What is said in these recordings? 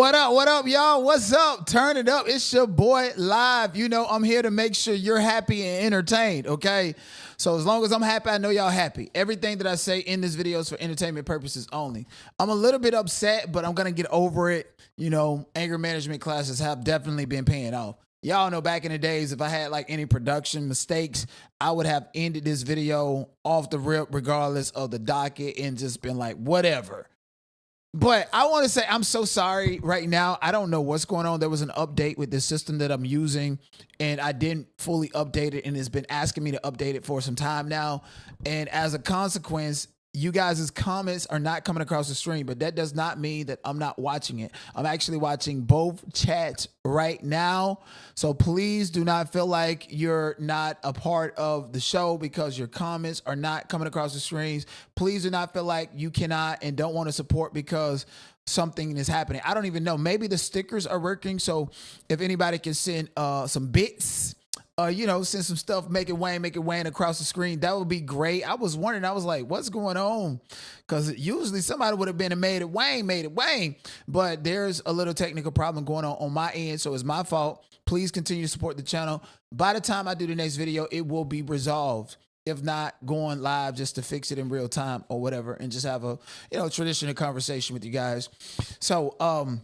What up, y'all? What's up? Turn it up. It's your boy Live. You know, I'm here to make sure you're happy and entertained, okay? So as long as I'm happy, I know y'all happy. Everything that I say in this video is for entertainment purposes only. I'm a little bit upset, but I'm going to get over it. You know, anger management classes have definitely been paying off. Y'all know back in the days, if I had like any production mistakes, I would have ended this video off the rip regardless of the docket and just been like, whatever. But I want to say I'm so sorry right now. I don't know what's going on. There was an update with the system that I'm using, and I didn't fully update it, and it's been asking me to update it for some time now. And as a consequence, you guys' comments are not coming across the stream, but that does not mean that I'm not watching it. I'm actually watching both chats right now. So please do not feel like you're not a part of the show because your comments are not coming across the screens. Please do not feel like you cannot and don't want to support because something is happening. I don't even know. Maybe the stickers are working. So if anybody can send some bits, you know, send some stuff, make it wane across the screen. That would be great. I was wondering, I was like, what's going on? Because usually somebody would have been and made it wane. But there's a little technical problem going on my end, so it's my fault. Please continue to support the channel. By the time I do the next video, it will be resolved. If not, going live just to fix it in real time or whatever, and just have a, you know, traditional conversation with you guys. So,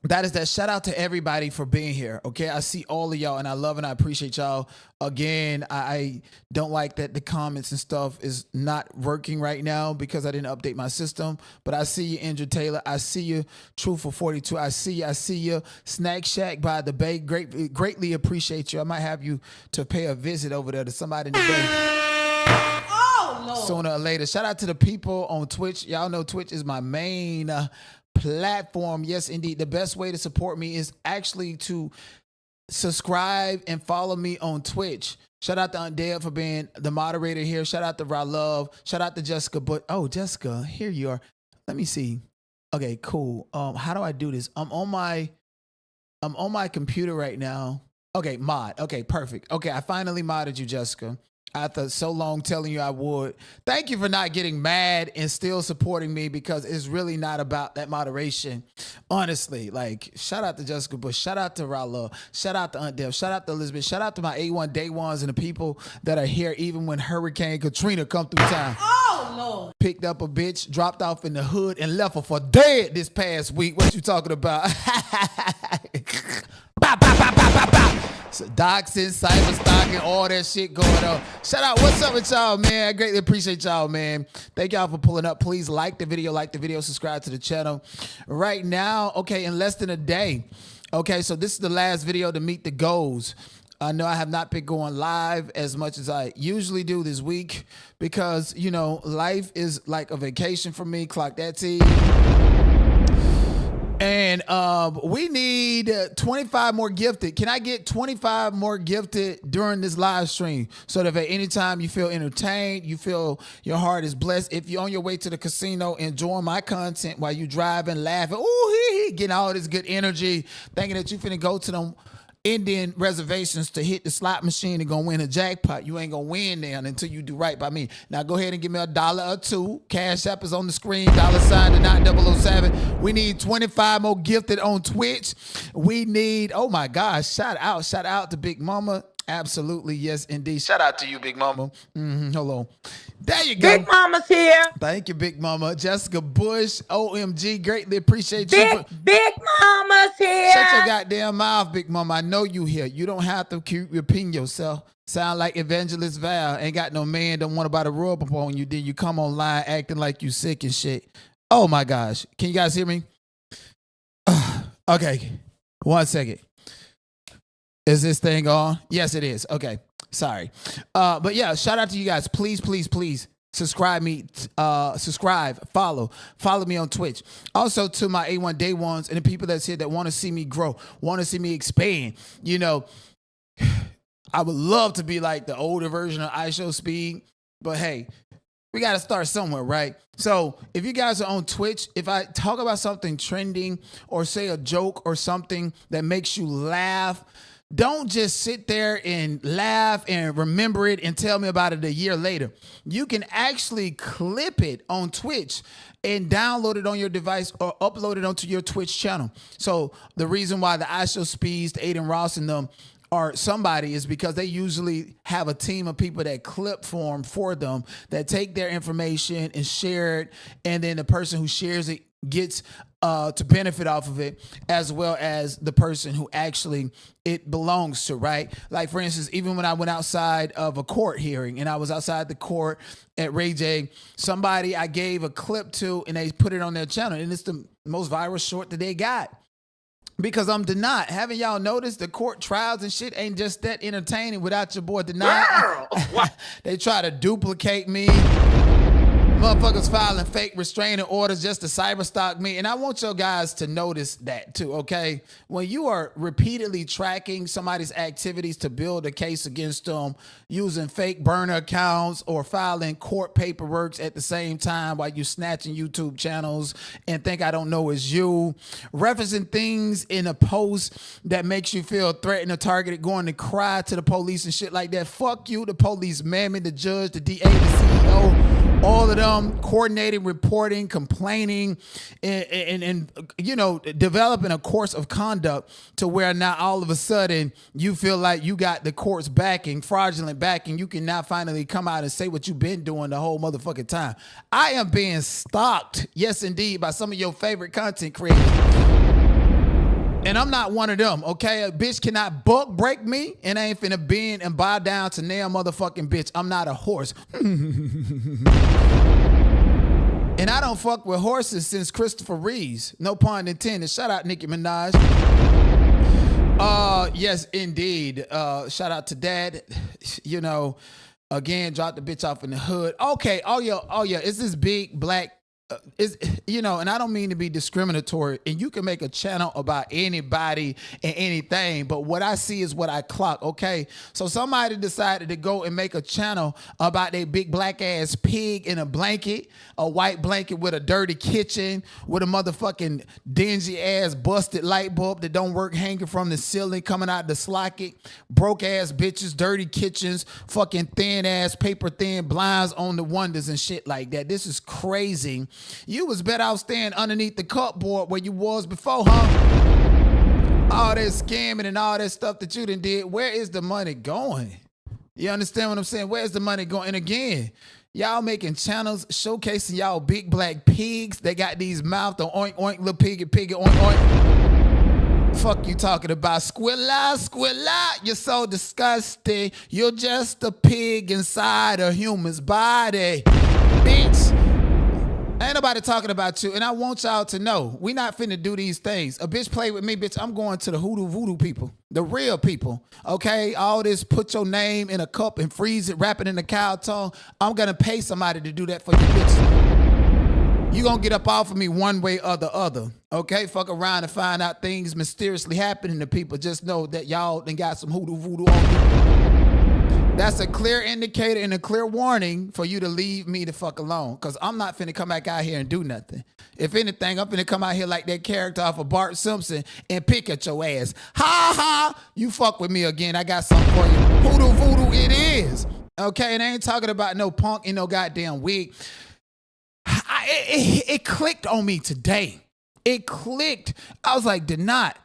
that is that. Shout out to everybody for being here. Okay, I see all of y'all, and I love and I appreciate y'all. Again, I don't like that the comments and stuff is not working right now because I didn't update my system. But I see you, Andrew Taylor. I see you, Truthful 42. I see you, Snack Shack by the Bay. Greatly appreciate you. I might have you to pay a visit over there to somebody in the Bay. Oh, Lord. Sooner or later. Shout out to the people on Twitch. Y'all know Twitch is my main platform. Yes, indeed. The best way to support me is actually to subscribe and follow me on Twitch. Shout out to Undead for being the moderator here. Shout out to Love. Shout out to Jessica. But oh, Jessica, here you are. Let me see. Okay, cool. How do I do this? I'm on my computer right now. Okay, mod. Okay, perfect. Okay, I finally modded you, Jessica. After so long telling you I would. Thank you for not getting mad and still supporting me, because it's really not about that moderation. Honestly, like, shout out to Jessica Bush. Shout out to Rala. Shout out to Aunt Deb. Shout out to Elizabeth. Shout out to my A1 Day Ones and the people that are here even when Hurricane Katrina come through town. Oh, Lord. Picked up a bitch, dropped off in the hood, and left her for dead this past week. What you talking about? Bow, bow, bow, bow, bow, bow. So doxing, cyberstalking, all that shit going on. Shout out, what's up with y'all, man? I greatly appreciate y'all, man. Thank y'all for pulling up. Please like the video, subscribe to the channel. Right now, okay, in less than a day. Okay, so this is the last video to meet the goals. I know I have not been going live as much as I usually do this week because, you know, life is like a vacation for me. Clock that T. And we need 25 more gifted. Can I get 25 more gifted during this live stream so that at any time you feel entertained, you feel your heart is blessed? If you're on your way to the casino enjoying my content while you driving, laughing, ooh, getting all this good energy, thinking that you finna go to them Indian reservations to hit the slot machine and gonna win a jackpot, you ain't gonna win there until you do right by me. Now go ahead and give me $1 or $2. Cash App is on the screen, $ to 9007. We need 25 more gifted on Twitch. We need, oh my gosh, shout out to Big Mama. Absolutely, yes, indeed. Shout out to you, Big Mama. Hello. There you go. Big Mama's here. Thank you, Big Mama. Jessica Bush, OMG, greatly appreciate you. Big Mama's here. Shut your goddamn mouth, Big Mama. I know you here. You don't have to keep repeating yourself. Sound like Evangelist Val. Ain't got no man, don't want to buy the rub up on you. Then you come online acting like you sick and shit. Oh my gosh. Can you guys hear me? Okay. 1 second. Is this thing on? Yes, it is. Okay. Sorry. But yeah, shout out to you guys. Please, please, please subscribe me. Follow me on Twitch. Also to my A1 Day Ones and the people that's here that want to see me grow, want to see me expand. You know, I would love to be like the older version of iShow Speed, but hey, We got to start somewhere, right? So if you guys are on Twitch, if I talk about something trending or say a joke or something that makes you laugh, don't just sit there and laugh and remember it and tell me about it a year later. You can actually clip it on Twitch and download it on your device or upload it onto your Twitch channel. So the reason why the I Show Speeds, the Aiden Ross and them or somebody is because they usually have a team of people that clip form for them that take their information and share it. And then the person who shares it gets to benefit off of it, as well as the person who actually it belongs to, right? Like, for instance, even when I went outside of a court hearing and I was outside the court at Ray J, somebody I gave a clip to and they put it on their channel, and it's the most viral short that they got. Because I'm Denot. Haven't y'all noticed the court trials and shit ain't just that entertaining without your boy Denot? They try to duplicate me. Motherfuckers filing fake restraining orders just to cyberstalk me. And I want your guys to notice that too, okay? When you are repeatedly tracking somebody's activities to build a case against them using fake burner accounts or filing court paperwork at the same time while you snatching YouTube channels and think I don't know it's you, referencing things in a post that makes you feel threatened or targeted, going to cry to the police and shit like that. Fuck you, the police, mammy, the judge, the DA, the CEO, all of them coordinating, reporting, complaining, and you know, developing a course of conduct to where now all of a sudden you feel like you got the court's backing, fraudulent backing. You can now finally come out and say what you've been doing the whole motherfucking time. I am being stalked, yes indeed, by some of your favorite content creators. And I'm not one of them, okay? A bitch cannot buck break me and I ain't finna bend and bow down to nail motherfucking bitch. I'm not a horse. And I don't fuck with horses since Christopher Reeves. No pun intended. Shout out Nicki Minaj. Yes, indeed. Shout out to Dad. You know, again, dropped the bitch off in the hood. Okay, oh yeah, it's this big black is, you know, and I don't mean to be discriminatory, and you can make a channel about anybody and anything, but what I see is what I clock, okay? So somebody decided to go and make a channel about a big black ass pig in a blanket, a white blanket with a dirty kitchen, with a motherfucking dingy ass busted light bulb that don't work hanging from the ceiling coming out the socket, broke ass bitches, dirty kitchens, fucking thin ass paper thin blinds on the windows and shit like that. This is crazy. You was better off staying underneath the cupboard where you was before, huh? All that scamming and all that stuff that you done did. Where is the money going? You understand what I'm saying? Where's the money going? And again, y'all making channels showcasing y'all big black pigs. They got these mouths, the oink oink, little piggy, piggy, oink oink. Fuck you talking about? Squilla, squilla. You're so disgusting. You're just a pig inside a human's body, bitch. Ain't nobody talking about you, and I want y'all to know, we not finna do these things. A bitch play with me, bitch, I'm going to the hoodoo voodoo people, the real people, okay? All this put your name in a cup and freeze it, wrap it in a cow tongue. I'm gonna pay somebody to do that for you, bitch. You gonna get up off of me one way or the other, okay? Fuck around and find out things mysteriously happening to people. Just know that y'all done got some hoodoo voodoo on you. That's a clear indicator and a clear warning for you to leave me the fuck alone, because I'm not finna come back out here and do nothing. If anything, I'm finna come out here like that character off of Bart Simpson and pick at your ass. Ha ha! You fuck with me again, I got something for you. Hoodoo voodoo it is. Okay, and I ain't talking about no punk in no goddamn wig. It clicked on me today. It clicked. I was like, did not.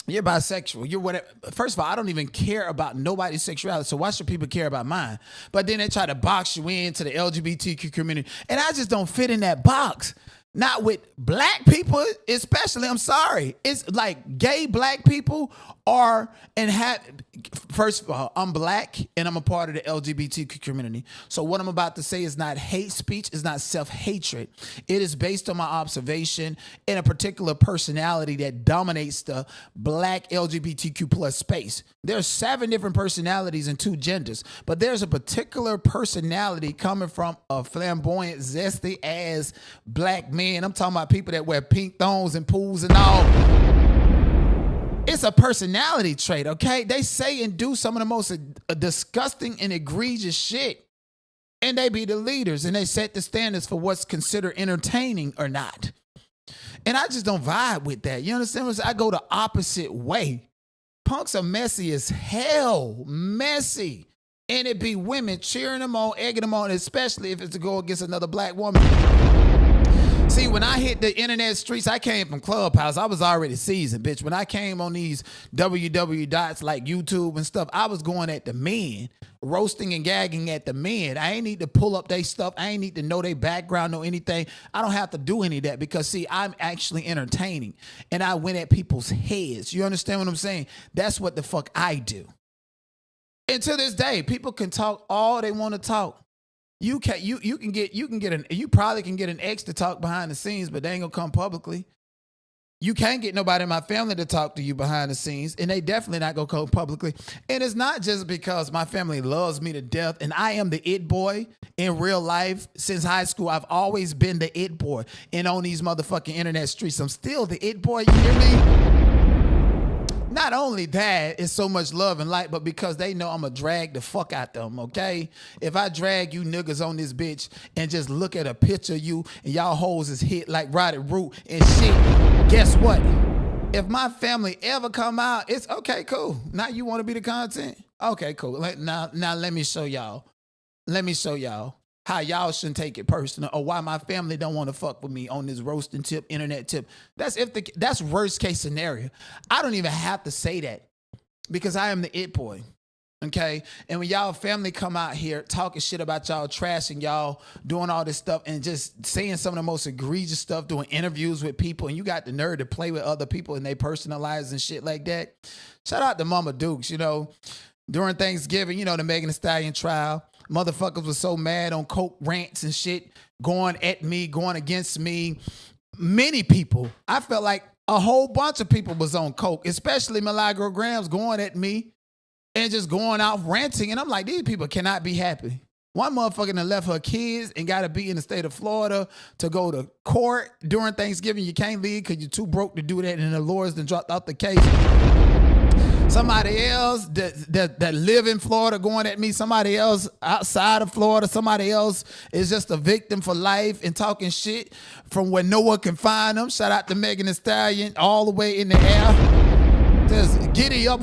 You're bisexual. You're whatever. First of all, I don't even care about nobody's sexuality, so why should people care about mine? But then they try to box you into the LGBTQ community, and I just don't fit in that box. Not with black people, especially. I'm sorry. It's like gay black people are and have. First of all, I'm black and I'm a part of the LGBTQ community. So what I'm about to say is not hate speech, it's not self-hatred. It is based on my observation and a particular personality that dominates the black LGBTQ plus space. There's 7 different personalities and 2 genders, but there's a particular personality coming from a flamboyant, zesty ass black man. I'm talking about people that wear pink thongs and pools and all. It's a personality trait, okay? They say and do some of the most disgusting and egregious shit. And they be the leaders and they set the standards for what's considered entertaining or not. And I just don't vibe with that. You understand what I'm saying? I go the opposite way. Punks are messy as hell. Messy. And it be women cheering them on, egging them on, especially if it's to go against another black woman. See, when I hit the internet streets, I came from Clubhouse. I was already seasoned, bitch. When I came on these WW dots like YouTube and stuff, I was going at the men, roasting and gagging at the men. I ain't need to pull up their stuff. I ain't need to know their background or anything. I don't have to do any of that because, see, I'm actually entertaining. And I went at people's heads. You understand what I'm saying? That's what the fuck I do. And to this day, people can talk all they want to talk. You probably can get an ex to talk behind the scenes, but they ain't gonna come publicly. You can't get nobody in my family to talk to you behind the scenes, and they definitely not gonna come publicly. And it's not just because my family loves me to death, and I am the it boy in real life. Since high school, I've always been the it boy. And on these motherfucking internet streets, I'm still the it boy, you hear me? Not only that, it's so much love and light, but because they know I'm going to drag the fuck out them, okay? If I drag you niggas on this bitch and just look at a picture of you and y'all hoes is hit like Rotted Root and shit, guess what? If my family ever come out, it's okay, cool. Now you want to be the content? Okay, cool. Now let me show y'all. Let me show y'all how y'all shouldn't take it personal or why my family don't want to fuck with me on this roasting tip, internet tip. That's worst case scenario. I don't even have to say that because I am the it boy, okay? And when y'all family come out here talking shit about y'all, trashing y'all, doing all this stuff and just saying some of the most egregious stuff, doing interviews with people, and you got the nerve to play with other people and they personal lives and shit like that. Shout out to Mama Dukes, you know, during Thanksgiving, you know, the Megan Thee Stallion trial. Motherfuckers was so mad on coke rants and shit, going at me, going against me. Many people, I felt like a whole bunch of people was on coke, especially Milagro Grams going at me and just going out ranting. And I'm like, these people cannot be happy. One motherfucker done left her kids and got to be in the state of Florida to go to court during Thanksgiving. You can't leave because you're too broke to do that, and the lawyers done dropped out the case. Somebody else that live in Florida going at me. Somebody else outside of Florida. Somebody else is just a victim for life and talking shit from where no one can find them. Shout out to Megan Thee Stallion all the way in the air. Just giddy up,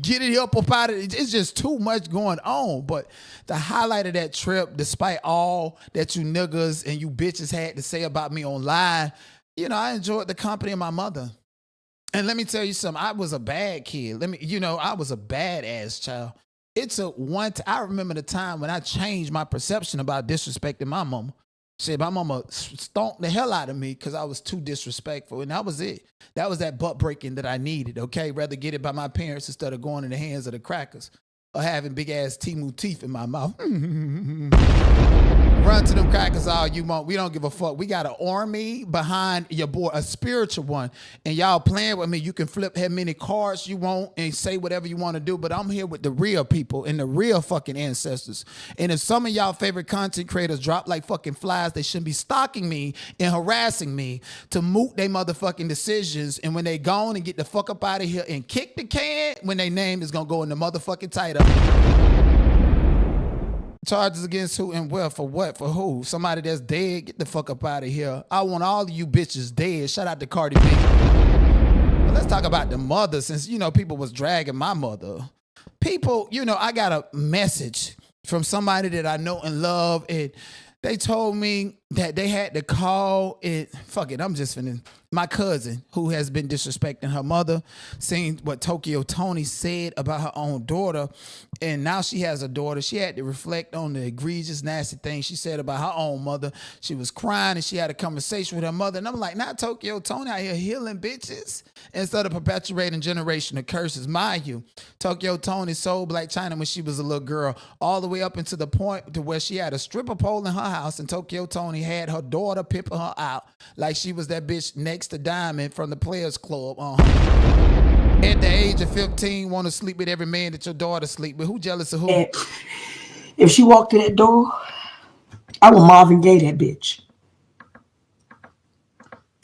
giddy up out of it. It's just too much going on. But the highlight of that trip, despite all that you niggas and you bitches had to say about me online, you know, I enjoyed the company of my mother. And let me tell you something. I was a bad kid. I was a badass child. It took I remember the time when I changed my perception about disrespecting my mama. Shit, my mama stomped the hell out of me because I was too disrespectful. And that was it. That was that butt breaking that I needed, okay? Rather get it by my parents instead of going in the hands of the crackers or having big ass Timu teeth in my mouth. Run to them crackers all you want. We don't give a fuck. We got an army behind your boy, a spiritual one. And y'all playing with me. You can flip how many cards you want and say whatever you want to do. But I'm here with the real people and the real fucking ancestors. And if some of y'all favorite content creators drop like fucking flies, they shouldn't be stalking me and harassing me to moot their motherfucking decisions. And when they gone and get the fuck up out of here and kick the can, when their name is going to go in the motherfucking title. Charges against who and where, for what, for who? Somebody that's dead, get the fuck up out of here. I want all of you bitches dead. Shout out to Cardi B. But let's talk about the mother, since, you know, people was dragging my mother. People, you know, I got a message from somebody that I know and love, and they told me that they had to call it, fuck it, I'm just finna, my cousin who has been disrespecting her mother, seeing what Tokyo Tony said about her own daughter, and now she has a daughter. She had to reflect on the egregious, nasty things she said about her own mother. She was crying and she had a conversation with her mother, and I'm like, not Tokyo Tony out here healing bitches instead of perpetuating generational curses. Mind you, Tokyo Tony sold Black China when she was a little girl, all the way up into the point to where she had a stripper pole in her house, and Tokyo Tony had her daughter pimping her out like she was that bitch next to Diamond from the Players Club. At the age of 15, want to sleep with every man that your daughter sleep with. Who jealous of who? If she walked through that door, I would Marvin Gaye that bitch.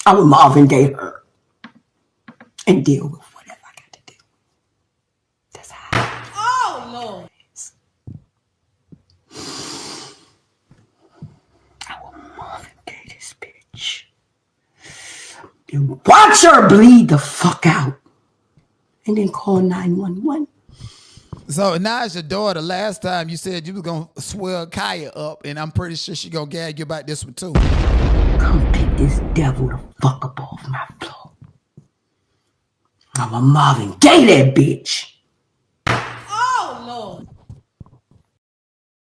I would Marvin Gaye her and deal with whatever I got to do. That's how. Oh, Lord. and watch her bleed the fuck out. And then call 911. So now it's your daughter. Last time you said you was going to swell Kaya up, and I'm pretty sure she going to gag you about this one too. Come pick this devil the fuck up off my floor. I'm a Marvin Gaye that bitch. Oh, Lord.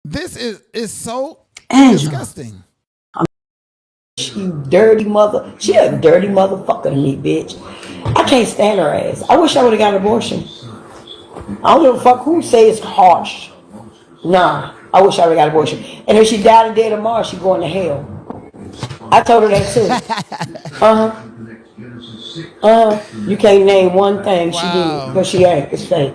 This is so Angela. disgusting. She dirty mother. She a dirty motherfucker to me, bitch. I can't stand her ass. I wish I would have got an abortion. I don't give a fuck who say it's harsh. Nah, I wish I would have got an abortion. And if she died a day tomorrow, she going to hell. I told her that too. You can't name one thing she did, but she ain't. It's fake.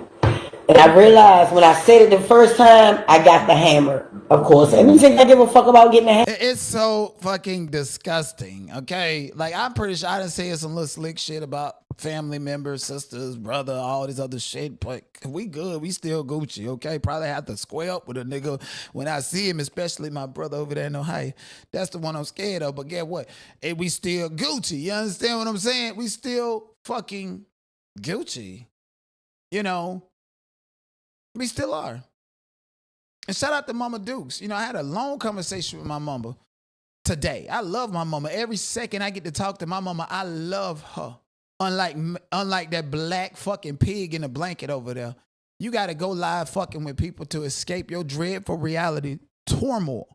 And I realized when I said it the first time, I got the hammer, of course. And you think I give a fuck about getting the hammer? It's so fucking disgusting, okay? Like, I'm pretty sure I done said some little slick shit about family members, sisters, brother, all this other shit, but we good. We still Gucci, okay? Probably have to square up with a nigga when I see him, especially my brother over there in Ohio. That's the one I'm scared of, but guess what? We still Gucci. You understand what I'm saying? We still fucking Gucci. You know? We still are. And shout out to Mama Dukes. You know, I had a long conversation with my mama today. I love my mama. Every second I get to talk to my mama, I love her. Unlike that black fucking pig in a blanket over there. You got to go live fucking with people to escape your dreadful reality turmoil.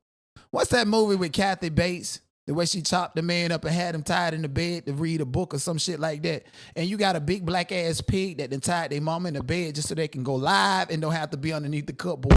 What's that movie with Kathy Bates? The way she chopped the man up and had him tied in the bed to read a book or some shit like that. And you got a big black ass pig that then tied their mama in the bed just so they can go live and don't have to be underneath the cupboard.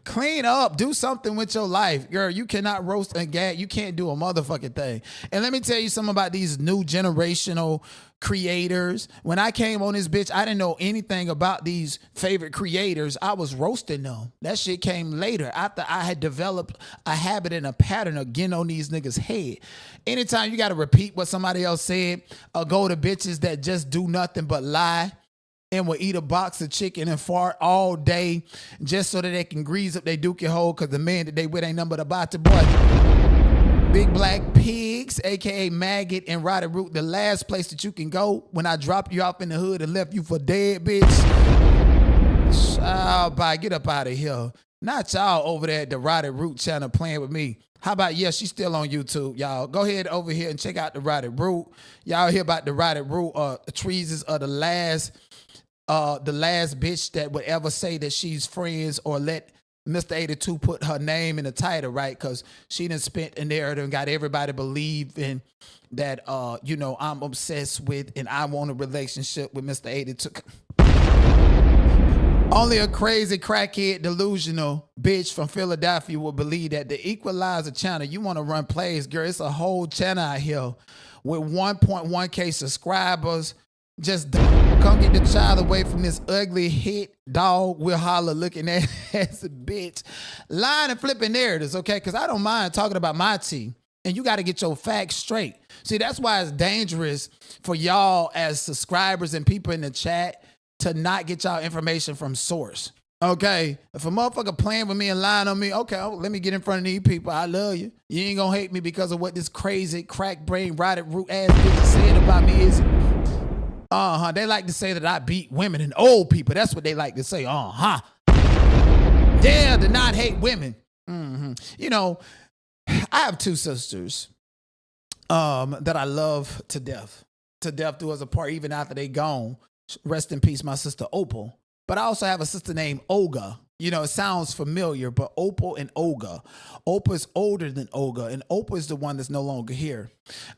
Clean up. Do something with your life. Girl, you cannot roast and gag. You can't do a motherfucking thing. And let me tell you something about these new generational creators. When I came on this bitch, I didn't know anything about these favorite creators. I was roasting them. That shit came later after I had developed a habit and a pattern of getting on these niggas' head. Anytime you got to repeat what somebody else said or go to bitches that just do nothing but lie and will eat a box of chicken and fart all day just so that they can grease up their dookie hole because the man that they with ain't nothing but about to boy. Big black pigs, a.k.a. maggot and rotted root, the last place that you can go when I dropped you off in the hood and left you for dead, bitch. Oh, bye, get up out of here. Not y'all over there at the Rotted Root channel playing with me. How about, yeah, she's still on YouTube, y'all. Go ahead over here and check out the Rotted Root. Y'all hear about the Rotted Root, treasons of the last bitch that would ever say that she's friends or let Mr. 82 put her name in the title, right? Because she done spent a narrative and got everybody believing that, I'm obsessed with and I want a relationship with Mr. 82. Only a crazy crackhead delusional bitch from Philadelphia would believe that the Equalizer channel, you want to run plays, girl. It's a whole channel out here with 1.1K subscribers. Just come get the child away from this ugly hit dog we'll holler looking at as a bitch. Lying and flipping narratives, okay? Because I don't mind talking about my tea. And you got to get your facts straight. See, that's why it's dangerous for y'all as subscribers and people in the chat to not get y'all information from source. Okay? If a motherfucker playing with me and lying on me, okay, let me get in front of these people. I love you. You ain't gonna hate me because of what this crazy crack brain rotted root ass bitch said about me is. They like to say that I beat women and old people. That's what they like to say. Dare to not hate women. You know, I have two sisters that I love to death. To death do us apart even after they gone. Rest in peace, my sister Opal. But I also have a sister named Olga. You know, it sounds familiar, but Opal and Olga. Opal is older than Olga, and Opal is the one that's no longer here.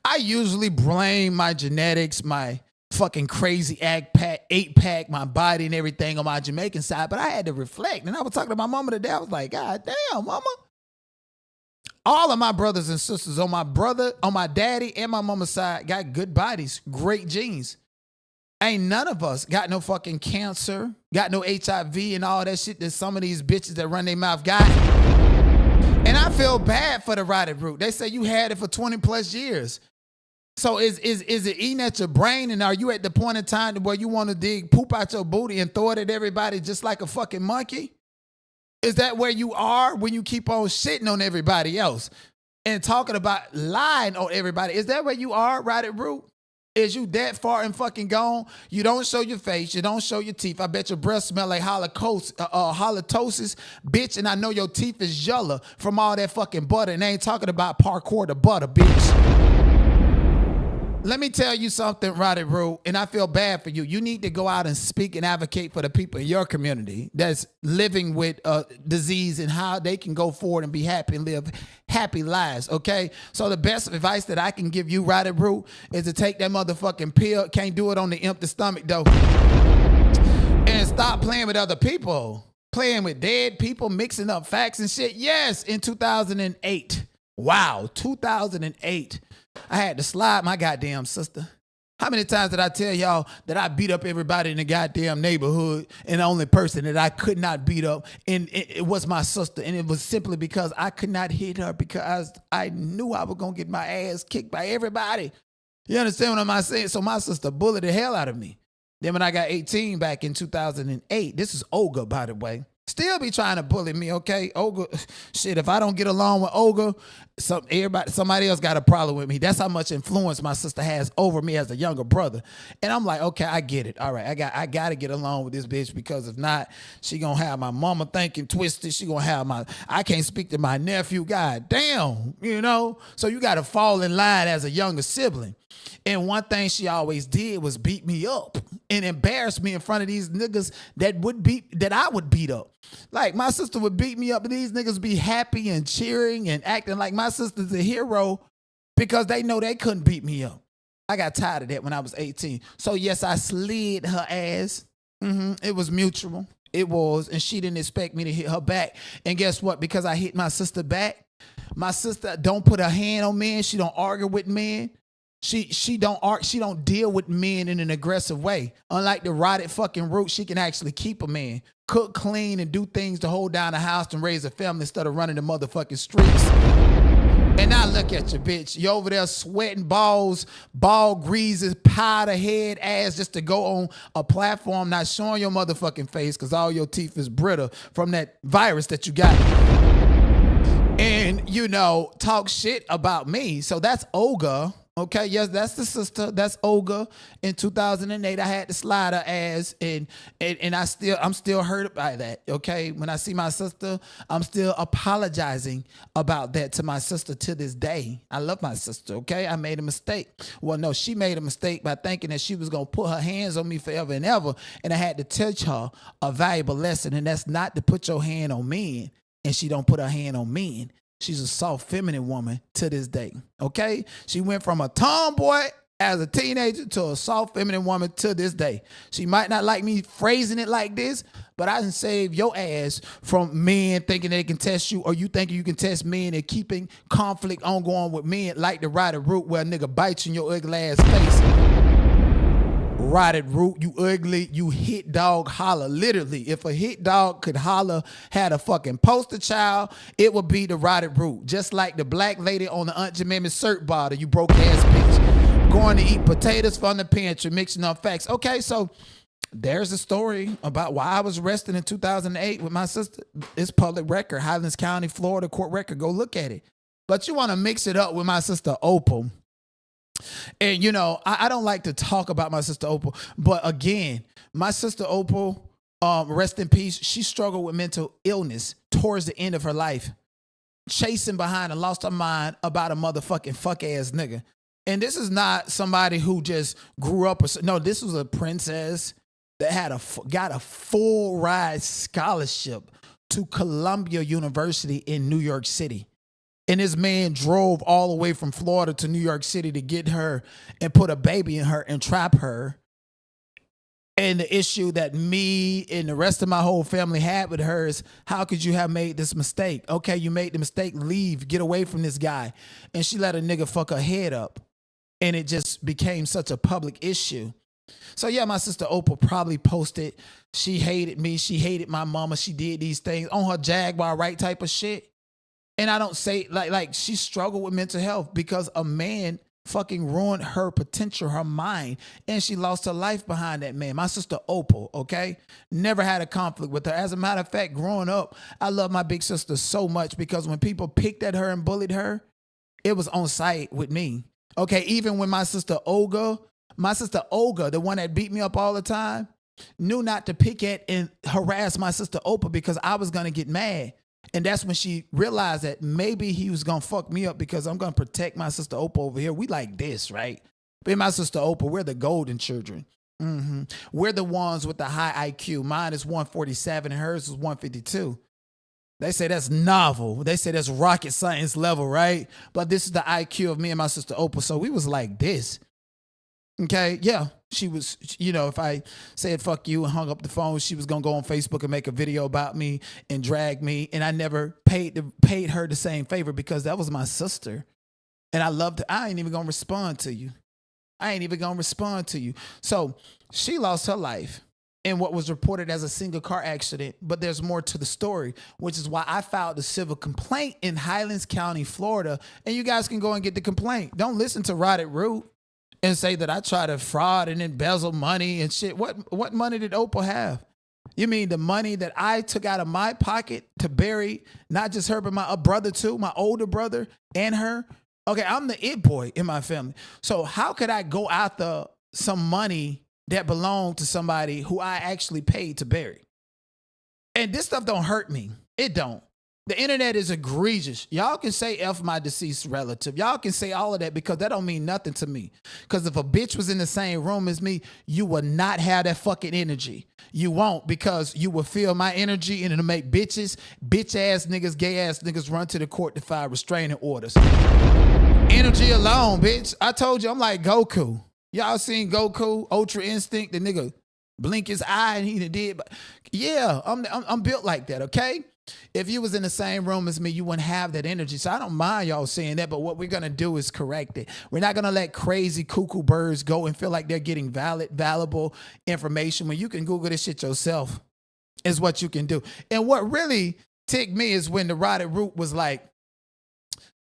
I usually blame my genetics, my fucking crazy 8-pack, my body and everything on my Jamaican side, but I had to reflect. And I was talking to my mama today. I was like, God damn, mama. All of my brothers and sisters on my daddy and my mama's side got good bodies, great genes. Ain't none of us got no fucking cancer, got no HIV and all that shit that some of these bitches that run their mouth got. And I feel bad for the rotted root. They say you had it for 20 plus years. So is it eating at your brain, and are you at the point in time where you want to dig poop out your booty and throw it at everybody just like a fucking monkey? Is that where you are when you keep on shitting on everybody else? and talking about lying on everybody. Is that where you are, Rotted Root? Is you that far and fucking gone? You don't show your face. You don't show your teeth. I bet your breath smell like halitosis, bitch. And I know your teeth is yellow from all that fucking butter. And they ain't talking about parkour to butter, bitch. Let me tell you something, Rotted Root, and I feel bad for you. You need to go out and speak and advocate for the people in your community that's living with disease and how they can go forward and be happy and live happy lives, okay? So the best advice that I can give you, Rotted Root, is to take that motherfucking pill. Can't do it on the empty stomach, though. And stop playing with other people. Playing with dead people, mixing up facts and shit. Yes, in 2008. Wow, 2008. I had to slide my goddamn sister. How many times did I tell y'all that I beat up everybody in the goddamn neighborhood and the only person that I could not beat up and it was my sister, and it was simply because I could not hit her because I knew I was going to get my ass kicked by everybody. You understand what I'm saying? So my sister bullied the hell out of me. Then when I got 18 back in 2008, this is Olga, by the way. Still be trying to bully me, okay? Olga, shit, if I don't get along with Olga, somebody else got a problem with me. That's how much influence my sister has over me as a younger brother. And I'm like, okay, I get it. All right, I got to get along with this bitch, because if not, she going to have my mama thinking twisted. She going to have I can't speak to my nephew. God damn, you know? So you got to fall in line as a younger sibling. And one thing she always did was beat me up and embarrass me in front of these niggas that I would beat up. Like, my sister would beat me up and these niggas be happy and cheering and acting like my sister's a hero because they know they couldn't beat me up. I got tired of that when I was 18. So yes, I slid her ass. It was mutual. It was, and she didn't expect me to hit her back. And guess what? Because I hit my sister back, my sister don't put her hand on men. She don't argue with men. She don't deal with men in an aggressive way. Unlike the Rotted fucking Root, she can actually keep a man, cook, clean, and do things to hold down a house and raise a family instead of running the motherfucking streets. And now look at you, bitch. You over there sweating balls, ball greases, powder head ass just to go on a platform not showing your motherfucking face because all your teeth is brittle from that virus that you got. And, you know, talk shit about me. So that's Olga. Okay, yes, that's the sister. That's Olga. In 2008, I had to slide her ass, and I'm still hurt by that. Okay, when I see my sister, I'm still apologizing about that to my sister to this day. I love my sister. Okay, I made a mistake. Well, no, she made a mistake by thinking that she was gonna put her hands on me forever and ever, and I had to teach her a valuable lesson, and that's not to put your hand on men. And she don't put her hand on men. She's a soft, feminine woman to this day, okay? She went from a tomboy as a teenager to a soft, feminine woman to this day. She might not like me phrasing it like this, but I can save your ass from men thinking they can test you, or you thinking you can test men and keeping conflict ongoing with men like the Rotted Root, where a nigga bites you in your ugly ass face. Rotted Root, you ugly, you hit dog holler. Literally, if a hit dog could holler, had a fucking poster child, it would be the Rotted Root. Just like the black lady on the Aunt Jemima cert bottle, you broke ass bitch. Going to eat potatoes from the pantry, mixing up facts. Okay, so there's a story about why I was arrested in 2008 with my sister. It's public record, Highlands County, Florida, court record. Go look at it. But you want to mix it up with my sister Opal. And, you know, I don't like to talk about my sister Opal, but again, my sister Opal, rest in peace, she struggled with mental illness towards the end of her life, chasing behind and lost her mind about a motherfucking fuck-ass nigga. And this is not somebody who just grew up. No, this was a princess that had got a full ride scholarship to Columbia University in New York City. And this man drove all the way from Florida to New York City to get her and put a baby in her and trap her. And the issue that me and the rest of my whole family had with her is, how could you have made this mistake? Okay, you made the mistake, leave, get away from this guy. And she let a nigga fuck her head up. And it just became such a public issue. So yeah, my sister Opal probably posted, she hated me, she hated my mama, she did these things on her Jaguar right type of shit. And I don't say, like she struggled with mental health because a man fucking ruined her potential, her mind, and she lost her life behind that man. My sister Opal, okay? Never had a conflict with her. As a matter of fact, growing up, I love my big sister so much because when people picked at her and bullied her, It was on site with me. Okay, even when my sister Olga, the one that beat me up all the time, knew not to pick at and harass my sister Oprah because I was gonna get mad. And that's when she realized that maybe he was gonna fuck me up because I'm gonna protect my sister Oprah over here. We like this, right? But my sister Oprah, we're the golden children. We're the ones with the high IQ. Mine is 147 and hers is 152. They say that's novel. They say that's rocket science level, right? But this is the IQ of me and my sister Oprah. So we was like this. Okay, yeah. She was, if I said fuck you and hung up the phone, she was gonna go on Facebook and make a video about me and drag me. And I never paid her the same favor because that was my sister. And I loved her. I ain't even gonna respond to you. So she lost her life in what was reported as a single car accident, but there's more to the story, which is why I filed a civil complaint in Highlands County, Florida. And you guys can go and get the complaint. Don't listen to Rotted Root and say that I try to fraud and embezzle money and shit. What money did Oprah have? You mean the money that I took out of my pocket to bury not just her, but my brother too, my older brother and her? Okay, I'm the it boy in my family. So how could I go after some money that belonged to somebody who I actually paid to bury? And this stuff don't hurt me. It don't. The internet is egregious. Y'all can say F my deceased relative. Y'all can say all of that because that don't mean nothing to me. Because if a bitch was in the same room as me, you would not have that fucking energy. You won't, because you will feel my energy and it'll make bitch ass niggas, gay ass niggas run to the court to file restraining orders. Energy alone, bitch. I told you I'm like Goku. Y'all seen Goku, Ultra Instinct? The nigga blink his eye and he did. But yeah, I'm built like that, okay? If you was in the same room as me, you wouldn't have that energy. So I don't mind y'all saying that, but what we're going to do is correct it. We're not going to let crazy cuckoo birds go and feel like they're getting valuable information when you can Google this shit yourself is what you can do. And what really ticked me is when the Rotted Root was like,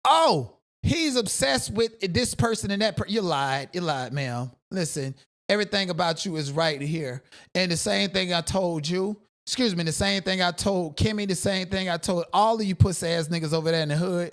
oh, he's obsessed with this person and that person. You lied, ma'am. Listen, everything about you is right here. And the same thing I told you, the same thing I told Kimmy, the same thing I told all of you pussy ass niggas over there in the hood.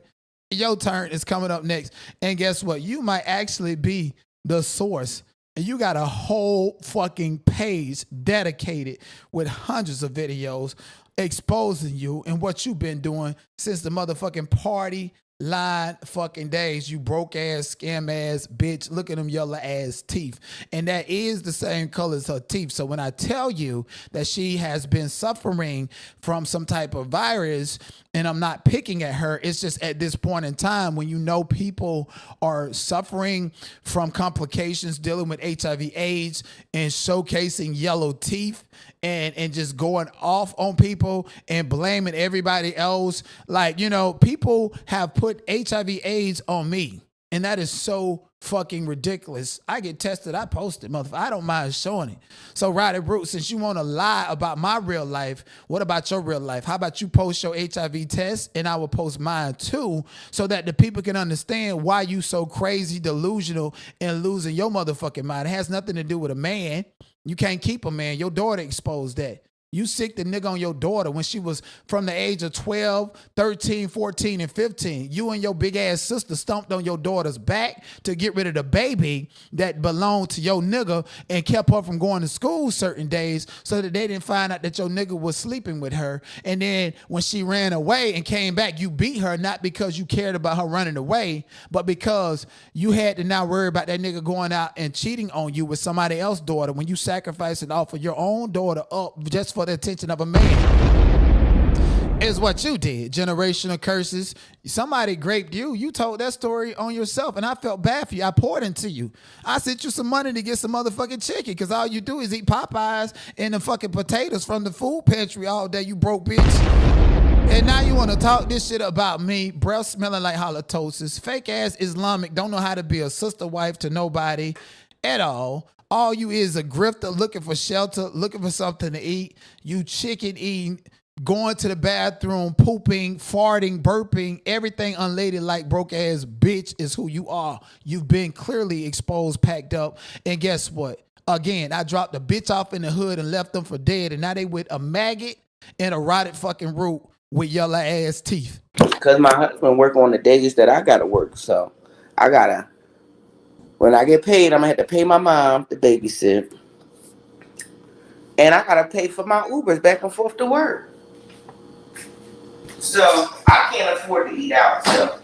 Your turn is coming up next. And guess what? You might actually be the source. And you got a whole fucking page dedicated with hundreds of videos exposing you and what you've been doing since the motherfucking party line fucking days, you broke ass, scam ass bitch. Look at them yellow ass teeth. And that is the same color as her teeth. So when I tell you that she has been suffering from some type of virus, and I'm not picking at her, it's just at this point in time when you know people are suffering from complications dealing with HIV AIDS and showcasing yellow teeth and just going off on people and blaming everybody else. Like, people have put HIV AIDS on me. And that is so fucking ridiculous. I get tested, I post it, motherfucker. I don't mind showing it. So, Rotted Root, since you want to lie about my real life, what about your real life? How about you post your HIV test and I will post mine too, so that the people can understand why you so crazy, delusional, and losing your motherfucking mind. It has nothing to do with a man. You can't keep a man. Your daughter exposed that. You sick the nigga on your daughter when she was from the age of 12, 13, 14, and 15. You and your big ass sister stomped on your daughter's back to get rid of the baby that belonged to your nigga and kept her from going to school certain days so that they didn't find out that your nigga was sleeping with her. And then when she ran away and came back, you beat her not because you cared about her running away, but because you had to now worry about that nigga going out and cheating on you with somebody else's daughter when you sacrificed and offered your own daughter up just for the attention of a man. Is what you did. Generational curses. Somebody raped you. You told that story on yourself, and I felt bad for you. I poured into you. I sent you some money to get some motherfucking chicken because all you do is eat Popeyes and the fucking potatoes from the food pantry all day, you broke bitch. And now you want to talk this shit about me, breath smelling like halitosis, fake ass Islamic, don't know how to be a sister wife to nobody at all. All you is a grifter looking for shelter, looking for something to eat. You chicken eating, going to the bathroom, pooping, farting, burping, everything unladylike, broke ass bitch is who you are. You've been clearly exposed, packed up. And guess what? Again, I dropped a bitch off in the hood and left them for dead. And now they with a maggot and a rotted fucking root with yellow ass teeth. Because my husband work on the days that I gotta work. So I gotta, when I get paid, I'm gonna have to pay my mom to babysit. And I gotta pay for my Ubers back and forth to work. So I can't afford to eat out. So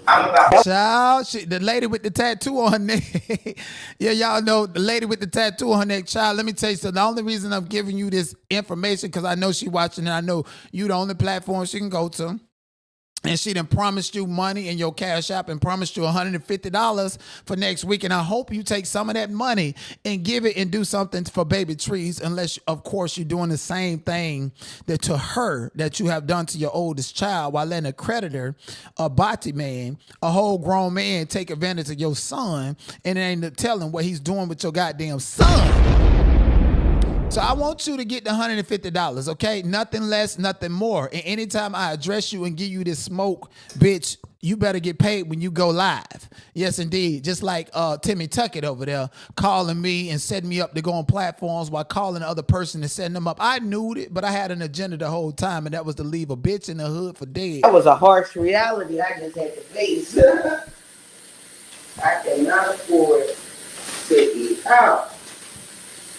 I'm about. Child, the lady with the tattoo on her neck. Yeah, y'all know the lady with the tattoo on her neck. Child, let me tell you something. The only reason I'm giving you this information because I know she watching and I know you the only platform she can go to. And she done promised you money in your Cash App and promised you $150 for next week. And I hope you take some of that money and give it and do something for baby trees. Unless, of course, you're doing the same thing that to her that you have done to your oldest child while letting a creditor, a body man, a whole grown man take advantage of your son. And it ain't telling what he's doing with your goddamn son. So I want you to get the $150, okay? Nothing less, nothing more. And anytime I address you and give you this smoke, bitch, you better get paid when you go live. Yes, indeed. Just like Timmy Tuckett over there calling me and setting me up to go on platforms while calling the other person and setting them up. I knew it, but I had an agenda the whole time, and that was to leave a bitch in the hood for dead. That was a harsh reality I just had to face. I cannot afford to eat out.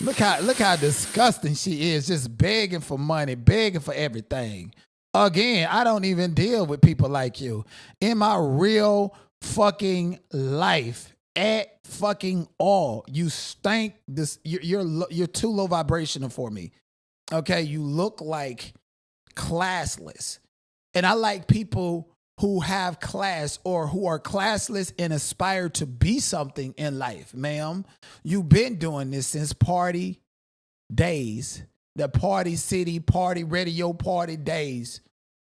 Look how disgusting she is, just begging for money, begging for everything. Again, I don't even deal with people like you. In my real fucking life, at fucking all, you stink. You're too low vibrational for me. Okay, you look like classless. And I like people who have class or who are classless and aspire to be something in life, ma'am. You've been doing this since party days, the Party City, Party Radio, Party days,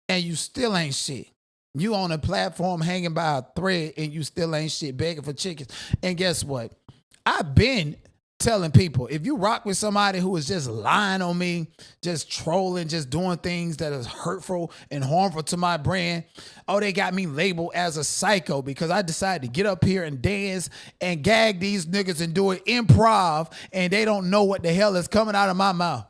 and you still ain't shit. You on a platform hanging by a thread and you still ain't shit, begging for chickens. And guess what? I've been telling people, if you rock with somebody who is just lying on me, just trolling, just doing things that is hurtful and harmful to my brand, oh, they got me labeled as a psycho because I decided to get up here and dance and gag these niggas and do it improv, and they don't know what the hell is coming out of my mouth.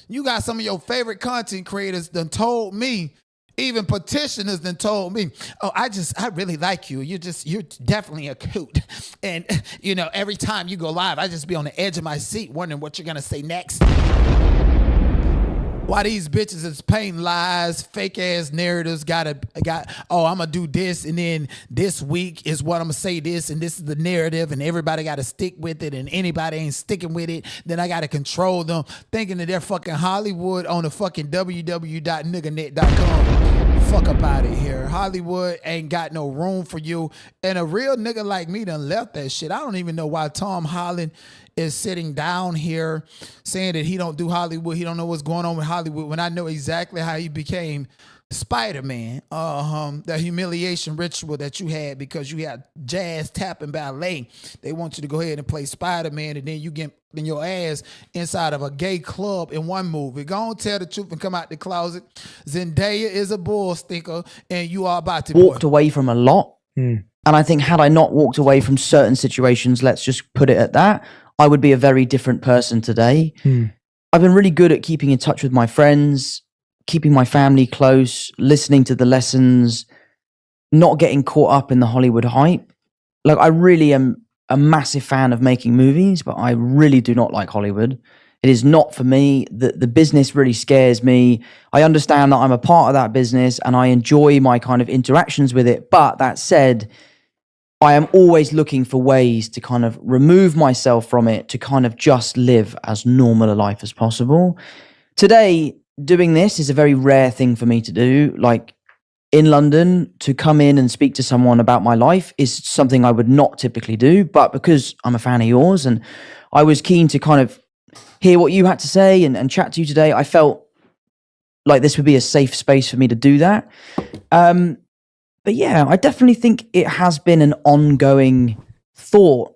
You got some of your favorite content creators done told me, even petitioners done told me, oh, I really like you. You're definitely a coot. And, every time you go live, I just be on the edge of my seat wondering what you're going to say next. Why these bitches is painting lies, fake ass narratives, I'm going to do this, and then this week is what I'm going to say this, and this is the narrative, and everybody got to stick with it, and anybody ain't sticking with it, then I got to control them, thinking that they're fucking Hollywood on the fucking www.nigganet.com. Fuck up out of here. Hollywood ain't got no room for you. And a real nigga like me done left that shit. I don't even know why Tom Holland is sitting down here saying that he don't do Hollywood. He don't know what's going on with Hollywood when I know exactly how he became Spider-Man. The humiliation ritual that you had because you had jazz, tap, and ballet. They want you to go ahead and play Spider-Man, and then you get in your ass inside of a gay club in one movie. Go on, tell the truth and come out the closet. Zendaya is a bull stinker, and you are about to walked away from a lot. And I think had I not walked away from certain situations, let's just put it at that, I would be a very different person today. I've been really good at keeping in touch with my friends, keeping my family close, listening to the lessons, not getting caught up in the Hollywood hype. Like, I really am a massive fan of making movies, but I really do not like Hollywood. It is not for me. The business really scares me. I understand that I'm a part of that business and I enjoy my kind of interactions with it. But that said, I am always looking for ways to kind of remove myself from it, to kind of just live as normal a life as possible. Today, doing this is a very rare thing for me to do. Like, in London, to come in and speak to someone about my life is something I would not typically do. But because I'm a fan of yours and I was keen to kind of hear what you had to say and chat to you today, I felt like this would be a safe space for me to do that. But yeah, I definitely think it has been an ongoing thought,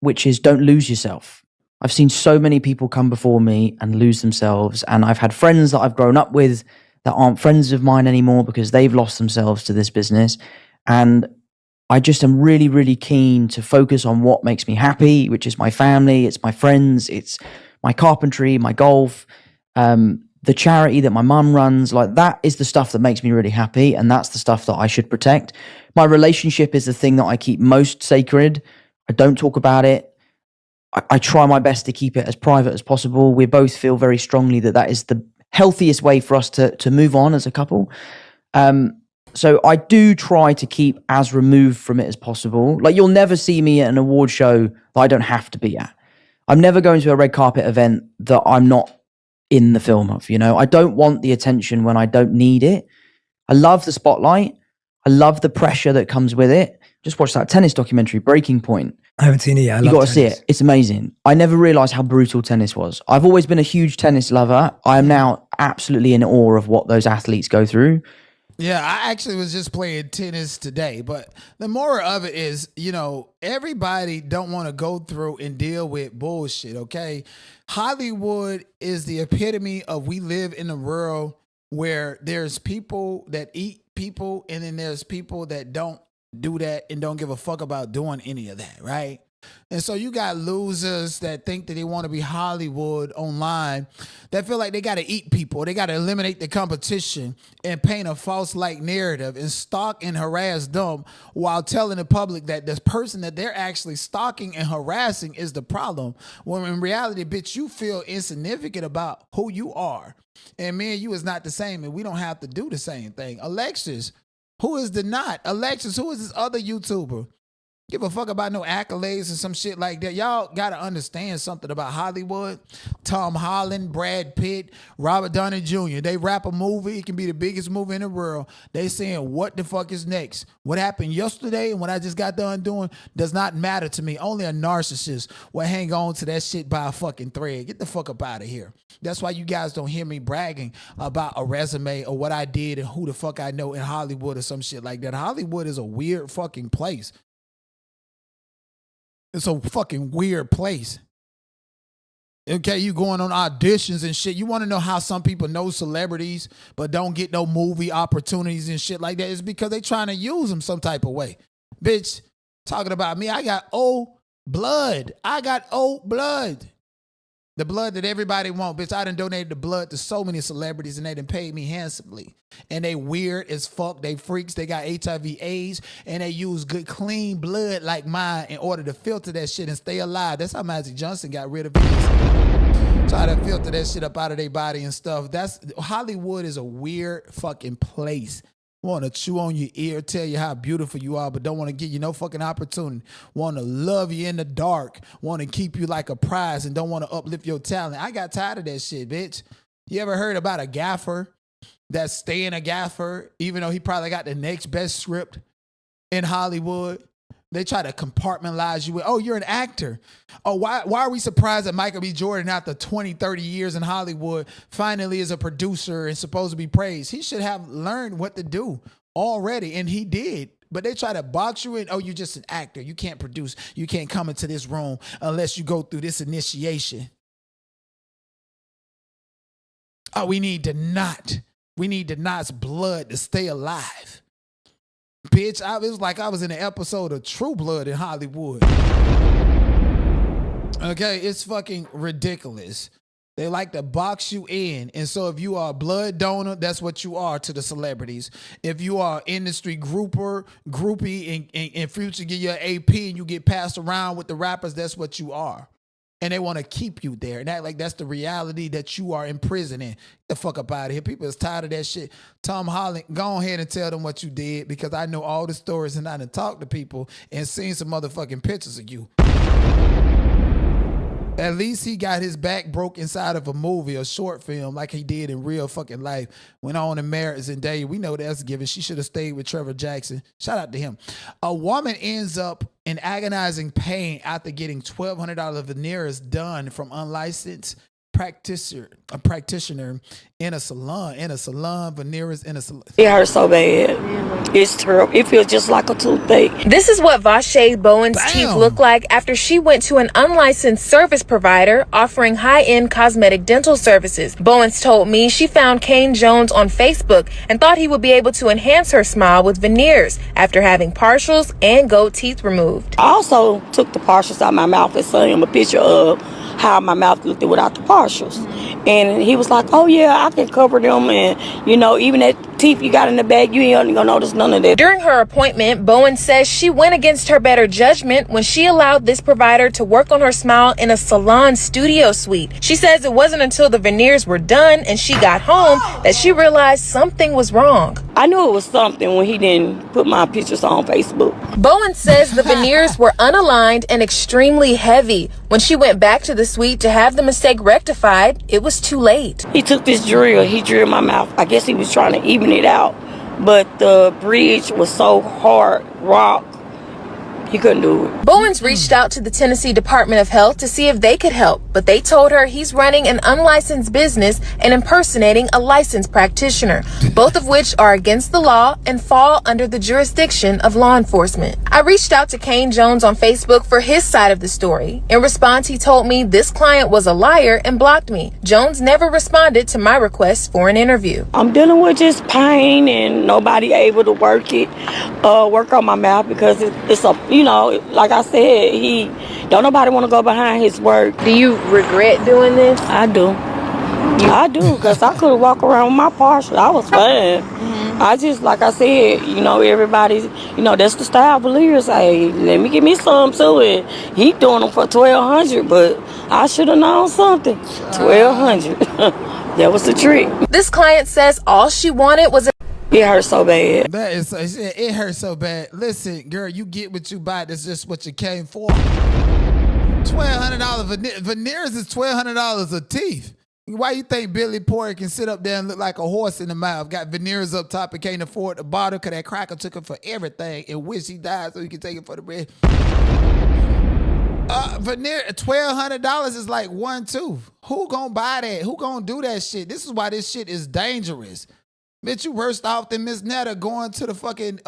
which is don't lose yourself. I've seen so many people come before me and lose themselves. And I've had friends that I've grown up with that aren't friends of mine anymore because they've lost themselves to this business. And I just am really, really keen to focus on what makes me happy, which is my family, it's my friends, it's my carpentry, my golf. the charity that my mum runs, like that is the stuff that makes me really happy. And that's the stuff that I should protect. My relationship is the thing that I keep most sacred. I don't talk about it. I try my best to keep it as private as possible. We both feel very strongly that that is the healthiest way for us to move on as a couple. So I do try to keep as removed from it as possible. Like, you'll never see me at an award show that I don't have to be at. I'm never going to a red carpet event that I'm not in the film of, you know? I don't want the attention when I don't need it. I love the spotlight. I love the pressure that comes with it. Just watch that tennis documentary, Breaking Point. I haven't seen it yet. You got to see it. It's amazing. I never realized how brutal tennis was. I've always been a huge tennis lover. I am now absolutely in awe of what those athletes go through. Yeah, I actually was just playing tennis today, but the moral of it is, you know, everybody don't want to go through and deal with bullshit, okay? Hollywood is the epitome of, we live in a world where there's people that eat people, and then there's people that don't do that and don't give a fuck about doing any of that, right? And so you got losers that think that they want to be Hollywood online, that feel like they got to eat people. They got to eliminate the competition and paint a false like narrative and stalk and harass them while telling the public that this person that they're actually stalking and harassing is the problem. When in reality, bitch, you feel insignificant about who you are. And me and you is not the same, and we don't have to do the same thing. Alexis, who is the not? Alexis, who is this other YouTuber? Give a fuck about no accolades and some shit like that. Y'all got to understand something about Hollywood. Tom Holland, Brad Pitt, Robert Downey Jr. They rap a movie. It can be the biggest movie in the world. They saying, what the fuck is next? What happened yesterday and what I just got done doing does not matter to me. Only a narcissist will hang on to that shit by a fucking thread. Get the fuck up out of here. That's why you guys don't hear me bragging about a resume or what I did and who the fuck I know in Hollywood or some shit like that. Hollywood is a weird fucking place. It's a fucking weird place. Okay, you going on auditions and shit. You want to know how some people know celebrities but don't get no movie opportunities and shit like that? It's because they trying to use them some type of way. Bitch, talking about me, I got old blood. I got old blood. The blood that everybody want, bitch. I done donated the blood to so many celebrities and they done paid me handsomely. And they weird as fuck. They freaks. They got HIV AIDS and they use good, clean blood like mine in order to filter that shit and stay alive. That's how Magic Johnson got rid of his. Try to filter that shit up out of their body and stuff. Hollywood is a weird fucking place. Want to chew on your ear, tell you how beautiful you are, but don't want to give you no fucking opportunity. Want to love you in the dark. Want to keep you like a prize and don't want to uplift your talent. I got tired of that shit, bitch. You ever heard about a gaffer that's staying a gaffer, even though he probably got the next best script in Hollywood? They try to compartmentalize you with, oh, you're an actor. Oh, why are we surprised that Michael B. Jordan, after 20, 30 years in Hollywood, finally is a producer and supposed to be praised? He should have learned what to do already, and he did. But they try to box you in, oh, you're just an actor. You can't produce. You can't come into this room unless you go through this initiation. Oh, we need the knot's blood to stay alive. Bitch, it was like I was in an episode of True Blood in Hollywood. Okay, it's fucking ridiculous. They like to box you in. And so if you are a blood donor, that's what you are to the celebrities. If you are industry groupie, and future get your AP and you get passed around with the rappers, that's what you are. And they want to keep you there. And act like that's the reality that you are in prison in. Get the fuck up out of here. People is tired of that shit. Tom Holland, go ahead and tell them what you did, because I know all the stories and I done talked to people and seen some motherfucking pictures of you. At least he got his back broke inside of a movie, a short film, like he did in real fucking life. Went on and married Zendaya. We know that's given. She should have stayed with Trevor Jackson. Shout out to him. A woman ends up in agonizing pain after getting $1,200 veneers done from unlicensed practitioner in a salon, veneers in a salon. It hurts so bad. It's terrible. It feels just like a toothache. This is what Vashay Bowen's teeth look like after she went to an unlicensed service provider offering high-end cosmetic dental services. Bowens told me she found Kane Jones on Facebook and thought he would be able to enhance her smile with veneers after having partials and gold teeth removed. I also took the partials out of my mouth and sent him a picture of how my mouth looked without the partials. And he was like, oh yeah, I can cover them, and you know, even that teeth you got in the back, you ain't gonna notice none of that. During her appointment, Bowen says she went against her better judgment when she allowed this provider to work on her smile in a salon studio suite. She says it wasn't until the veneers were done and she got home that she realized something was wrong. I knew it was something when he didn't put my pictures on Facebook. Bowen says the veneers were unaligned and extremely heavy. When she went back to the suite to have the mistake rectified, it was too late. He took this drill, he drilled my mouth. I guess he was trying to even it out, but the bridge was so hard, rock, he couldn't do it. Bowens reached out to the Tennessee Department of Health to see if they could help, but they told her he's running an unlicensed business and impersonating a licensed practitioner, both of which are against the law and fall under the jurisdiction of law enforcement. I reached out to Kane Jones on Facebook for his side of the story. In response, he told me this client was a liar and blocked me. Jones never responded to my request for an interview. I'm dealing with just pain and nobody able to work on my mouth because it's a, you know, like I said, don't nobody want to go behind his work. Do you regret doing this? I do. I do, because I could have walked around with my partial. I was fine. I just, like I said, you know, everybody's, you know, that's the style Valier say, let me give me some too. And he doing them for $1,200, but I should have known something. $1,200. That was the trick. This client says all she wanted was it hurt so bad. It hurt so bad. Listen, girl, you get what you buy. That's just what you came for. $1,200 veneers is $1,200 a teeth. Why you think Billy Porter can sit up there and look like a horse in the mouth? Got veneers up top and can't afford the bottle because that cracker took it for everything and wish he died so he could take it for the bread. Veneer, $1,200 is like one tooth. Who gonna buy that? Who gonna do that shit? This is why this shit is dangerous. Bitch, you worse off than Miss Netta going to the fucking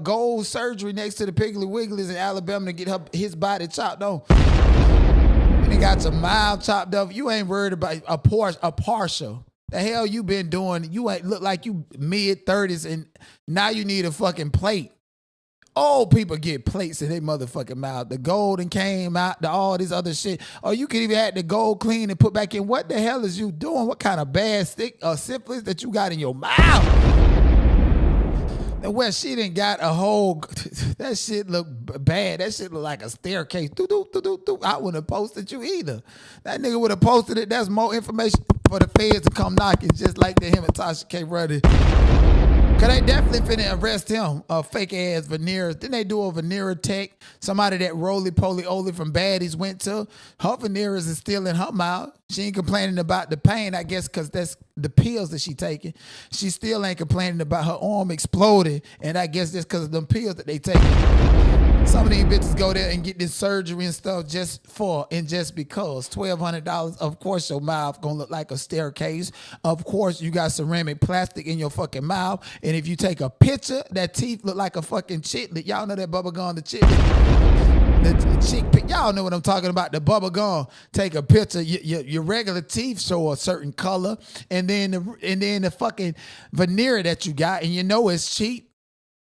gold surgery next to the Piggly Wigglies in Alabama to get his body chopped off. And he got your mouth chopped off. You ain't worried about a partial. The hell you been doing? You ain't look like you mid-30s and now you need a fucking plate. Old people get plates in their motherfucking mouth. The gold and came out, all this other shit. Or you could even have the gold clean and put back in. What the hell is you doing? What kind of bad syphilis that you got in your mouth? And where she done got a whole, that shit look bad. That shit look like a staircase. I wouldn't have posted you either. That nigga would have posted it. That's more information for the feds to come knocking, just like the him and Tasha K. Ruddy. Cause they definitely finna arrest him, fake ass veneers. Didn't they do a veneer tech? Somebody that roly-poly-oly from Baddies went to. Her veneers is still in her mouth. She ain't complaining about the pain, I guess, cause that's the pills that she taking. She still ain't complaining about her arm exploding, and I guess that's cause of them pills that they taking. Some of these bitches go there and get this surgery and stuff just because. $1,200, of course your mouth gonna look like a staircase. Of course you got ceramic plastic in your fucking mouth. And if you take a picture, that teeth look like a fucking chiclet. Y'all know that bubble gum, the chiclet. Y'all know what I'm talking about, the bubble gum. Take a picture, your regular teeth show a certain color. And then the fucking veneer that you got, and you know it's cheap.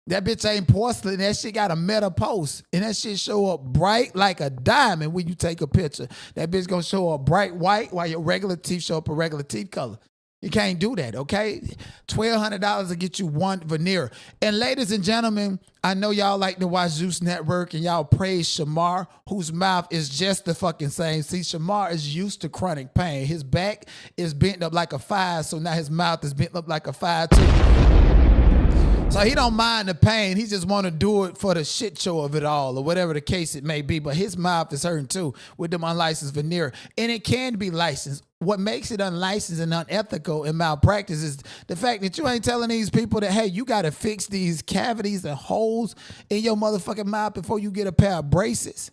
That bitch ain't porcelain. That shit got a metal post. And that shit show up bright like a diamond when you take a picture. That bitch gonna show up bright white while your regular teeth show up a regular teeth color. You can't do that, okay? $1,200 to get you one veneer. And ladies and gentlemen, I know y'all like to watch Zeus Network and y'all praise Shamar, whose mouth is just the fucking same. See, Shamar is used to chronic pain. His back is bent up like a 5, so now his mouth is bent up like a 5 too. So he don't mind the pain. He just want to do it for the shit show of it all, or whatever the case it may be. But his mouth is hurting too with them unlicensed veneer. And it can be licensed. What makes it unlicensed and unethical and malpractice is the fact that you ain't telling these people that, hey, you got to fix these cavities and holes in your motherfucking mouth before you get a pair of braces.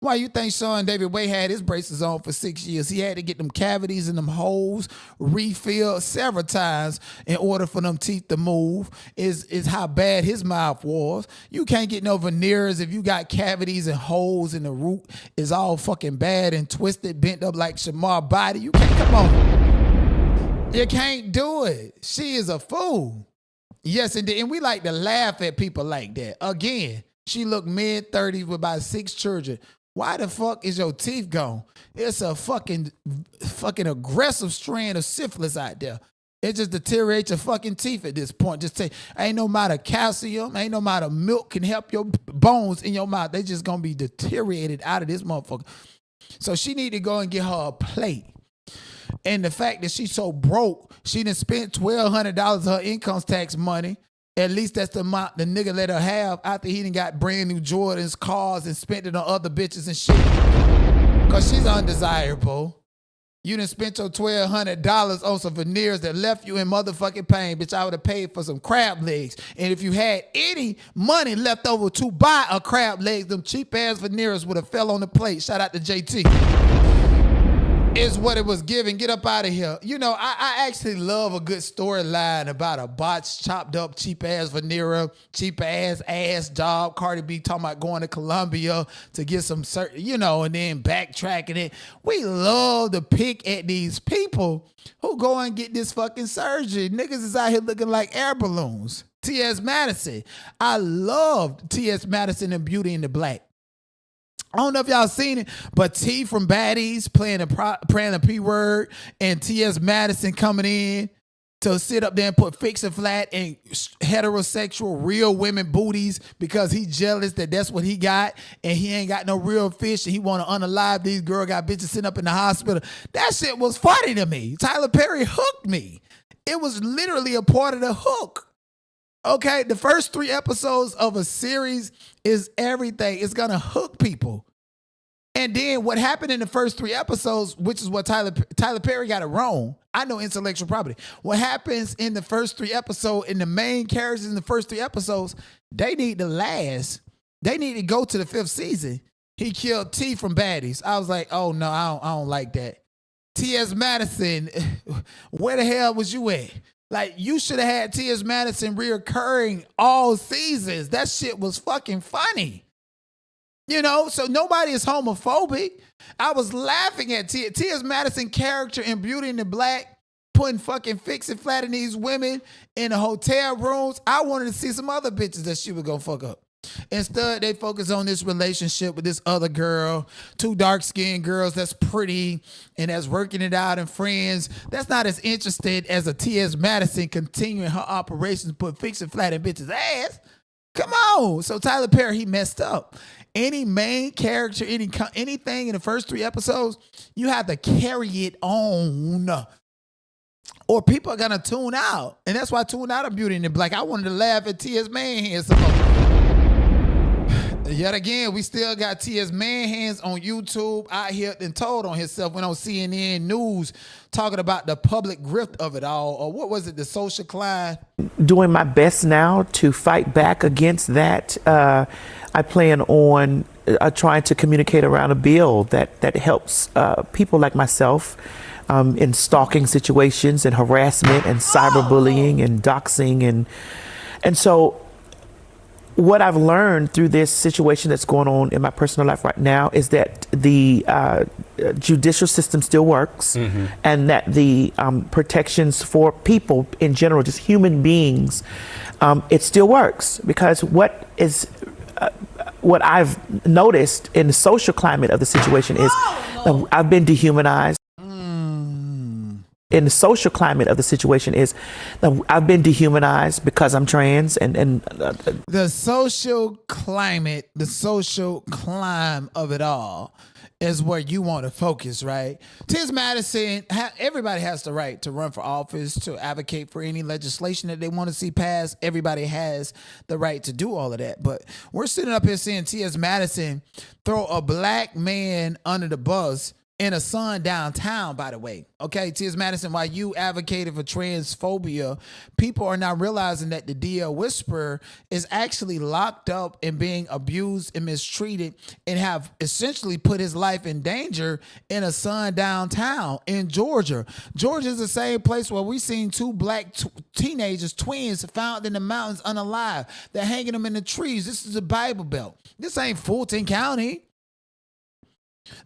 Why you think Sean David Way had his braces on for 6 years? He had to get them cavities and them holes refilled several times in order for them teeth to move, is how bad his mouth was. You can't get no veneers if you got cavities and holes in the root is all fucking bad and twisted, bent up like Shamar body. You can't, come on. You can't do it. She is a fool. Yes, indeed. And we like to laugh at people like that. Again, she looked mid-30s with about 6 children. Why the fuck is your teeth gone? It's a fucking aggressive strand of syphilis out there. It just deteriorates your fucking teeth at this point. Just say, ain't no amount of calcium, ain't no amount of milk can help your bones in your mouth. They just gonna be deteriorated out of this motherfucker. So she need to go and get her a plate. And the fact that she's so broke, she done spent $1,200 of her income tax money. At least that's the amount the nigga let her have after he done got brand new Jordans, cars, and spent it on other bitches and shit. Because she's undesirable. You done spent your $1,200 on some veneers that left you in motherfucking pain. Bitch, I would have paid for some crab legs. And if you had any money left over to buy a crab legs, them cheap ass veneers would have fell on the plate. Shout out to JT. Is what it was given. Get up out of here. You know, I actually love a good storyline about a botched, chopped up, cheap ass veneer, cheap ass job. Cardi B talking about going to Colombia to get some certain, you know, and then backtracking it. We love to pick at these people who go and get this fucking surgery. Niggas is out here looking like air balloons. T.S. Madison. I loved T.S. Madison and Beauty in the Black. I don't know if y'all seen it, but T from Baddies playing the P word and T.S. Madison coming in to sit up there and put fixing flat and heterosexual real women booties because he jealous that that's what he got and he ain't got no real fish and he want to unalive these girl got bitches sitting up in the hospital. That shit was funny to me. Tyler Perry hooked me. It was literally a part of the hook. Okay, the first 3 episodes of a series is everything. It's going to hook people. And then what happened in the first 3 episodes, which is what Tyler Perry got it wrong. I know intellectual property. What happens in the first 3 episodes, in the main characters in the first 3 episodes, they need to last. They need to go to the 5th season. He killed T from Baddies. I was like, oh no, I don't like that. T.S. Madison, where the hell was you at? Like, you should have had T.S. Madison reoccurring all seasons. That shit was fucking funny. You know, so nobody is homophobic. I was laughing at T.S. Madison character in Beauty in the Black, putting fucking fixing flat in these women in the hotel rooms. I wanted to see some other bitches that she was gonna fuck up. Instead, they focus on this relationship with this other girl, 2 dark-skinned girls that's pretty and that's working it out and friends. That's not as interested as a T.S. Madison continuing her operations, put fixing flat in bitches' ass. Come on. So Tyler Perry, he messed up. Any main character, anything in the first 3 episodes, you have to carry it on. Or people are going to tune out. And that's why I tuned out of Beauty in the Black. I wanted to laugh at T.S. Manhands. Yet again, we still got T.S. Manhands on YouTube out here and told on himself, went on CNN News talking about the public grift of it all. Or what was it, the social climb? Doing my best now to fight back against that. I plan on trying to communicate around a bill that helps people like myself in stalking situations and harassment and cyberbullying and doxing. And so what I've learned through this situation that's going on in my personal life right now is that the judicial system still works, and that the protections for people in general, just human beings, it still works. Because what I've noticed in the social climate of the situation is I've been dehumanized. In the social climate of the situation is I've been dehumanized because I'm trans and the social climate, the social climb of it all is where you want to focus, right? T.S. Madison, everybody has the right to run for office, to advocate for any legislation that they want to see passed. Everybody has the right to do all of that. But we're sitting up here seeing T.S. Madison throw a black man under the bus in a sun downtown, by the way. Okay, T.S. Madison, while you advocated for transphobia, people are now realizing that the DL Whisperer is actually locked up and being abused and mistreated and have essentially put his life in danger in a sun downtown in Georgia. Georgia is the same place where we seen 2 black teenagers, twins, found in the mountains unalive. They're hanging them in the trees. This is the Bible Belt. This ain't Fulton County.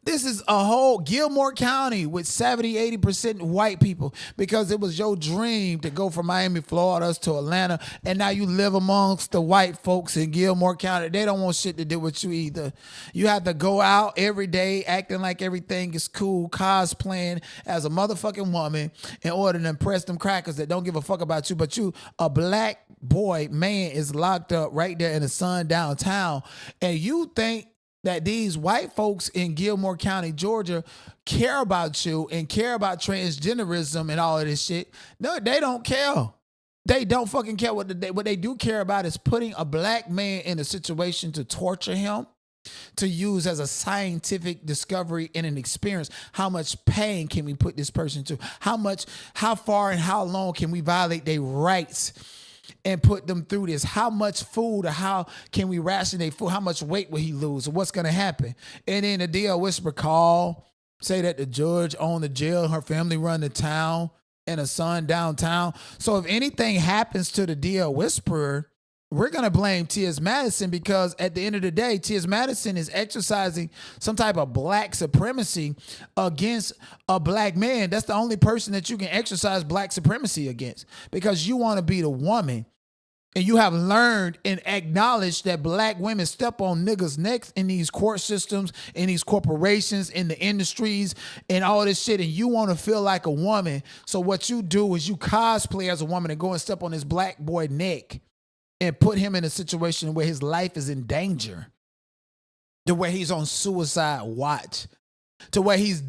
This is a whole Gilmore County with 70-80% white people because it was your dream to go from Miami, Florida to Atlanta, and now you live amongst the white folks in Gilmore County. They don't want shit to do with you either. You have to go out every day acting like everything is cool, cosplaying as a motherfucking woman in order to impress them crackers that don't give a fuck about you. But you, a black boy, man, is locked up right there in the sun downtown, and you think that these white folks in Gilmore County, Georgia, care about you and care about transgenderism and all of this shit. No, they don't care. They don't fucking care. What they do care about is putting a black man in a situation to torture him, to use as a scientific discovery and an experience. How much pain can we put this person to? How far and how long can we violate their rights and put them through this? How much food or how can we ration their food? How much weight will he lose? Or what's going to happen? And then the DL Whisper call, say that the judge owned the jail, her family run the town, and a son downtown. So if anything happens to the DL Whisperer, we're going to blame T.S. Madison, because at the end of the day, T.S. Madison is exercising some type of black supremacy against a black man. That's the only person that you can exercise black supremacy against, because you want to be the woman. And you have learned and acknowledged that black women step on niggas' necks in these court systems, in these corporations, in the industries, and all this shit. And you want to feel like a woman. So what you do is you cosplay as a woman and go and step on this black boy neck and put him in a situation where his life is in danger, to where he's on suicide watch, to where he's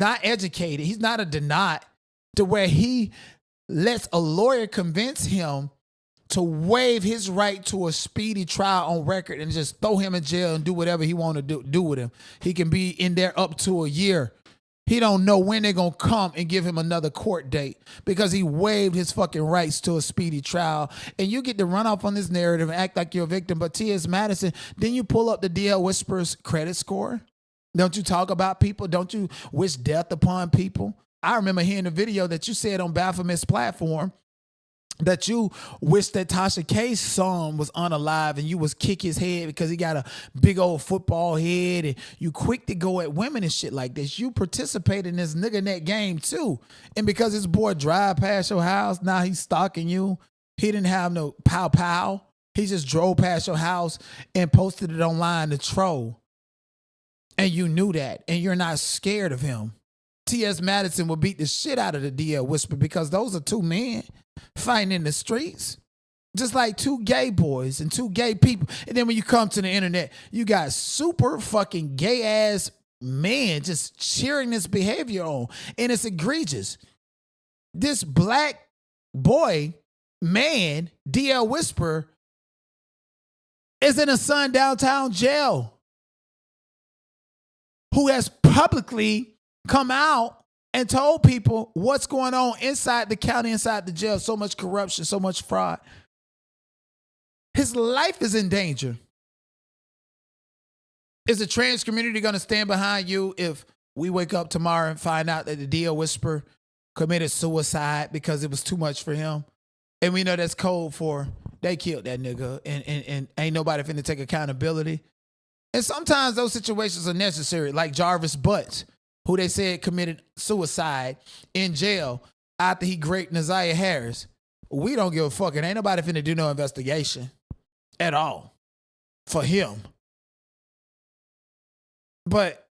not educated, he's not a denied, to where he lets a lawyer convince him to waive his right to a speedy trial on record and just throw him in jail and do whatever he want to do with him. He can be in there up to a year. He don't know when they're going to come and give him another court date because he waived his fucking rights to a speedy trial. And you get to run off on this narrative and act like you're a victim. But T.S. Madison, then you pull up the DL Whisperer's credit score. Don't you talk about people? Don't you wish death upon people? I remember hearing the video that you said on Baphomet's platform that you wish that Tasha K's son was unalive and you was kick his head because he got a big old football head, and you quick to go at women and shit like this. You participate in this nigga net game too. And because his boy drive past your house, now he's stalking you. He didn't have no pow pow. He just drove past your house and posted it online to troll. And you knew that, and you're not scared of him. T.S. Madison will beat the shit out of the DL Whisper because those are two men fighting in the streets, just like two gay boys and two gay people. And then when you come to the internet, you got super fucking gay ass men just cheering this behavior on, and it's egregious. This black boy, man, DL Whisper, is in a Sun downtown jail, who has publicly come out and told people what's going on inside the county, inside the jail. So much corruption, so much fraud. His life is in danger. Is the trans community going to stand behind you if we wake up tomorrow and find out that the DL Whisperer committed suicide because it was too much for him? And we know that's code for they killed that nigga, and ain't nobody finna take accountability. And sometimes those situations are necessary, like Jarvis Butts, who they said committed suicide in jail after he raped Naziah Harris. We don't give a fuck. And ain't nobody finna do no investigation at all for him. But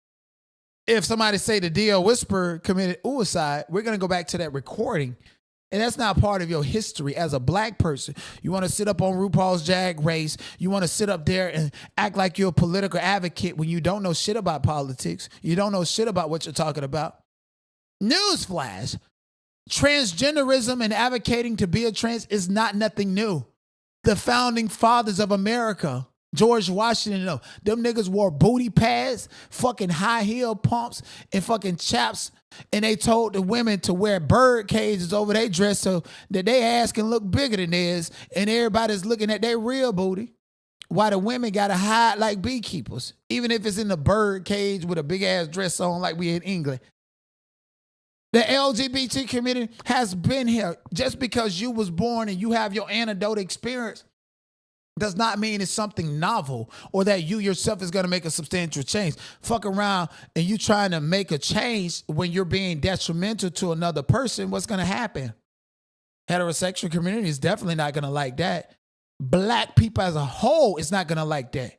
if somebody say the DL Whisperer committed suicide, we're going to go back to that recording. And that's not part of your history as a black person. You want to sit up on RuPaul's Drag Race. You want to sit up there and act like you're a political advocate when you don't know shit about politics. You don't know shit about what you're talking about. Newsflash. Transgenderism and advocating to be a trans is not nothing new. The founding fathers of America, George Washington, them niggas wore booty pads, fucking high heel pumps, and fucking chaps. And they told the women to wear bird cages over their dress so that their ass can look bigger than theirs, and everybody's looking at their real booty, while the women got to hide like beekeepers, even if it's in the bird cage with a big-ass dress on like we in England. The LGBT community has been here. Just because you was born and you have your anecdotal experience does not mean it's something novel or that you yourself is going to make a substantial change. Fuck around and you trying to make a change when you're being detrimental to another person. What's going to happen? Heterosexual community is definitely not going to like that. Black people as a whole is not going to like that.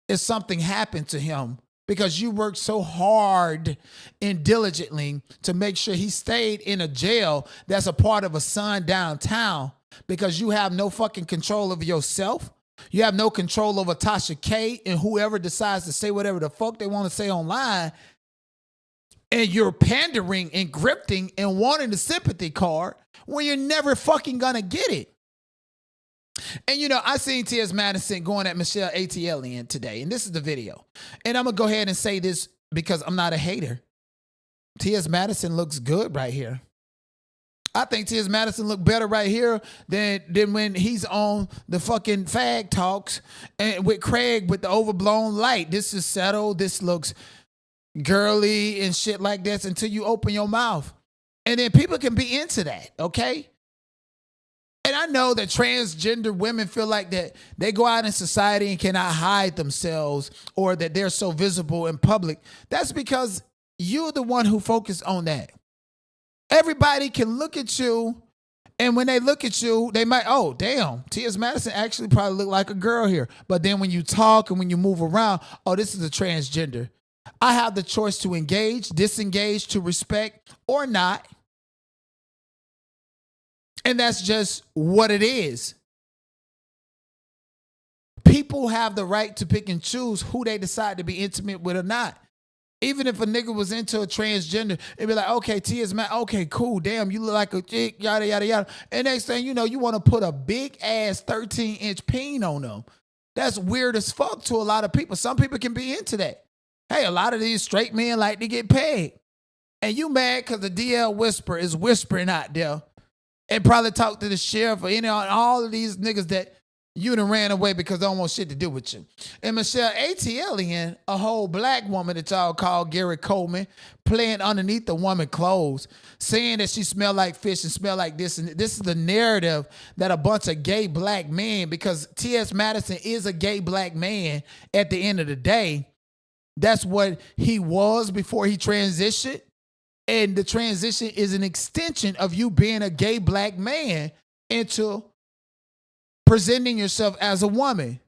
If something happened to him because you worked so hard and diligently to make sure he stayed in a jail that's a part of a sun downtown because you have no fucking control over yourself. You have no control over Tasha K and whoever decides to say whatever the fuck they want to say online. And you're pandering and grifting and wanting the sympathy card when you're never fucking gonna get it. And you know, I seen T.S. Madison going at Michelle ATLien today, and this is the video. And I'm gonna go ahead and say this because I'm not a hater. T.S. Madison looks good right here. I think T.S. Madison look better right here than when he's on the fucking fag talks and with Craig with the overblown light. This is settled. This looks girly and shit like this until you open your mouth. And then people can be into that, okay? And I know that transgender women feel like that they go out in society and cannot hide themselves or that they're so visible in public. That's because you're the one who focused on that. Everybody can look at you, and when they look at you, they might, oh, damn, T.S. Madison actually probably look like a girl here. But then when you talk and when you move around, oh, this is a transgender. I have the choice to engage, disengage, to respect, or not. And that's just what it is. People have the right to pick and choose who they decide to be intimate with or not. Even if a nigga was into a transgender, it'd be like, okay, T.S. Madison, okay, cool, damn, you look like a chick, yada, yada, yada. And next thing you know, you want to put a big-ass 13-inch peen on them. That's weird as fuck to a lot of people. Some people can be into that. Hey, a lot of these straight men like to get paid. And you mad because the DL Whisper is whispering out there and probably talk to the sheriff or all of these niggas that you done ran away because they don't want shit to do with you. And Michelle ATLien, a whole black woman that y'all call Gary Coleman, playing underneath the woman clothes, saying that she smell like fish and smell like this. And this is the narrative that a bunch of gay black men, because T.S. Madison is a gay black man at the end of the day. That's what he was before he transitioned. And the transition is an extension of you being a gay black man into presenting yourself as a woman.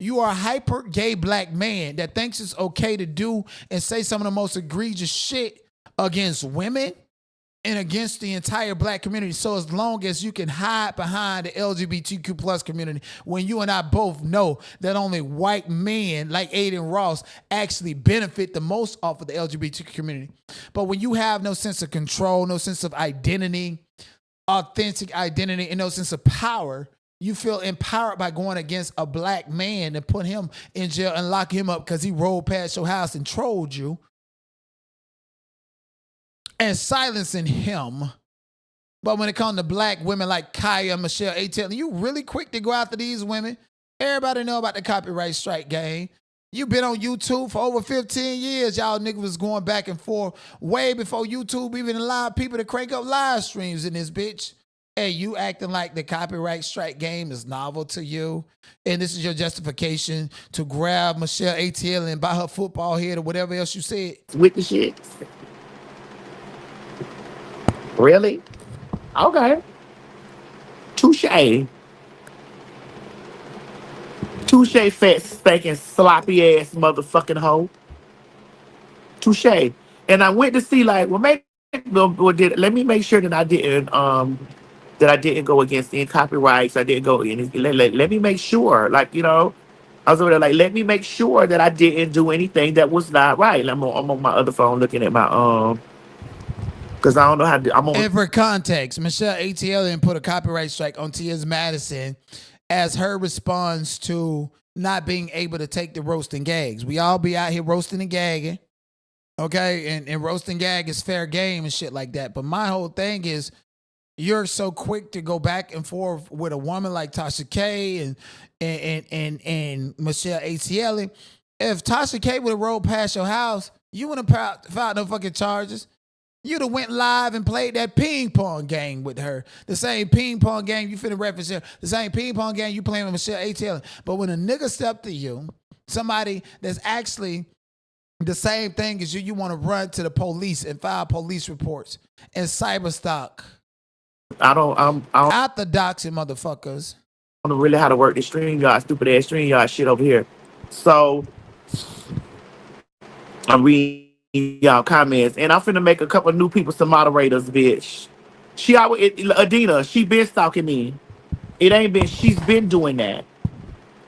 You are a hyper gay black man that thinks it's okay to do and say some of the most egregious shit against women and against the entire black community. So as long as you can hide behind the LGBTQ plus community, when you and I both know that only white men like Aiden Ross actually benefit the most off of the LGBTQ community. But when you have no sense of control, no sense of identity, authentic identity, and no sense of power, you feel empowered by going against a black man and put him in jail and lock him up because he rolled past your house and trolled you and silencing him. But when it comes to black women like Kaya, Michelle ATLien, you really quick to go after these women. Everybody know about the copyright strike game. You've been on YouTube for over 15 years. Y'all niggas was going back and forth way before YouTube even allowed people to crank up live streams in this bitch. And you acting like the copyright strike game is novel to you. And this is your justification to grab Michelle ATLien by her football head or whatever else you said. With the shit. Really? Okay. Touche. Touche, fat, stinking, sloppy ass motherfucking hoe. Touche. And I went to see, like, well, maybe let me make sure that I didn't go against any copyrights. I didn't go in. Let me make sure, like, you know, I was over there like, let me make sure that I didn't do anything that was not right. I'm on my other phone looking at my because I don't know how to. And for context, Michelle ATLien put a copyright strike on T.S. Madison as her response to not being able to take the roasting gags. We all be out here roasting and gagging, okay? And roasting gag is fair game and shit like that. But my whole thing is, you're so quick to go back and forth with a woman like Tasha K and Michelle ATLien. If Tasha K would have rolled past your house, you wouldn't have filed no fucking charges. You'd have went live and played that ping pong game with her. The same ping pong game you finna reference here. The same ping pong game you playing with Michelle ATLien. But when a nigga step to you, somebody that's actually the same thing as you want to run to the police and file police reports and cyberstalk. I don't Orthodoxy motherfuckers. know really how to work this StreamYard, stupid ass StreamYard shit over here. So I'm reading y'all comments, and I'm finna make a couple new people some moderators, bitch. Adina, she been stalking me. It ain't been, she's been doing that.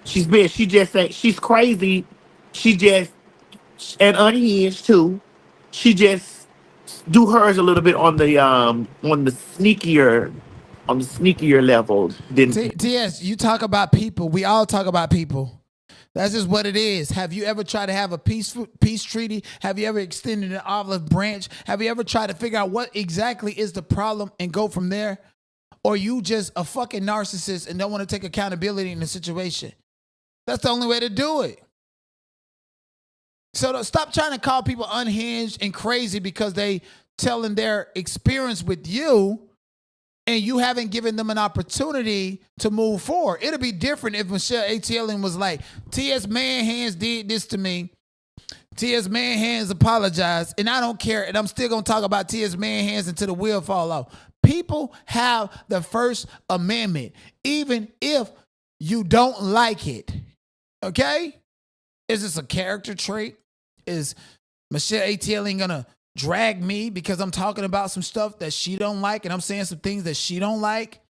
She just ain't, she's crazy. She just, and unhinged too. She just do hers a little bit on the sneakier level than TS, you talk about people. We all talk about people. That's just what it is. Have you ever tried to have a peace treaty? Have you ever extended an olive branch? Have you ever tried to figure out what exactly is the problem and go from there? Or you just a fucking narcissist and don't want to take accountability in the situation? That's the only way to do it. So stop trying to call people unhinged and crazy because they telling their experience with you and you haven't given them an opportunity to move forward. It'll be different if Michelle ATLien was like, T.S. Manhands did this to me. T.S. Manhands apologized, and I don't care, and I'm still going to talk about T.S. Manhands until the wheel fall off. People have the First Amendment, even if you don't like it. Okay? Is this a character trait? Is Michelle ATLien going to drag me because I'm talking about some stuff that she don't like and I'm saying some things that she don't like?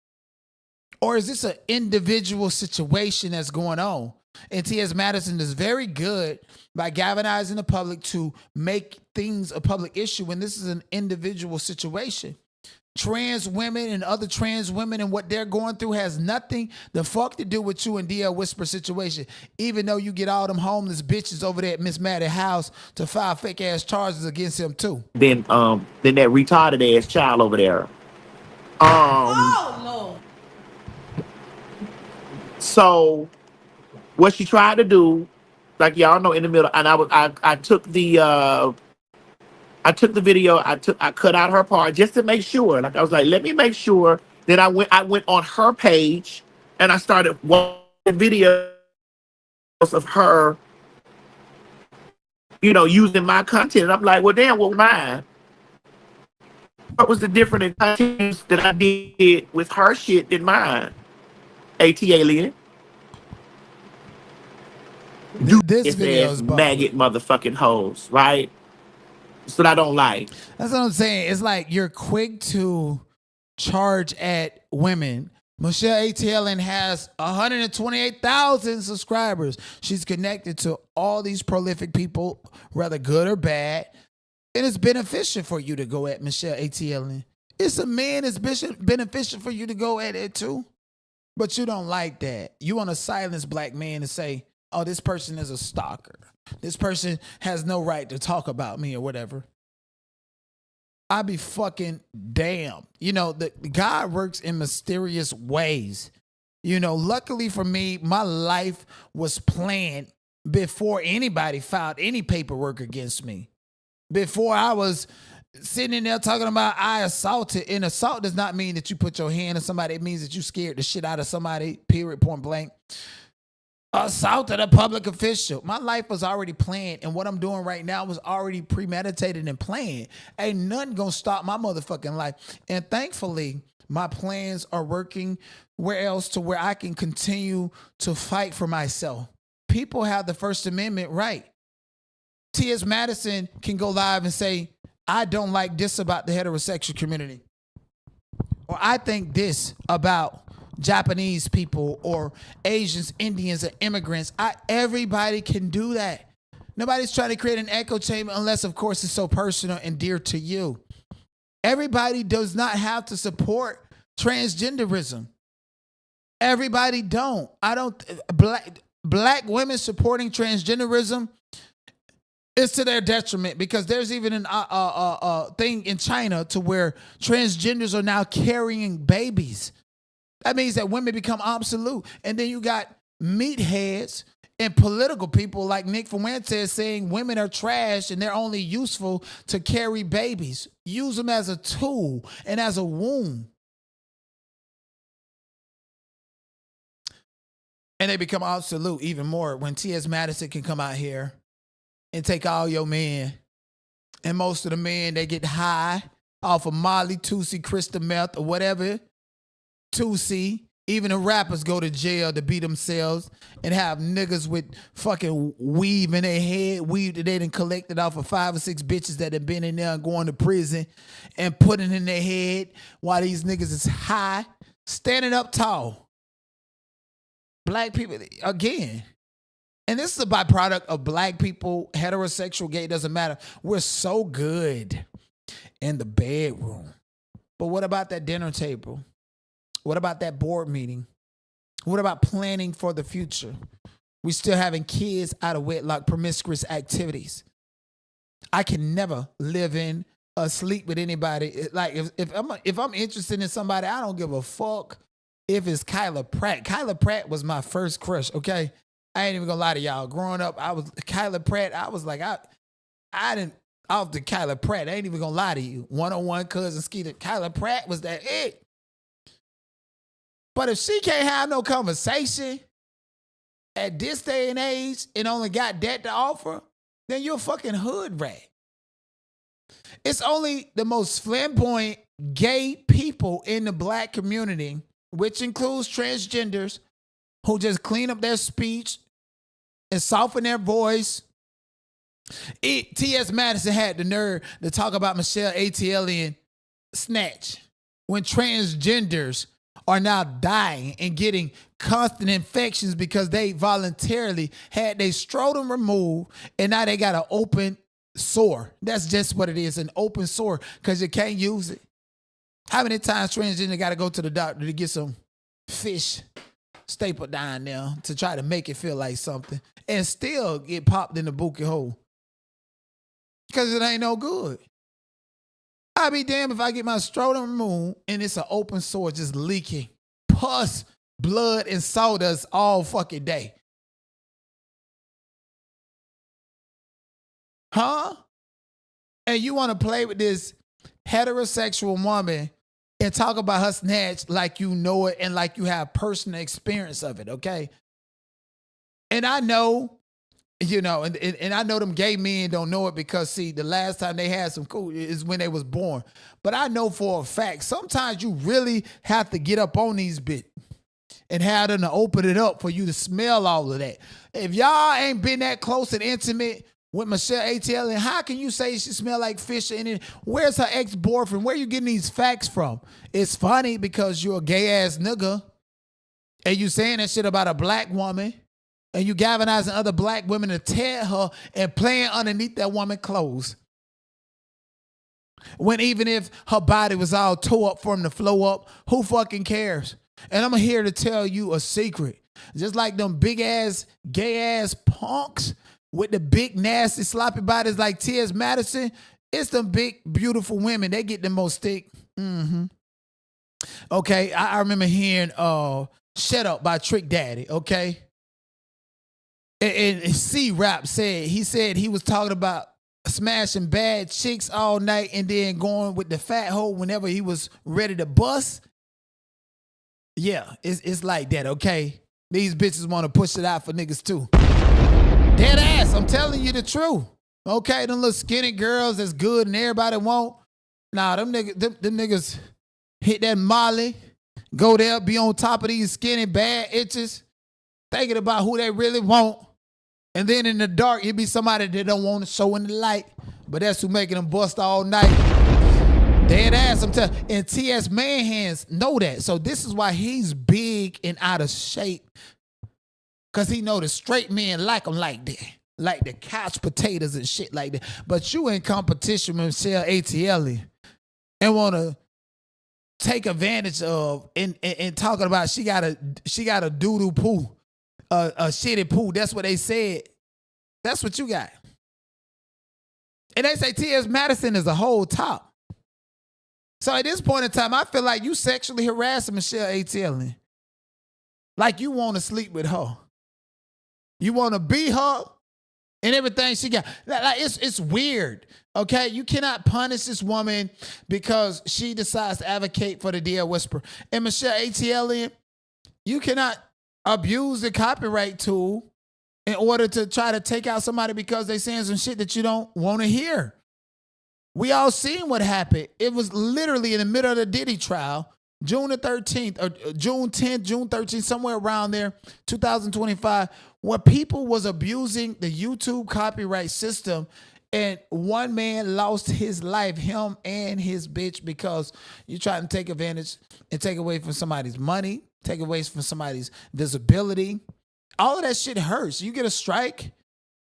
Or is this an individual situation that's going on? And T.S. Madison is very good by galvanizing the public to make things a public issue when this is an individual situation. Trans women and other trans women and what they're going through has nothing the fuck to do with you and DL Whisper situation. Even though you get all them homeless bitches over there at Miss Maddie's house to file fake ass charges against him too. Then that retarded ass child over there. Oh Lord. So what she tried to do, like y'all know, in the middle, and I took the video, I cut out her part just to make sure. Like I was like, let me make sure. Then I went on her page and I started watching videos of her, using my content. And I'm like, well, damn, what mine? What was the difference in content that I did with her shit than mine? ATLien. This video is maggot motherfucking hoes, right? That's what I don't like. That's what I'm saying. It's like you're quick to charge at women. Michelle ATLien has 128,000 subscribers. She's connected to all these prolific people, whether good or bad. And it's beneficial for you to go at Michelle ATLien. It's a man, it's beneficial for you to go at it too. But you don't like that. You want to silence black men and say, oh, this person is a stalker. This person has no right to talk about me or whatever. I be fucking damn. God works in mysterious ways. Luckily for me, my life was planned before anybody filed any paperwork against me. Before I was sitting in there talking about I assaulted. And assault does not mean that you put your hand on somebody. It means that you scared the shit out of somebody, period, point blank. Assaulted a public official. My life was already planned, and what I'm doing right now was already premeditated and planned. Ain't nothing gonna stop my motherfucking life. And thankfully, my plans are working where I can continue to fight for myself. People have the First Amendment right. T.S. Madison can go live and say, I don't like this about the heterosexual community. Or I think this about Japanese people or Asians, Indians, or immigrants. Everybody can do that. Nobody's trying to create an echo chamber unless, of course, it's so personal and dear to you. Everybody does not have to support transgenderism. Everybody don't. Black women supporting transgenderism is to their detriment because there's even a thing in China to where transgenders are now carrying babies. That means that women become obsolete. And then you got meatheads And political people like Nick Fuentes saying women are trash and they're only useful to carry babies. Use them as a tool and as a womb. And they become obsolete even more when T.S. Madison can come out here and take all your men. And most of the men, they get high off of Molly, Tusi, crystal meth, or whatever. Tusi. Even the rappers go to jail to beat themselves and have niggas with fucking weave in their head, weave that they done collected off of 5 or 6 bitches that have been in there and going to prison and putting in their head while these niggas is high, standing up tall. Black people, again. And this is a byproduct of black people, heterosexual, gay, doesn't matter. We're so good in the bedroom. But what about that dinner table? What about that board meeting? What about planning for the future? We still having kids out of wedlock, promiscuous activities. I can never live in or sleep with anybody. Like if I'm interested in somebody, I don't give a fuck if it's Kyla Pratt. Kyla Pratt was my first crush, okay? I ain't even gonna lie to y'all. Growing up, I was Kyla Pratt. I was like, I didn't off the Kyla Pratt. I ain't even gonna lie to you. 101 Cousin Skeeter. Kyla Pratt was that it. But if she can't have no conversation at this day and age and only got that to offer, then you're a fucking hood rat. It's only the most flamboyant gay people in the black community, which includes transgenders, who just clean up their speech and soften their voice. T.S. Madison had the nerve to talk about Michelle ATLien snatch when transgenders are now dying and getting constant infections because they voluntarily had their scrotum removed and now they got an open sore. That's just what it is, an open sore, because you can't use it. How many times transgender got to go to the doctor to get some fish stapled down there to try to make it feel like something and still get popped in the bookie hole? Because it ain't no good. I'd be damned if I get my scrotum removed and it's an open sore just leaking pus, blood, and sawdust all fucking day. Huh? And you want to play with this heterosexual woman and talk about her snatch like you know it and like you have personal experience of it, okay? And I know, you know, and I know them gay men don't know it because, see, the last time they had some cool is when they was born. But I know for a fact, sometimes you really have to get up on these bits and have them to open it up for you to smell all of that. If y'all ain't been that close and intimate with Michelle ATLien, how can you say she smell like fish? And where's her ex-boyfriend? Where you getting these facts from? It's funny because you're a gay-ass nigga and you saying that shit about a black woman and you galvanizing other black women to tear her and playing underneath that woman's clothes. When even if her body was all tore up from the flow up, who fucking cares? And I'm here to tell you a secret. Just like them big-ass, gay-ass punks with the big, nasty, sloppy bodies like T.S. Madison, it's them big, beautiful women. They get the most stick. Mm-hmm. Okay, I remember hearing Shut Up by Trick Daddy, okay? And C-Rap said he was talking about smashing bad chicks all night and then going with the fat hoe whenever he was ready to bust. Yeah, it's like that, okay? These bitches want to push it out for niggas too. Dead ass, I'm telling you the truth. Okay, them little skinny girls that's good and everybody want. Nah, them niggas hit that molly, go there, be on top of these skinny bad itches, thinking about who they really want. And then in the dark, it be somebody that don't want to show in the light, but that's who making them bust all night. Dead ass, I'm telling you. And T.S. Manhands know that. So this is why he's big and out of shape. Because he know the straight men like him like that. Like the couch potatoes and shit like that. But you in competition with Michelle ATLien and want to take advantage of and talking about she got a doo-doo poo. A shitty poo. That's what they said. That's what you got. And they say T.S. Madison is a whole top. So at this point in time, I feel like you sexually harassing Michelle ATLien. Like you want to sleep with her. You want to be her and everything she got. Like, it's weird. Okay, you cannot punish this woman because she decides to advocate for the DL Whisperer. And Michelle ATLien, you cannot abuse the copyright tool in order to try to take out somebody because they saying some shit that you don't want to hear. We all seen what happened. It was literally in the middle of the Diddy trial, June the 13th, or June 10th, June 13th, somewhere around there, 2025, where people was abusing the YouTube copyright system. And one man lost his life, him and his bitch, because you trying to take advantage and take away from somebody's money, take away from somebody's visibility. All of that shit hurts. You get a strike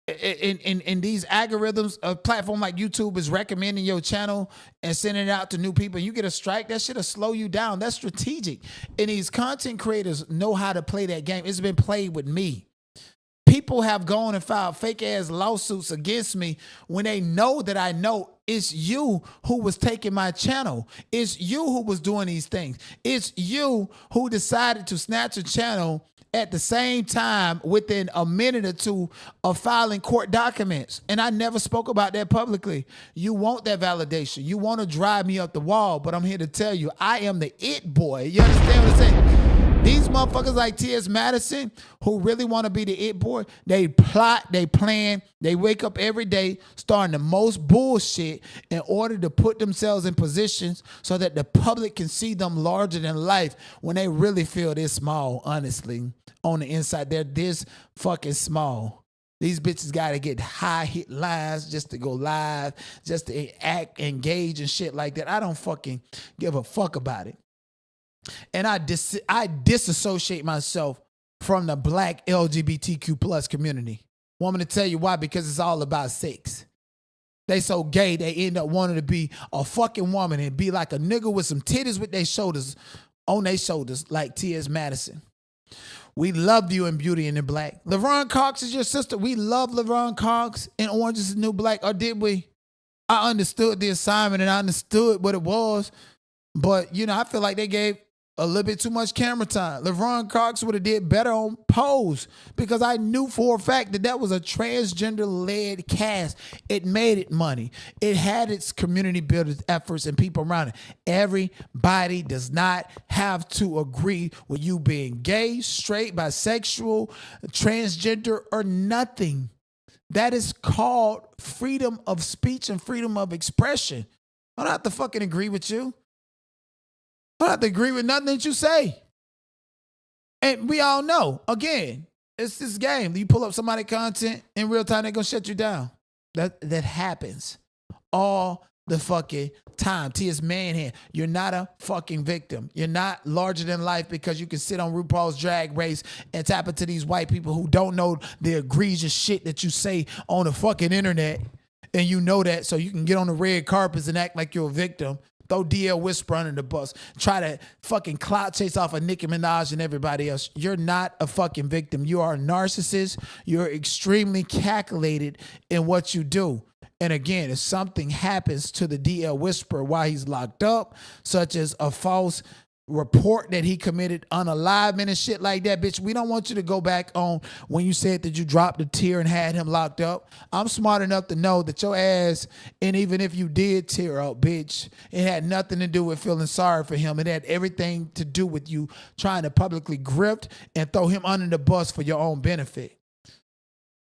in these algorithms. A platform like YouTube is recommending your channel and sending it out to new people. You get a strike, that shit'll slow you down. That's strategic. And these content creators know how to play that game. It's been played with me. People have gone and filed fake ass lawsuits against me when they know that I know it's you who was taking my channel. It's you who was doing these things. It's you who decided to snatch a channel at the same time within a minute or two of filing court documents. And I never spoke about that publicly. You want that validation. You want to drive me up the wall, but I'm here to tell you, I am the it boy. You understand what I'm saying? These motherfuckers like T.S. Madison, who really want to be the it boy, they plot, they plan, they wake up every day starting the most bullshit in order to put themselves in positions so that the public can see them larger than life when they really feel this small, honestly. On the inside, they're this fucking small. These bitches got to get high hit lines just to go live, just to act, engage and shit like that. I don't fucking give a fuck about it. And I disassociate myself from the black LGBTQ plus community. Want me to tell you why? Because it's all about sex. They so gay, they end up wanting to be a fucking woman and be like a nigga with some titties with their shoulders, on their shoulders, like T.S. Madison. We love you in Beauty and the Black. Laverne Cox is your sister. We love Laverne Cox in Orange is the New Black. Or did we? I understood the assignment and I understood what it was. But, you know, I feel like they gave a little bit too much camera time. Laverne Cox would have did better on Pose because I knew for a fact that was a transgender-led cast. It made it money. It had its community building efforts and people around it. Everybody does not have to agree with you being gay, straight, bisexual, transgender, or nothing. That is called freedom of speech and freedom of expression. I don't have to fucking agree with you. I don't have to agree with nothing that you say. And we all know, again, it's this game. You pull up somebody's content in real time, they're going to shut you down. That happens all the fucking time. T.S. Manhand, you're not a fucking victim. You're not larger than life because you can sit on RuPaul's Drag Race and tap into these white people who don't know the egregious shit that you say on the fucking internet. And you know that, so you can get on the red carpets and act like you're a victim. Throw DL Whisper under the bus. Try to fucking clout chase off of Nicki Minaj and everybody else. You're not a fucking victim. You are a narcissist. You're extremely calculated in what you do. And again, if something happens to the DL Whisperer while he's locked up, such as a false report that he committed unalivement and shit like that, bitch, we don't want you to go back on when you said that you dropped a tear and had him locked up. I'm smart enough to know that your ass, and even if you did tear up, bitch, it had nothing to do with feeling sorry for him. It had everything to do with you trying to publicly grift and throw him under the bus for your own benefit.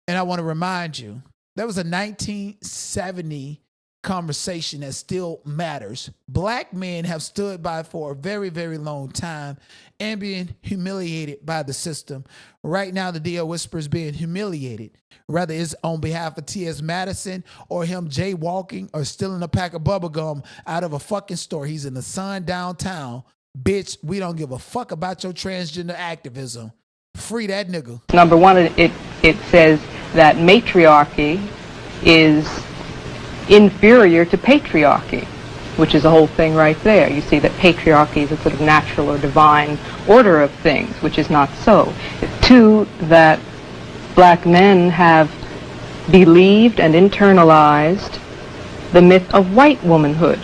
And I want to remind you, there was a 1970 conversation that still matters. Black men have stood by for a very, very long time and being humiliated by the system. Right now, the DL Whisperer is being humiliated, whether it's on behalf of T.S. Madison or him jaywalking or stealing a pack of bubblegum out of a fucking store. He's in the sun downtown. Bitch, we don't give a fuck about your transgender activism. Free that nigga. Number one, it says that matriarchy is inferior to patriarchy, which is a whole thing right there. You see that patriarchy is a sort of natural or divine order of things, which is not so. Two, that black men have believed and internalized the myth of white womanhood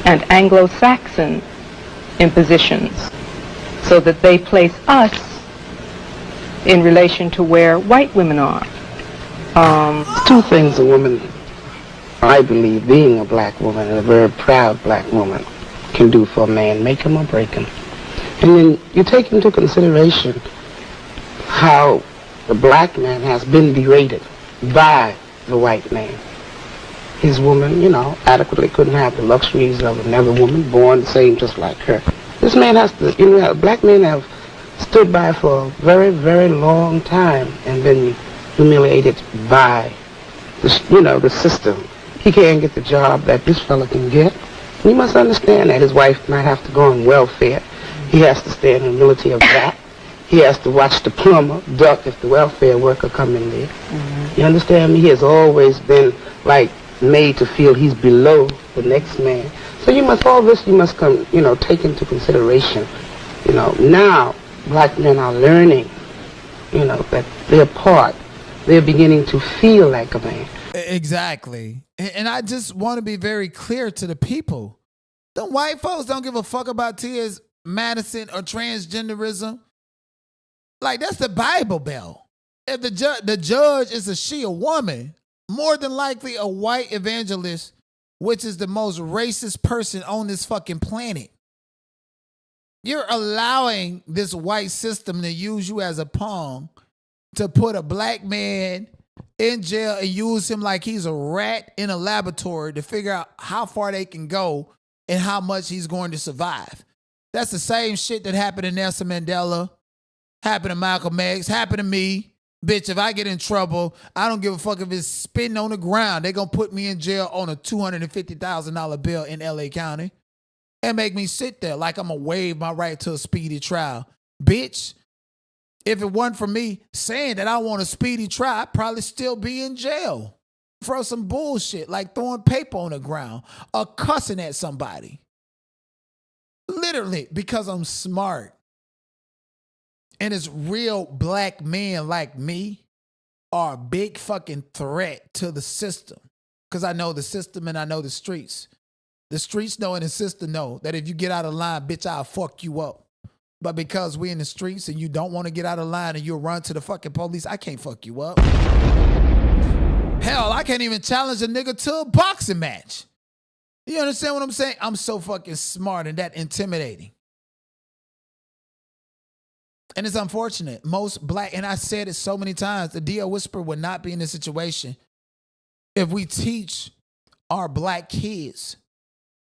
and Anglo-Saxon impositions, so that they place us in relation to where white women are. Two things a woman, I believe, being a black woman and a very proud black woman, can do for a man, make him or break him. And then you take into consideration how the black man has been berated by the white man. His woman, you know, adequately couldn't have the luxuries of another woman born the same just like her. This man has to, you know, black men have stood by for a very, very long time and been humiliated by the, you know, the system. He can't get the job that this fella can get. And you must understand that his wife might have to go on welfare. He has to stay in the humility of that. He has to watch the plumber duck if the welfare worker come in there. Mm-hmm. You understand me? He has always been like made to feel he's below the next man. So you must, all this you must come, you know, take into consideration. You know, now black men are learning, you know, that they're part. They're beginning to feel like a man. Exactly. And I just want to be very clear to the people. The white folks don't give a fuck about T.S. Madison or transgenderism. Like, that's the Bible Belt. If the judge is a woman, more than likely a white evangelist, which is the most racist person on this fucking planet. You're allowing this white system to use you as a pawn to put a black man in jail and use him like he's a rat in a laboratory to figure out how far they can go and how much he's going to survive. That's the same shit that happened to Nelson Mandela, happened to Malcolm X, happened to me. Bitch, if I get in trouble, I don't give a fuck if it's spitting on the ground. They're going to put me in jail on a $250,000 bill in LA County and make me sit there like I'm going to waive my right to a speedy trial. Bitch, if it wasn't for me saying that I want a speedy trial, I'd probably still be in jail for some bullshit like throwing paper on the ground or cussing at somebody. Literally, because I'm smart. And it's real black men like me are a big fucking threat to the system. Because I know the system and I know the streets. The streets know and the system know that if you get out of line, bitch, I'll fuck you up. But because we in the streets and you don't want to get out of line and you'll run to the fucking police, I can't fuck you up. Hell, I can't even challenge a nigga to a boxing match. You understand what I'm saying? I'm so fucking smart and that intimidating. And it's unfortunate. Most black, and I said it so many times, the DL Whisperer would not be in this situation if we teach our black kids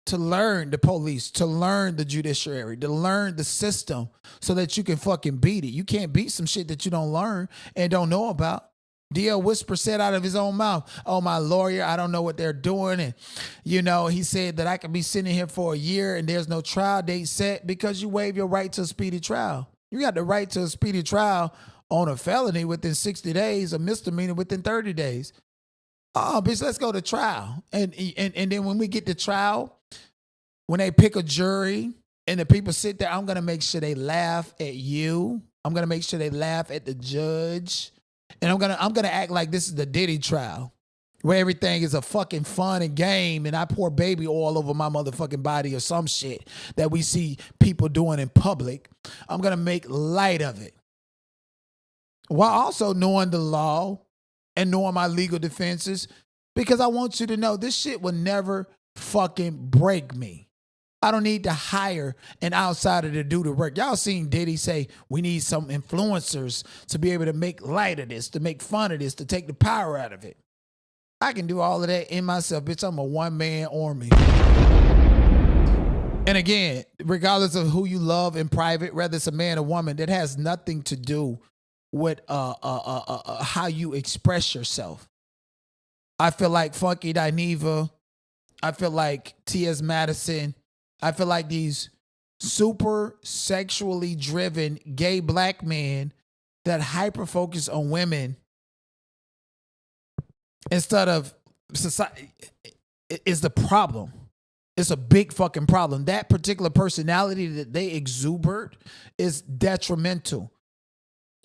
to learn the police, to learn the judiciary, to learn the system so that you can fucking beat it. You can't beat some shit that you don't learn and don't know about. DL Whisper said out of his own mouth, oh, my lawyer, I don't know what they're doing. And, you know, he said that I could be sitting here for a year and there's no trial date set because you waive your right to a speedy trial. You got the right to a speedy trial on a felony within 60 days, a misdemeanor within 30 days. Oh, bitch, let's go to trial. And then when we get to trial, when they pick a jury and the people sit there, I'm going to make sure they laugh at you. I'm going to make sure they laugh at the judge. And I'm gonna act like this is the Diddy trial where everything is a fucking fun and game and I pour baby oil over my motherfucking body or some shit that we see people doing in public. I'm going to make light of it while also knowing the law and knowing my legal defenses because I want you to know this shit will never fucking break me. I don't need to hire an outsider to do the work. Y'all seen Diddy say we need some influencers to be able to make light of this, to make fun of this, to take the power out of it. I can do all of that in myself. Bitch, I'm a one-man army. And again, regardless of who you love in private, whether it's a man or woman, that has nothing to do with how you express yourself. I feel like Funky Dineva. I feel like T.S. Madison. I feel like these super sexually driven gay black men that hyper focus on women instead of society is the problem. It's a big fucking problem. That particular personality that they exuberate is detrimental.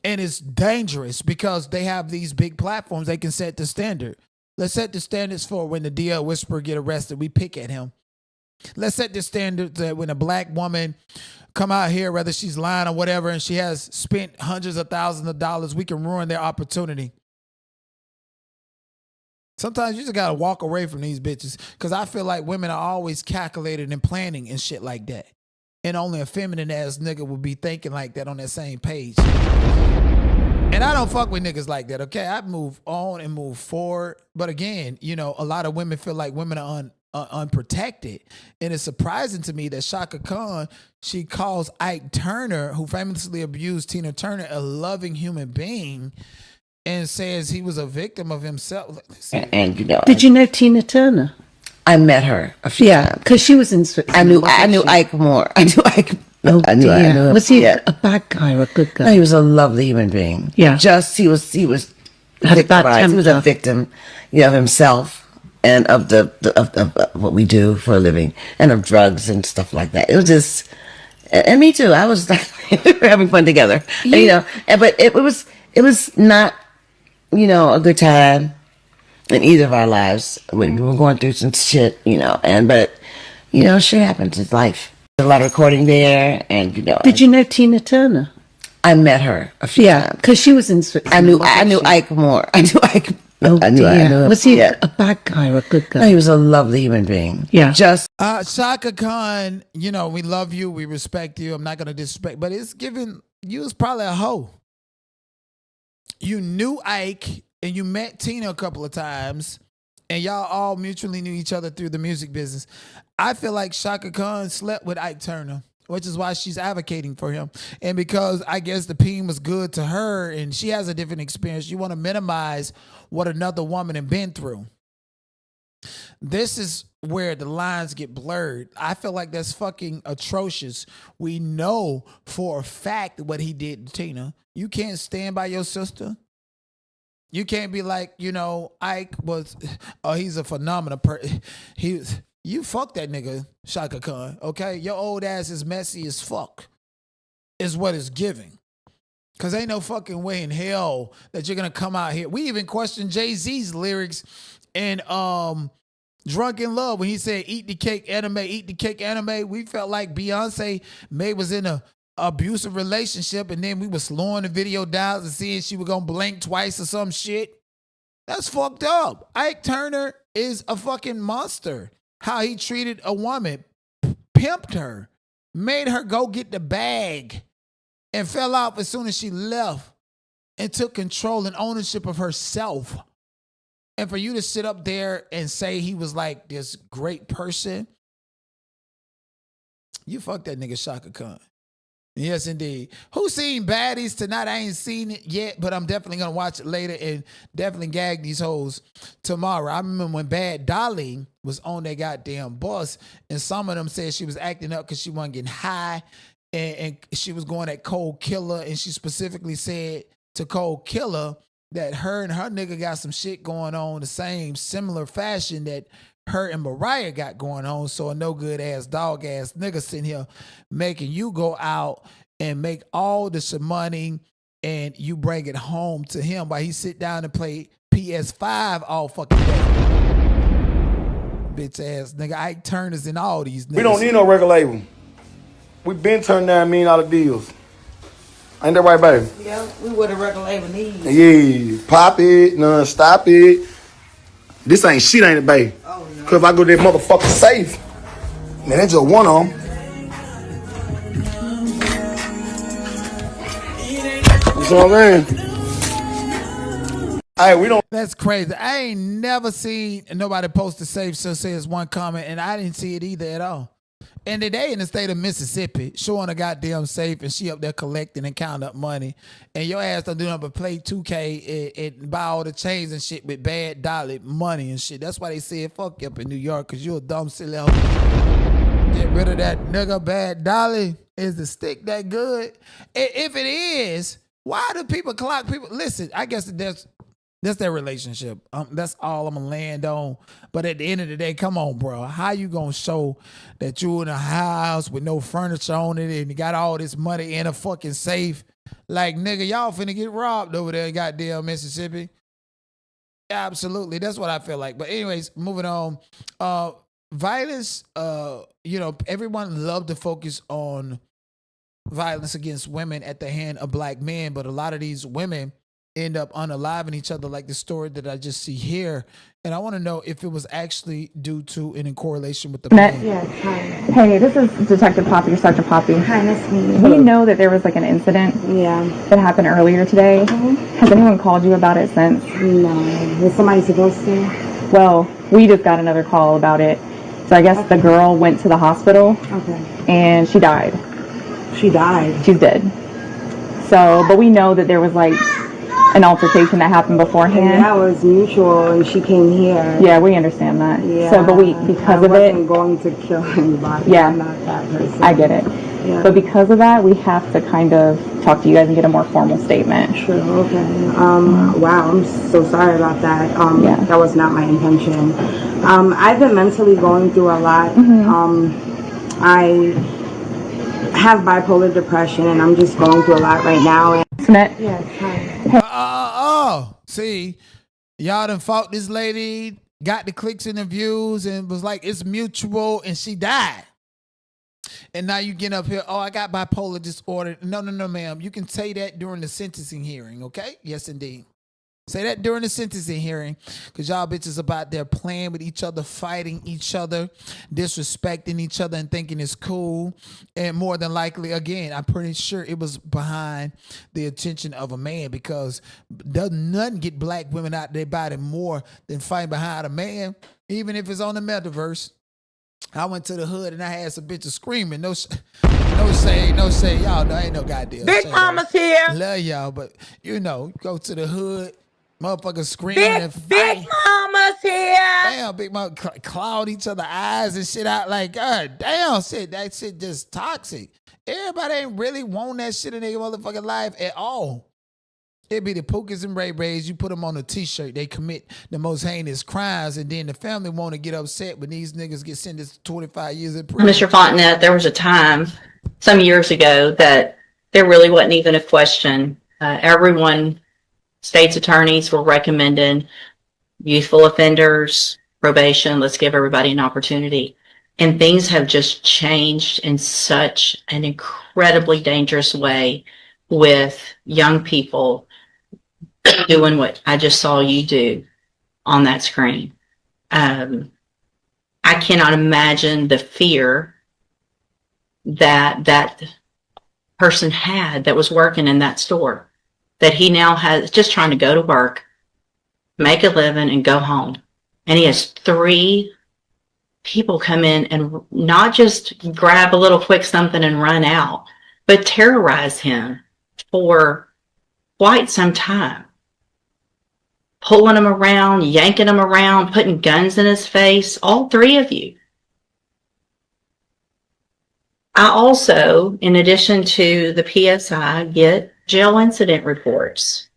And it's dangerous because they have these big platforms. They can set the standard. Let's set the standards for when the DL Whisperer get arrested, we pick at him. Let's set the standard that when a black woman come out here, whether she's lying or whatever, and she has spent hundreds of thousands of dollars, we can ruin their opportunity. Sometimes you just gotta walk away from these bitches, because I feel like women are always calculated and planning and shit like that. And only a feminine ass nigga would be thinking like that on that same page. And I don't fuck with niggas like that, okay? I move on and move forward. But again, you know, a lot of women feel like women are unprotected. And it's surprising to me that Shaka Khan, she calls Ike Turner, who famously abused Tina Turner, a loving human being, and says he was a victim of himself. And you know, Did you know Tina Turner? I met her a few times. Because she was in Switzerland. I knew Ike more. I knew Ike. Oh, I knew him. Was he a bad guy or a good guy? No, he was a lovely human being. Yeah. Just he was Had a bad victimized. He was a temper. victim, of himself and of the what we do for a living and of drugs and stuff like that. It was just, and me too. I was like, we were having fun together, but it was not, a good time in either of our lives. We were going through some shit, but shit happens. It's life. There's a lot of recording there, and Did you know Tina Turner? I met her a few times. Because she was in Switzerland. I knew Ike more. I knew Ike. Oh, I knew him. Was he a bad guy or a good guy? No, he was a lovely human being. Yeah. Just Shaka Khan, we love you, we respect you. I'm not gonna disrespect, but it's given you was probably a hoe. You knew Ike and you met Tina a couple of times, and y'all all mutually knew each other through the music business. I feel like Shaka Khan slept with Ike Turner, which is why she's advocating for him. And because I guess the peen was good to her and she has a different experience, you want to minimize what another woman had been through. This is where the lines get blurred. I feel like that's fucking atrocious. We know for a fact what he did to Tina. You can't stand by your sister. You can't be like, Ike was, he's a phenomenal person. You fuck that nigga, Shaka Khan, okay? Your old ass is messy as fuck, is what it's giving. Because ain't no fucking way in hell that you're going to come out here. We even questioned Jay-Z's lyrics in Drunk in Love when he said, eat the cake anime. We felt like Beyonce was in a abusive relationship, and then we were slowing the video down and seeing she was going to blink twice or some shit. That's fucked up. Ike Turner is a fucking monster. How he treated a woman, pimped her, made her go get the bag, and fell off as soon as she left, and took control and ownership of herself. And for you to sit up there and say he was like this great person, you fucked that nigga Shaka Khan. Yes, indeed. Who's seen Baddies tonight? I ain't seen it yet, but I'm definitely going to watch it later and definitely gag these hoes tomorrow. I remember when Bad Dolly was on that goddamn bus, and some of them said she was acting up because she wasn't getting high, and she was going at Cold Killer, and she specifically said to Cold Killer that her and her nigga got some shit going on the same similar fashion that her and Mariah got going on. So a no good ass dog ass nigga sitting here making you go out and make all this money and you bring it home to him while he sit down and play PS5 all fucking day. Bitch ass nigga. Ike Turner's in all these niggas. We don't need no record label. We been turning down $1 million deals. Ain't that right, baby? Yeah, we what a record label needs. Yeah, pop it, stop it. This ain't shit, ain't it, babe? Oh, no. Cause if I go to that motherfucker safe, man, that's just one of them. You see what I'm saying? Hey, we don't. That's crazy. I ain't never seen nobody post a safe so says one comment, and I didn't see it either at all. And today in the state of Mississippi, showing a goddamn safe, and she up there collecting and counting up money, and your ass don't do nothing but play 2K and buy all the chains and shit with Bad Dolly money and shit. That's why they said fuck you up in New York, because you're a dumb silly hoe. Get rid of that nigga Bad Dolly. Is the stick that good? If it is, why do people clock people? Listen, I guess that's their relationship. That's all I'm gonna land on. But at the end of the day, come on, bro. How you gonna show that you in a house with no furniture on it and you got all this money in a fucking safe? Like, nigga, y'all finna get robbed over there in goddamn Mississippi. Absolutely. That's what I feel like. But anyways, moving on. Violence, everyone loved to focus on violence against women at the hand of black men, but a lot of these women end up unaliving each other, like the story that I just see here. And I want to know if it was actually due to and in correlation with the man. Yes, hi. Hey, this is Detective Poppy, Sergeant Poppy. Hi, nice to meet you. We know that there was like an incident that happened earlier today. Has anyone called you about it since? No. Was somebody supposed to? Well, we just got another call about it. So I guess the girl went to the hospital and she died. She died? She's dead. So, but we know that there was like an altercation that happened beforehand. And that was mutual, and she came here. Yeah, we understand that. Yeah. So, but because of it, I wasn't going to kill anybody. Yeah. I'm not that person. I get it. Yeah. But because of that, we have to kind of talk to you guys and get a more formal statement. Sure, okay. Wow, I'm so sorry about that. That was not my intention. I've been mentally going through a lot. I have bipolar depression, and I'm just going through a lot right now. Yes, hi. See, y'all done fought this lady, got the clicks and the views, and was like, it's mutual, and she died. And now you get up here, I got bipolar disorder. No, ma'am. You can say that during the sentencing hearing, okay? Yes, indeed. Say that during the sentencing hearing, because y'all bitches about there playing with each other, fighting each other, disrespecting each other, and thinking it's cool. And more than likely, again, I'm pretty sure it was behind the attention of a man, because doesn't nothing get black women out their body more than fighting behind a man, even if it's on the metaverse. I went to the hood and I had some bitches screaming. No shade. Y'all know ain't no goddamn Big shade. Mama's here. Love y'all, but go to the hood, motherfuckers screaming and fight. Big Mama's here. Damn, Big Mama cloud each other eyes and shit out like, God damn, that shit just toxic. Everybody ain't really want that shit in their motherfucking life at all. It be the Pookies and Ray Rays. You put them on a t-shirt, they commit the most heinous crimes, and then the family want to get upset when these niggas get sentenced to 25 years in prison. Mr. Fontenette, there was a time some years ago that there really wasn't even a question. Everyone, state's attorneys were recommending youthful offenders, probation, let's give everybody an opportunity. And things have just changed in such an incredibly dangerous way with young people doing what I just saw you do on that screen. I cannot imagine the fear that person had that was working in that store, that he now has, just trying to go to work, make a living, and go home. And he has 3 people come in and not just grab a little quick something and run out, but terrorize him for quite some time. Pulling him around, yanking him around, putting guns in his face, all 3 of you. I also, in addition to the PSI, get jail incident reports.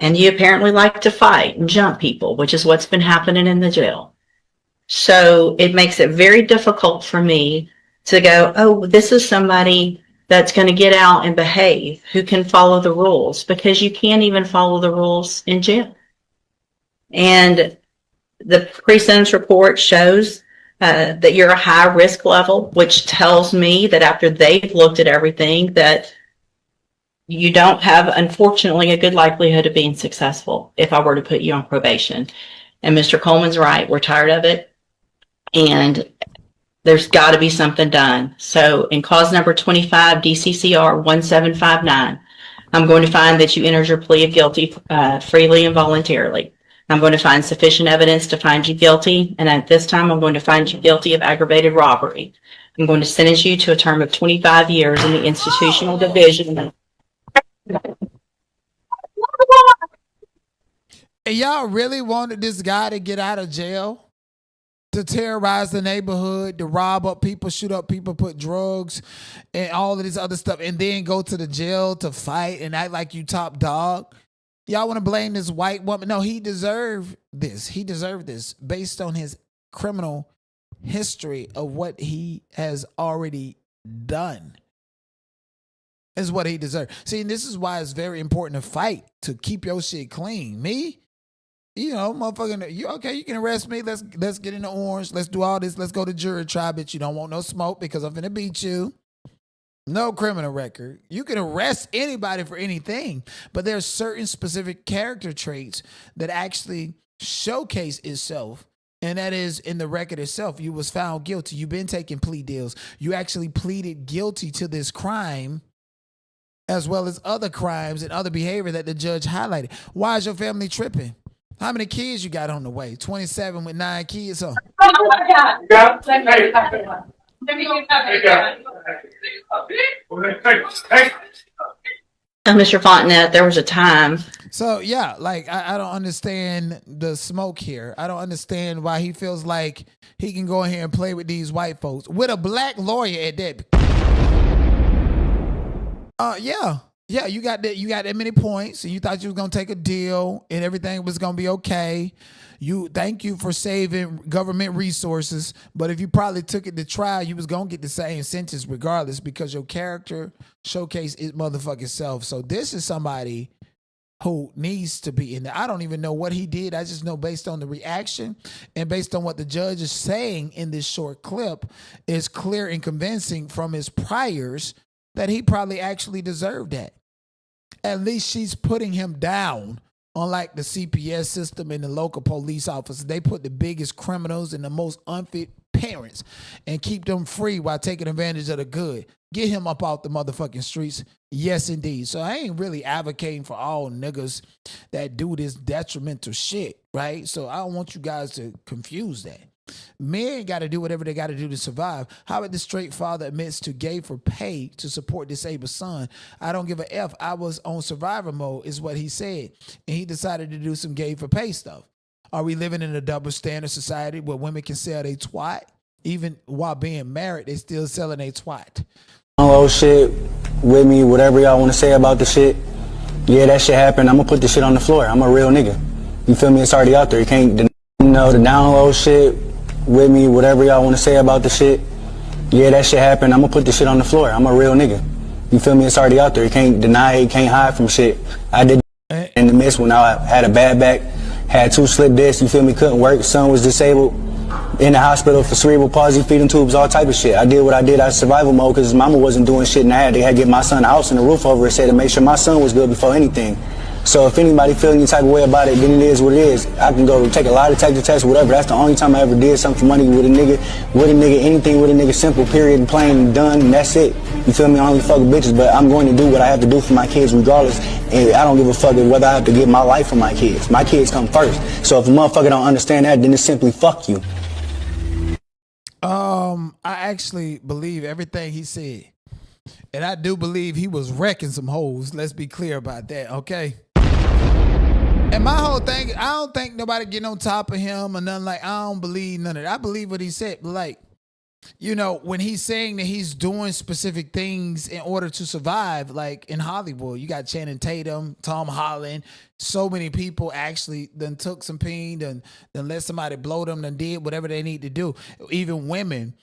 And you apparently like to fight and jump people, which is what's been happening in the jail. So it makes it very difficult for me to go, oh, this is somebody that's going to get out and behave, who can follow the rules, because you can't even follow the rules in jail. And the pre-sentence report shows that you're a high risk level, which tells me that after they've looked at everything, that you don't have, unfortunately, a good likelihood of being successful if I were to put you on probation. And Mr. Coleman's right. We're tired of it. And there's got to be something done. So in cause number 25, DCCR 1759, I'm going to find that you entered your plea of guilty freely and voluntarily. I'm going to find sufficient evidence to find you guilty. And at this time, I'm going to find you guilty of aggravated robbery. I'm going to sentence you to a term of 25 years in the institutional division. And y'all really wanted this guy to get out of jail? To terrorize the neighborhood, to rob up people, shoot up people, put drugs and all of this other stuff, and then go to the jail to fight and act like you top dog? Y'all want to blame this white woman? No, he deserved this. He deserved this based on his criminal history of what he has already done. Is what he deserved. See, and this is why it's very important to fight, to keep your shit clean. Me? Motherfucking, you can arrest me. Let's get in the orange. Let's do all this. Let's go to jury trial, bitch. You don't want no smoke because I'm finna beat you. No criminal record. You can arrest anybody for anything, but there's certain specific character traits that actually showcase itself. And that is in the record itself. You was found guilty. You've been taking plea deals. You actually pleaded guilty to this crime as well as other crimes and other behavior that the judge highlighted. Why is your family tripping? How many kids you got on the way? 27 with 9 kids. Huh? Mr. Fontenette, there was a time. So yeah, like I don't understand the smoke here. I don't understand why he feels like he can go in here and play with these white folks with a black lawyer at that. Yeah, you got that many points, and you thought you was gonna take a deal and everything was gonna be okay. Thank you for saving government resources, but if you probably took it to trial, you was gonna get the same sentence regardless because your character showcased its motherfucking self. So this is somebody who needs to be in there. I don't even know what he did. I just know based on the reaction and based on what the judge is saying in this short clip, is clear and convincing from his priors that he probably actually deserved that. At least she's putting him down. Unlike the CPS system and the local police officers, they put the biggest criminals and the most unfit parents and keep them free while taking advantage of the good. Get him up out the motherfucking streets. Yes, indeed. So I ain't really advocating for all niggas that do this detrimental shit, right? So I don't want you guys to confuse that. Men got to do whatever they got to do to survive. How about the straight father admits to gay for pay to support disabled son? I don't give a F. I was on survivor mode is what he said. And he decided to do some gay for pay stuff. Are we living in a double standard society where women can sell their twat? Even while being married, they still selling their twat. Oh shit with me, whatever y'all want to say about the shit. Yeah, that shit happened. I'm going to put the shit on the floor. I'm a real nigga. You feel me? It's already out there. You can't deny the down low shit. With me, whatever y'all want to say about the shit. Yeah, that shit happened. I'm gonna put the shit on the floor. I'm a real nigga. You feel me? It's already out there. You can't deny it. You can't hide from shit. I did in the midst when I had a bad back, had 2 slip discs. You feel me? Couldn't work. Son was disabled. In the hospital for cerebral palsy, feeding tubes, all type of shit. I did what I did. I survival mode because his mama wasn't doing shit, and they had to get my son a house and a roof over his head to make sure my son was good before anything. So if anybody feel any type of way about it, then it is what it is. I can go take a lie detector test, whatever. That's the only time I ever did something for money with a nigga, anything with a nigga, simple, period, and plain, and done, and that's it. You feel me? I only fuck with bitches, but I'm going to do what I have to do for my kids regardless, and I don't give a fuck whether I have to give my life for my kids. My kids come first. So if a motherfucker don't understand that, then it's simply fuck you. I actually believe everything he said. And I do believe he was wrecking some hoes. Let's be clear about that, okay? And my whole thing, I don't think nobody getting on top of him or nothing. Like, I don't believe none of that. I believe what he said. Like, you know, when he's saying that he's doing specific things in order to survive, like in Hollywood, you got Channing Tatum, Tom Holland, so many people actually done took some pain, done let somebody blow them, done did whatever they need to do. Even women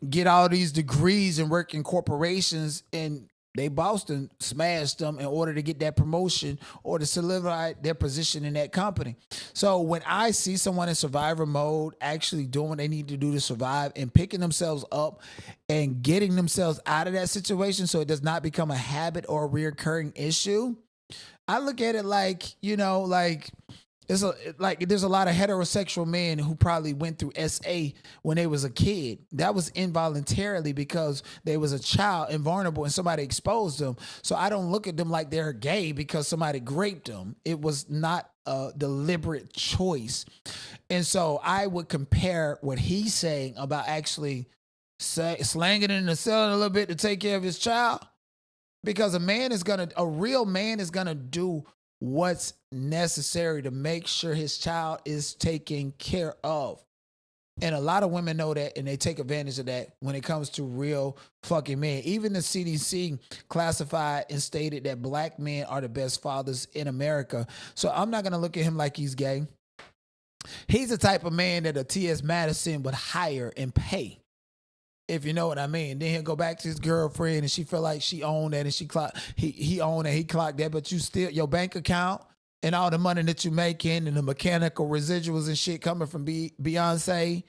get all these degrees and work in corporations, and they bossed and smashed them in order to get that promotion or to solidify their position in that company. So when I see someone in survivor mode actually doing what they need to do to survive and picking themselves up and getting themselves out of that situation so it does not become a habit or a reoccurring issue, I look at it like, you know, like there's a lot of heterosexual men who probably went through SA when they was a kid. That was involuntarily because they was a child and vulnerable and somebody exposed them. So I don't look at them like they're gay because somebody raped them. It was not a deliberate choice. And so I would compare what he's saying about actually slanging in the cell a little bit to take care of his child. Because a real man is gonna do what's necessary to make sure his child is taken care of. And a lot of women know that, and they take advantage of that when it comes to real fucking men. Even the CDC classified and stated that black men are the best fathers in America. So I'm not going to look at him like he's gay. He's the type of man that a T.S. Madison would hire and pay, if you know what I mean. Then he'll go back to his girlfriend and she feel like she owned that and he owned that, he clocked that, but you still, your bank account and all the money that you making and the mechanical residuals and shit coming from Beyonce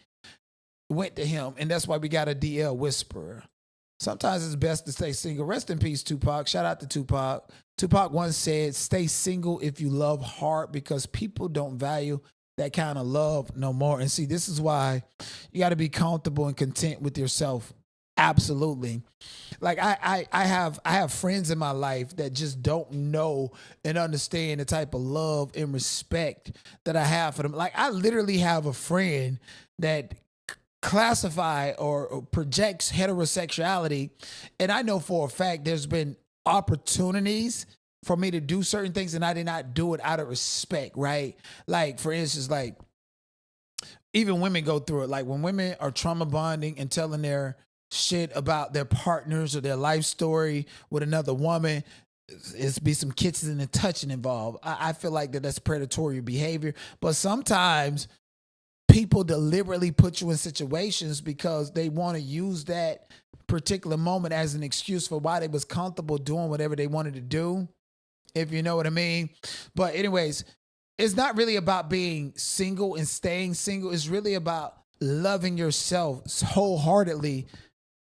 went to him. And that's why we got a DL whisperer. sometimes it's best to stay single. Rest in peace, Tupac. Shout out to Tupac. Tupac once said, stay single if you love hard, because people don't value that kind of love no more. And see, this is why you got to be comfortable and content with yourself. Absolutely. Like I have friends in my life that just don't know and understand the type of love and respect that I have for them. Like I literally have a friend that classify or projects heterosexuality, and I know for a fact there's been opportunities for me to do certain things and I did not do it out of respect, right? Like for instance, like even women go through it. Like when women are trauma bonding and telling their shit about their partners or their life story with another woman, it's be some kissing and touching involved. I feel like that's predatory behavior. But sometimes people deliberately put you in situations because they want to use that particular moment as an excuse for why they was comfortable doing whatever they wanted to do, if you know what I mean. But anyways, it's not really about being single and staying single. It's really about loving yourself wholeheartedly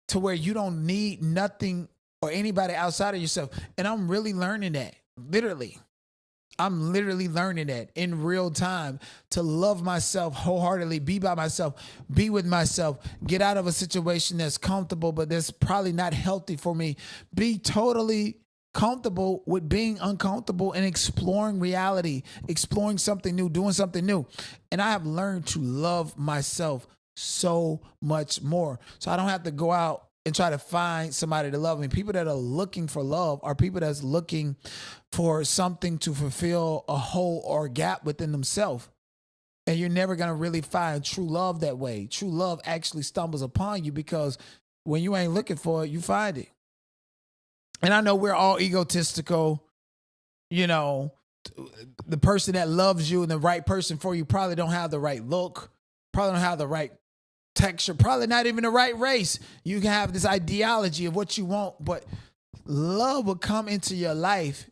to where you don't need nothing or anybody outside of yourself. And I'm really learning that, literally. I'm literally learning that in real time, to love myself wholeheartedly, be by myself, be with myself, get out of a situation that's comfortable, but that's probably not healthy for me. Be totally comfortable with being uncomfortable and exploring reality, exploring something new, doing something new. And I have learned to love myself so much more. So I don't have to go out and try to find somebody to love me. People that are looking for love are people that's looking for something to fulfill a hole or a gap within themselves. And you're never going to really find true love that way. True love actually stumbles upon you because when you ain't looking for it, you find it. And I know we're all egotistical. You know, the person that loves you and the right person for you probably don't have the right look, probably don't have the right texture, probably not even the right race. You can have this ideology of what you want, but love will come into your life.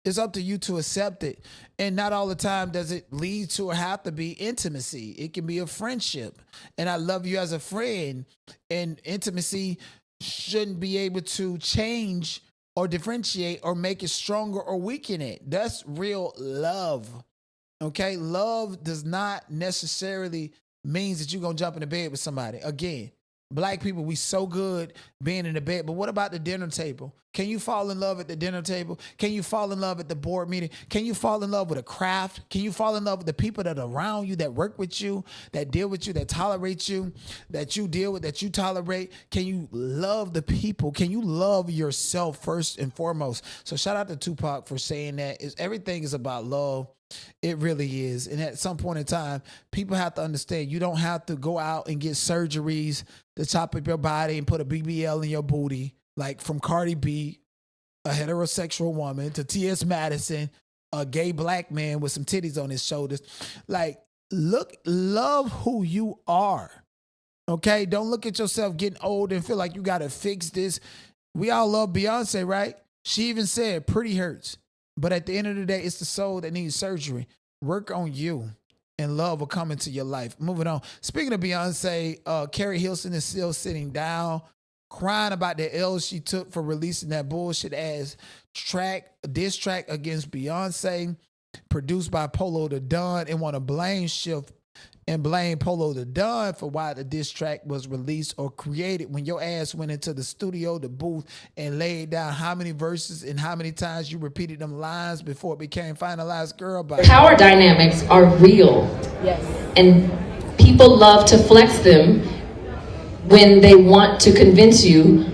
It's up to you to accept it. And not all the time does it lead to or have to be intimacy. It can be a friendship. And I love you as a friend. And intimacy shouldn't be able to change or differentiate or make it stronger or weaken it. That's real love. Okay? Love does not necessarily means that you're going to jump in the bed with somebody. Again, black people, we so good being in the bed, but what about the dinner table? Can you fall in love at the dinner table? Can you fall in love at the board meeting? Can you fall in love with a craft? Can you fall in love with the people that are around you, that work with you, that deal with you, that tolerate you, that you deal with, that you tolerate? Can you love the people? Can you love yourself first and foremost? So shout out to Tupac for saying that. Everything is about love. It really is. And at some point in time, people have to understand you don't have to go out and get surgeries to chop up your body and put a BBL in your booty. Like from Cardi B, a heterosexual woman, to T.S. Madison, a gay black man with some titties on his shoulders. Like, love who you are. Okay? Don't look at yourself getting old and feel like you got to fix this. We all love Beyonce, right? She even said, pretty hurts. But at the end of the day, it's the soul that needs surgery. Work on you, and love will come into your life. Moving on. Speaking of Beyonce, Carrie Hilson is still sitting down, crying about the L she took for releasing that bullshit ass diss track against Beyonce, produced by Polo the Don, and want to blame Polo the Don for why the diss track was released or created when your ass went into the studio, the booth, and laid down how many verses and how many times you repeated them lines before it became finalized. Girl, bye. Power dynamics are real. Yes. And people love to flex them when they want to convince you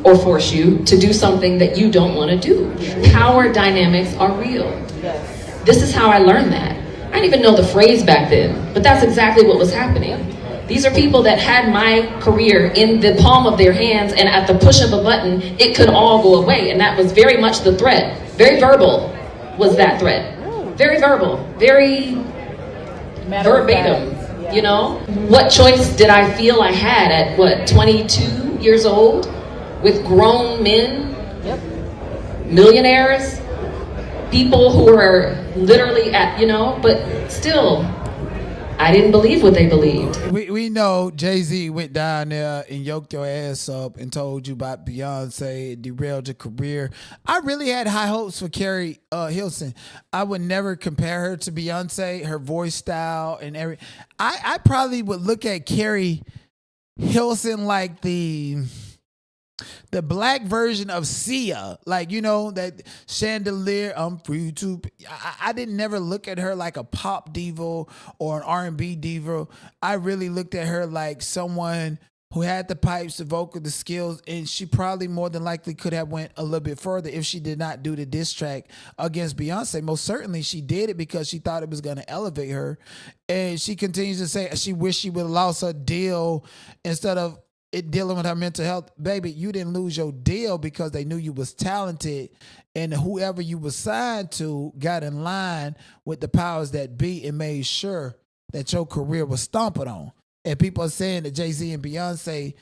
or force you to do something that you don't want to do. Power dynamics are real. Yes. This is how I learned that. I didn't even know the phrase back then, but that's exactly what was happening. These are people that had my career in the palm of their hands, and at the push of a button, it could all go away. And that was very much the threat. Very verbal was that threat. Very verbal, very verbatim, you know? What choice did I feel I had at, 22 years old? With grown men, millionaires, people who are literally but still, I didn't believe what they believed. We know Jay-Z went down there and yoked your ass up and told you about Beyonce, derailed your career. I really had high hopes for Carrie Hilson. I would never compare her to Beyonce, her voice style and I probably would look at Carrie Hilson like the black version of Sia, like, you know, that chandelier, I'm free to. I didn't never look at her like a pop diva or an R&B diva. I really looked at her like someone who had the pipes, the vocal, the skills, and she probably more than likely could have went a little bit further if she did not do the diss track against Beyonce. Most certainly she did it because she thought it was going to elevate her. And she continues to say she wished she would have lost her deal instead of it dealing with her mental health. Baby, you didn't lose your deal because they knew you was talented, and whoever you was signed to got in line with the powers that be and made sure that your career was stomping on. And people are saying that Jay-Z and Beyonce,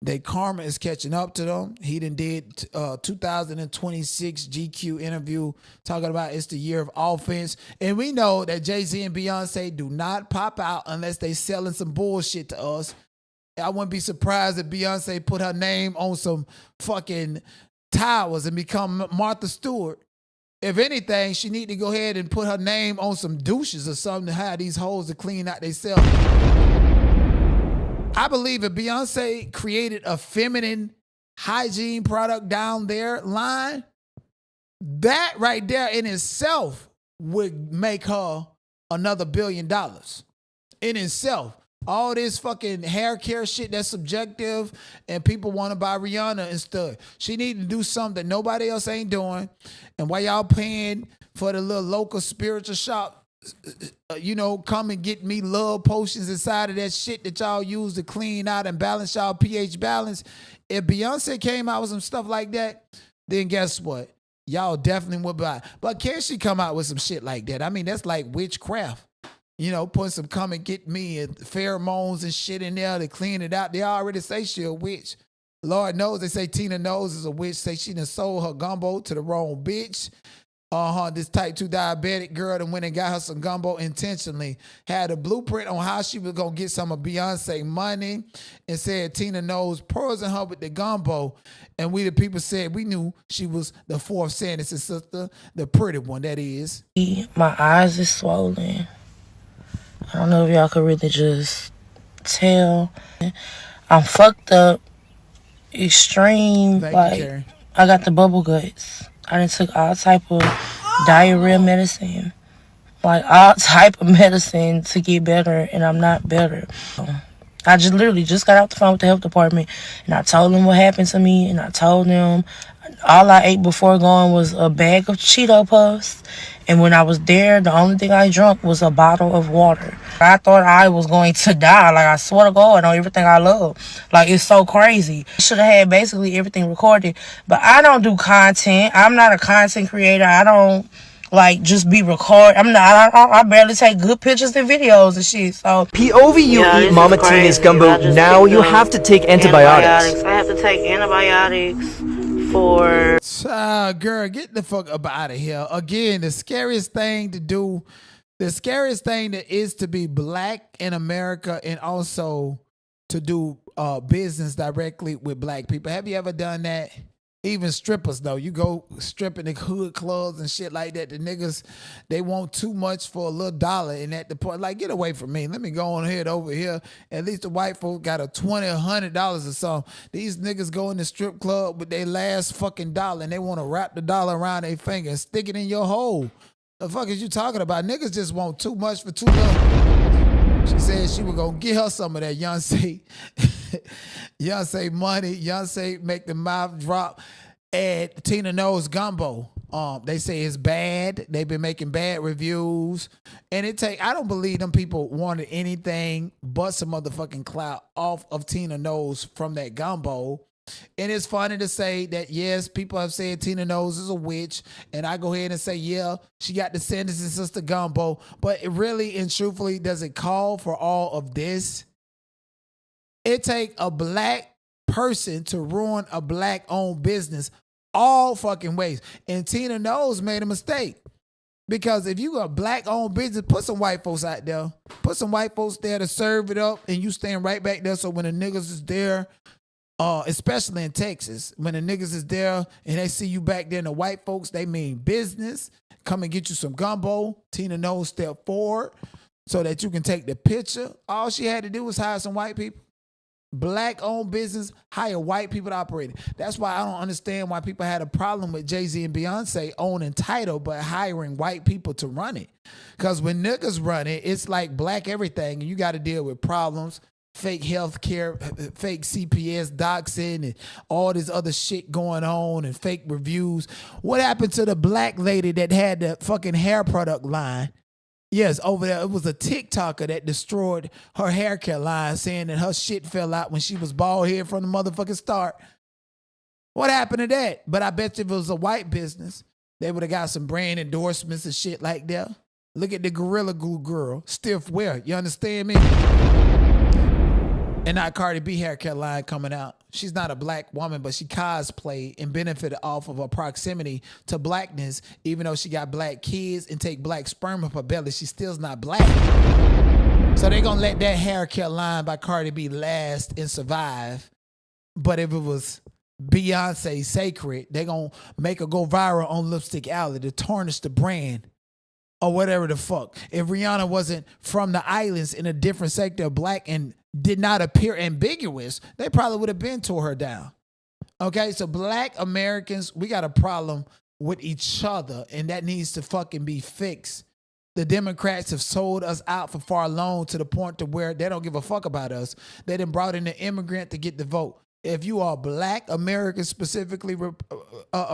their karma is catching up to them. He done did 2026 GQ interview talking about it's the year of offense. And we know that Jay-Z and Beyonce do not pop out unless they selling some bullshit to us. I wouldn't be surprised if Beyonce put her name on some fucking towers and become Martha Stewart. If anything, she need to go ahead and put her name on some douches or something to have these hoes to clean out themselves. I believe if Beyonce created a feminine hygiene product down their line, that right there in itself would make her another $1 billion in itself. All this fucking hair care shit that's subjective and people want to buy Rihanna and stuff. She need to do something that nobody else ain't doing. And while y'all paying for the little local spiritual shop, you know, come and get me love potions inside of that shit that y'all use to clean out and balance y'all pH balance. If Beyonce came out with some stuff like that, then guess what? Y'all definitely would buy. But can she come out with some shit like that? I mean, that's like witchcraft. You know, putting some come and get me and pheromones and shit in there to clean it out. They already say she a witch. Lord knows they say Tina Knowles is a witch. Say she done sold her gumbo to the wrong bitch. This type 2 diabetic girl that went and got her some gumbo intentionally. Had a blueprint on how she was going to get some of Beyonce money and said Tina Knowles poisoned her with the gumbo. And we the people said we knew she was the fourth Sanderson sister, the pretty one, that is. My eyes is swollen. I don't know if y'all could really just tell. I'm fucked up, extreme. Thank you, I got the bubble guts. I done took all type of diarrhea medicine, like all type of medicine to get better, and I'm not better. I just literally just got off the phone with the health department, and I told them what happened to me, and I told them all I ate before going was a bag of Cheeto Puffs, and when I was there, the only thing I drank was a bottle of water. I thought I was going to die. Like, I swear to God, on everything I love. Like, it's so crazy. I should have had basically everything recorded, but I don't do content. I'm not a content creator. I don't like just be record. I barely take good pictures and videos and shit. So POV, you eat Mama Tina's gumbo. Now you have to take antibiotics. I have to take antibiotics for. Girl, get the fuck up out of here. Again, the scariest thing to do, the scariest thing that is to be black in America and also to do business directly with black people. Have you ever done that? Even strippers, though. You go stripping the hood clubs and shit like that. The niggas, they want too much for a little dollar. And at the point, like, get away from me. Let me go on ahead over here. At least the white folk got a $20 or $100 or something. These niggas go in the strip club with their last fucking dollar and they want to wrap the dollar around their finger and stick it in your hole. The fuck is you talking about? Niggas just want too much for too little. She said she was going to get her some of that Beyonce. Beyonce money. Beyonce make the mouth drop. And Tina Knowles gumbo. They say it's bad. They've been making bad reviews. And I don't believe them people wanted anything but some motherfucking clout off of Tina Knowles from that gumbo. And it's funny to say that, yes, people have said Tina Knowles is a witch. And I go ahead and say, yeah, she got the Sanderson sister gumbo. But it really and truthfully, does it call for all of this? It take a black person to ruin a black-owned business all fucking ways. And Tina Knowles made a mistake. Because if you got black-owned business, put some white folks out there. Put some white folks there to serve it up, and you stand right back there. So when the niggas is there, especially in Texas, when the niggas is there and they see you back there, and the white folks, they mean business. Come and get you some gumbo. Tina Knowles step forward so that you can take the picture. All she had to do was hire some white people. Black-owned business, hire white people to operate it. That's why I don't understand why people had a problem with Jay-Z and Beyonce owning Tidal but hiring white people to run it. Because when niggas run it, it's like black everything, and you got to deal with problems, fake health care, fake CPS doxing, and all this other shit going on, and fake reviews. What happened to the black lady that had the fucking hair product line? Yes, over there, it was a TikToker that destroyed her hair care line, saying that her shit fell out when she was bald head from the motherfucking start. What happened to that? But I bet you if it was a white business, they would have got some brand endorsements and shit like that. Look at the Gorilla Glue girl, stiff wear. You understand me? And not Cardi B hair care line coming out. She's not a black woman, but she cosplayed and benefited off of her proximity to blackness. Even though she got black kids and take black sperm up her belly, she still's not black. So they gonna let that hair care line by Cardi B last and survive. But if it was Beyonce Sacred, they gonna make her go viral on Lipstick Alley to tarnish the brand. Or whatever the fuck. If Rihanna wasn't from the islands in a different sector of black and did not appear ambiguous, they probably would have been tore her down. Okay, so black Americans, we got a problem with each other, and that needs to fucking be fixed. The Democrats have sold us out for far long to the point to where they don't give a fuck about us. They done brought in an immigrant to get the vote. If you are black American, specifically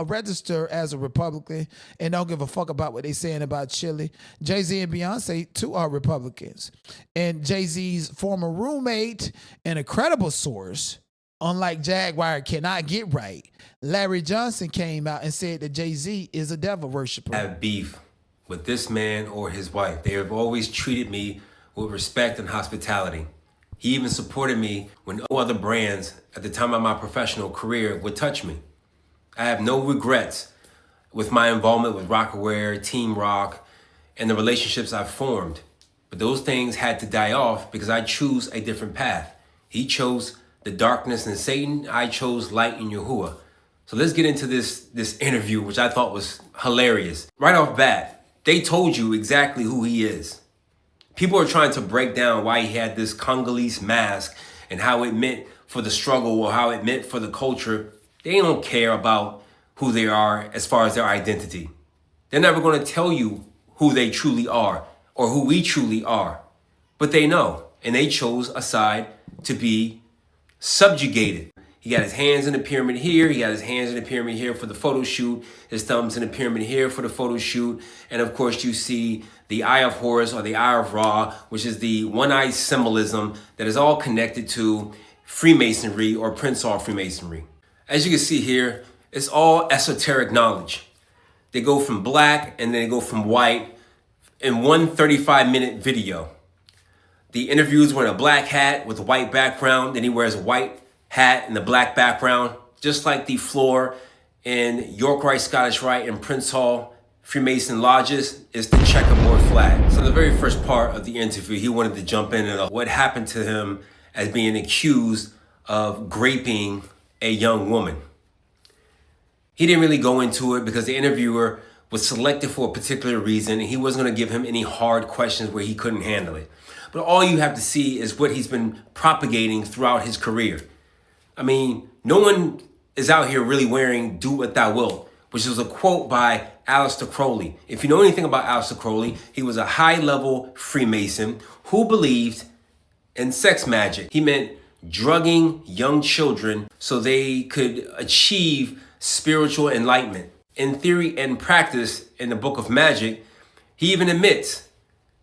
register as a Republican and don't give a fuck about what they saying about Chile. Jay-Z and Beyonce, too, are Republicans. And Jay-Z's former roommate and a credible source, unlike Jaguar cannot get right, Larry Johnson came out and said that Jay-Z is a devil worshiper. I have beef with this man or his wife. They have always treated me with respect and hospitality. He even supported me when no other brands at the time of my professional career would touch me. I have no regrets with my involvement with Rockaware, Team Rock, and the relationships I've formed. But those things had to die off because I choose a different path. He chose the darkness and Satan. I chose light in Yahuwah. So let's get into this interview, which I thought was hilarious. Right off bat, they told you exactly who he is. People are trying to break down why he had this Congolese mask and how it meant for the struggle or how it meant for the culture. They don't care about who they are as far as their identity. They're never going to tell you who they truly are or who we truly are. But they know, and they chose a side to be subjugated. He got his hands in the pyramid here. He got his hands in the pyramid here for the photo shoot. His thumbs in the pyramid here for the photo shoot. And of course, you see the Eye of Horus or the Eye of Ra, which is the one-eye symbolism that is all connected to Freemasonry or Prince Hall Freemasonry. As you can see here, it's all esoteric knowledge. They go from black and then they go from white in one 35-minute video. The interview is wearing a black hat with a white background. Then he wears a white hat and a black background, just like the floor in York Rite, Scottish Rite, and Prince Hall Freemason lodges is the checkerboard flag. So the very first part of the interview, he wanted to jump in and what happened to him as being accused of raping a young woman. He didn't really go into it because the interviewer was selected for a particular reason and he wasn't going to give him any hard questions where he couldn't handle it. But all you have to see is what he's been propagating throughout his career. I mean, no one is out here really wearing "do what thou wilt," which is a quote by Aleister Crowley. If you know anything about Aleister Crowley, he was a high-level Freemason who believed in sex magic. He meant drugging young children so they could achieve spiritual enlightenment. In theory and practice, in the Book of Magic, he even admits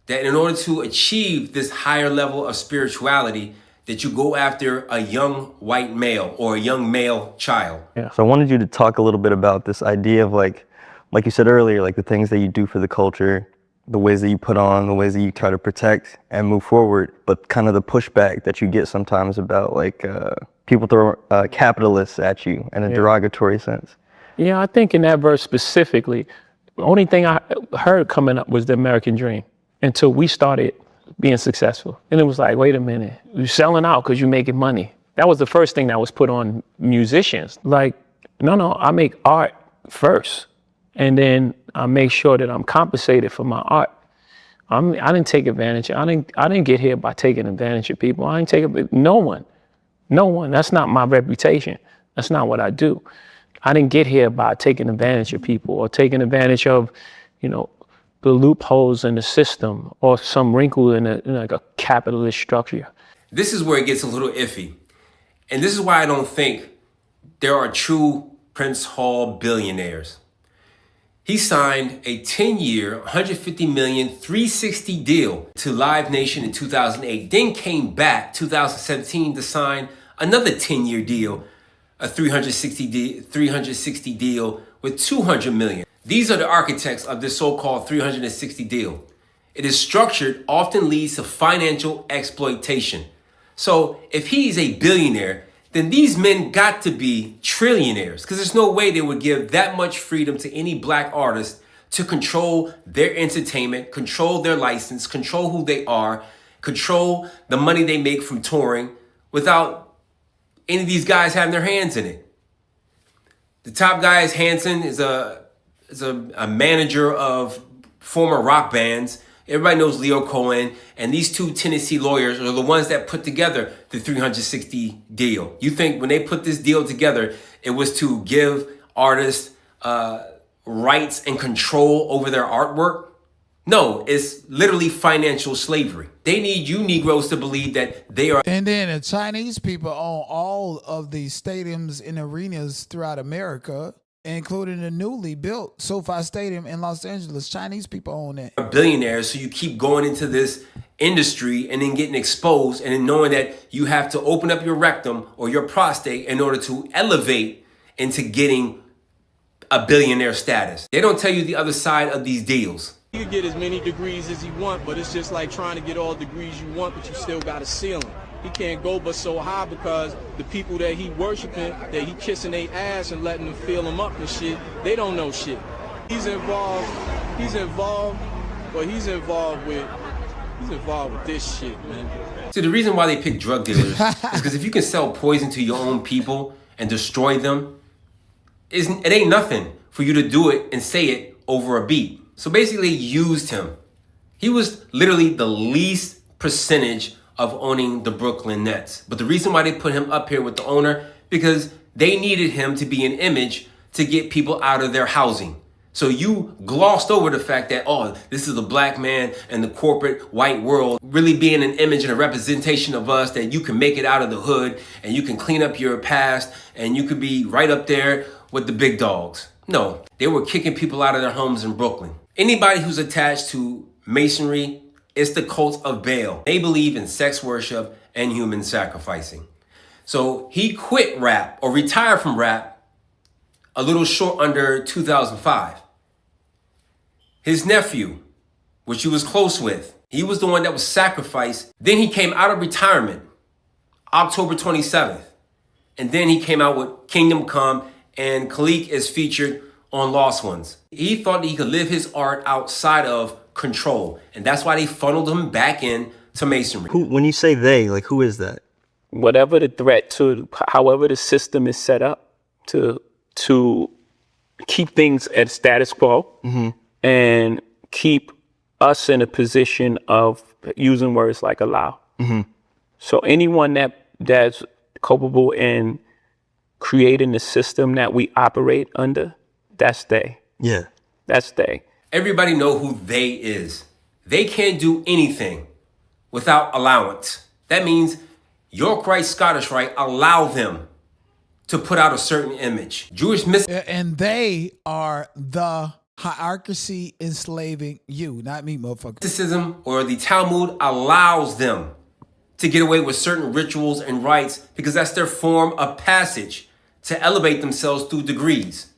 that in order to achieve this higher level of spirituality, that you go after a young white male or a young male child. Yeah. So I wanted you to talk a little bit about this idea of like you said earlier, like the things that you do for the culture, the ways that you put on, the ways that you try to protect and move forward, but kind of the pushback that you get sometimes about like people throw capitalists at you in a derogatory sense. Yeah, I think in that verse specifically, The only thing I heard coming up was the American dream until we started being successful. And it was like, wait a minute, you're selling out because you're making money. That was the first thing that was put on musicians. Like, no, I make art first. And then I make sure that I'm compensated for my art. I didn't take advantage. I didn't get here by taking advantage of people. I didn't take no one. That's not my reputation. That's not what I do. I didn't get here by taking advantage of people or taking advantage of, the loopholes in the system or some wrinkle in a capitalist structure. This is where it gets a little iffy. And this is why I don't think there are true Prince Hall billionaires. He signed a 10-year, $150 million, 360 deal to Live Nation in 2008, then came back 2017 to sign another 10-year deal, a 360 deal with $200 million. These are the architects of this so-called 360 deal. It is structured, often leads to financial exploitation. So if he's a billionaire, then these men got to be trillionaires, because there's no way they would give that much freedom to any black artist to control their entertainment, control their license, control who they are, control the money they make from touring without any of these guys having their hands in it. The top guy is Hanson, is a manager of former rock bands. Everybody knows Leo Cohen, and these two Tennessee lawyers are the ones that put together the 360 deal. You think when they put this deal together, it was to give artists rights and control over their artwork? No, it's literally financial slavery. They need you Negroes to believe that they are. And then the Chinese people own all of these stadiums and arenas throughout America, including the newly built SoFi Stadium in Los Angeles. Chinese people own it. Billionaires, so you keep going into this industry and then getting exposed and then knowing that you have to open up your rectum or your prostate in order to elevate into getting a billionaire status. They don't tell you the other side of these deals. You can get as many degrees as you want, but it's just like trying to get all degrees you want, but you still got a ceiling. He can't go but so high because the people that he worshiping, that he kissing their ass and letting them fill him up and shit, they don't know shit. He's involved with this shit, man. See, the reason why they pick drug dealers is because if you can sell poison to your own people and destroy them, it ain't nothing for you to do it and say it over a beat. So basically used him. He was literally the least percentage of owning the Brooklyn Nets. But the reason why they put him up here with the owner, because they needed him to be an image to get people out of their housing. So you glossed over the fact that, oh, this is a black man in the corporate white world, really being an image and a representation of us, that you can make it out of the hood and you can clean up your past and you could be right up there with the big dogs. No, they were kicking people out of their homes in Brooklyn. Anybody who's attached to Masonry, it's the cult of Baal. They believe in sex worship and human sacrificing. So he quit rap or retired from rap a little short under 2005. His nephew, which he was close with, he was the one that was sacrificed. Then he came out of retirement, October 27th. And then he came out with Kingdom Come, and Khalik is featured on Lost Ones. He thought that he could live his art outside of control, and that's why they funneled him back in to Masonry. When you say they, like, who is that? Whatever the threat to, however the system is set up to keep things at status quo, and keep us in a position of using words like allow. So anyone that's culpable in creating the system that we operate under, that's they. Yeah. That's they. Everybody know who they is. They can't do anything without allowance. That means York Rite, Scottish Rite allow them to put out a certain image. Jewish and they are the hierarchy enslaving you, not me, motherfucker. Mysticism or the Talmud allows them to get away with certain rituals and rites because that's their form of passage to elevate themselves through degrees.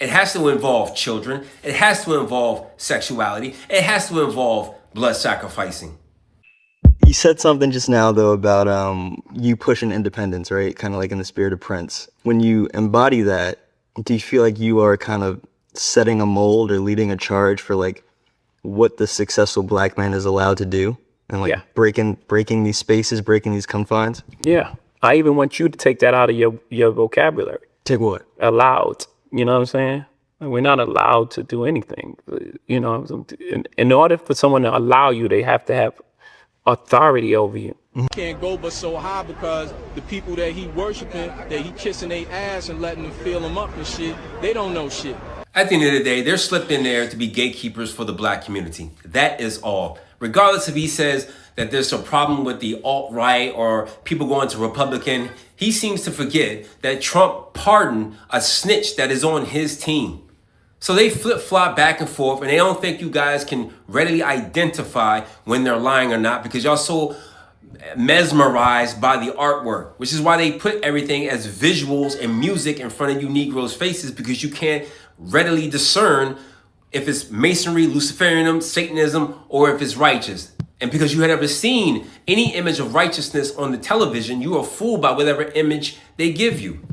It has to involve children. It has to involve sexuality. It has to involve blood sacrificing. You said something just now, though, about you pushing independence, right? Kind of like in the spirit of Prince. When you embody that, do you feel like you are kind of setting a mold or leading a charge for like what the successful black man is allowed to do, and like breaking these spaces, breaking these confines. Yeah. I even want you to take that out of your vocabulary. Take what? Allowed. You know what I'm saying? We're not allowed to do anything. You know, in order for someone to allow you, they have to have authority over you. Can't go but so high because the people that he worshiping, that he kissing their ass and letting them fill him up and shit, they don't know shit. At the end of the day, they're slipped in there to be gatekeepers for the black community. That is all. Regardless if he says that there's a problem with the alt-right or people going to Republican, he seems to forget that Trump pardoned a snitch that is on his team. So they flip-flop back and forth, and they don't think you guys can readily identify when they're lying or not because y'all so mesmerized by the artwork, which is why they put everything as visuals and music in front of you Negroes' faces, because you can't readily discern if it's masonry, Luciferianism, Satanism, or if it's righteous. And because you had never seen any image of righteousness on the television, you are fooled by whatever image they give you.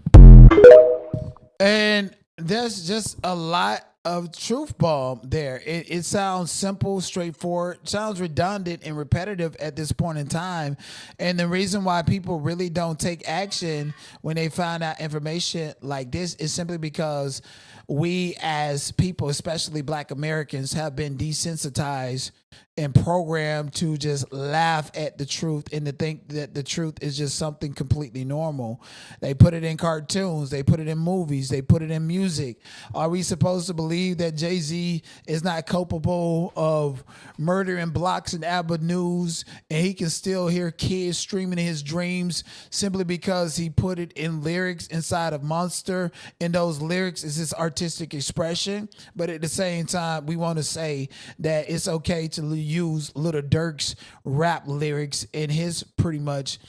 And there's just a lot of truth bomb there. It sounds simple, straightforward, sounds redundant and repetitive at this point in time. And the reason why people really don't take action when they find out information like this is simply because we as people, especially Black Americans, have been desensitized and programmed to just laugh at the truth and to think that the truth is just something completely normal. They put it in cartoons, they put it in movies, they put it in music. Are we supposed to believe that Jay-Z is not culpable of murdering blocks and avenues and he can still hear kids streaming in his dreams simply because he put it in lyrics inside of Monster, and those lyrics is his artistic expression? But at the same time, we want to say that it's okay to use Little Durk's rap lyrics in his pretty much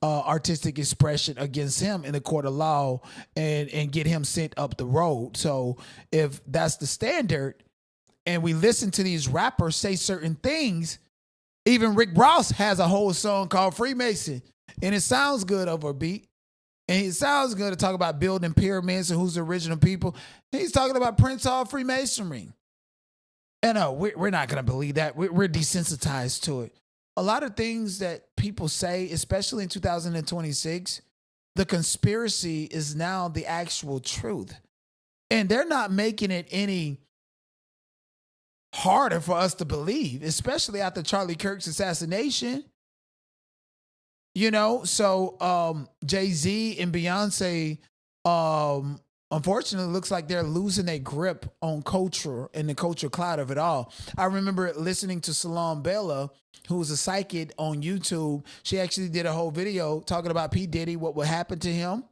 artistic expression against him in the court of law and get him sent up the road. So if that's the standard and we listen to these rappers say certain things, even Rick Ross has a whole song called Freemason, and it sounds good over a beat. And it sounds good to talk about building pyramids and who's the original people. He's talking about Prince Hall Freemasonry. And no, we're not going to believe that. We're desensitized to it. A lot of things that people say, especially in 2026, the conspiracy is now the actual truth. And they're not making it any harder for us to believe, especially after Charlie Kirk's assassination. You know, so Jay-Z and Beyonce, unfortunately, looks like they're losing their grip on culture and the culture cloud of it all. I remember listening to Salon Bella, who was a psychic on YouTube. She actually did a whole video talking about P. Diddy, what would happen to him.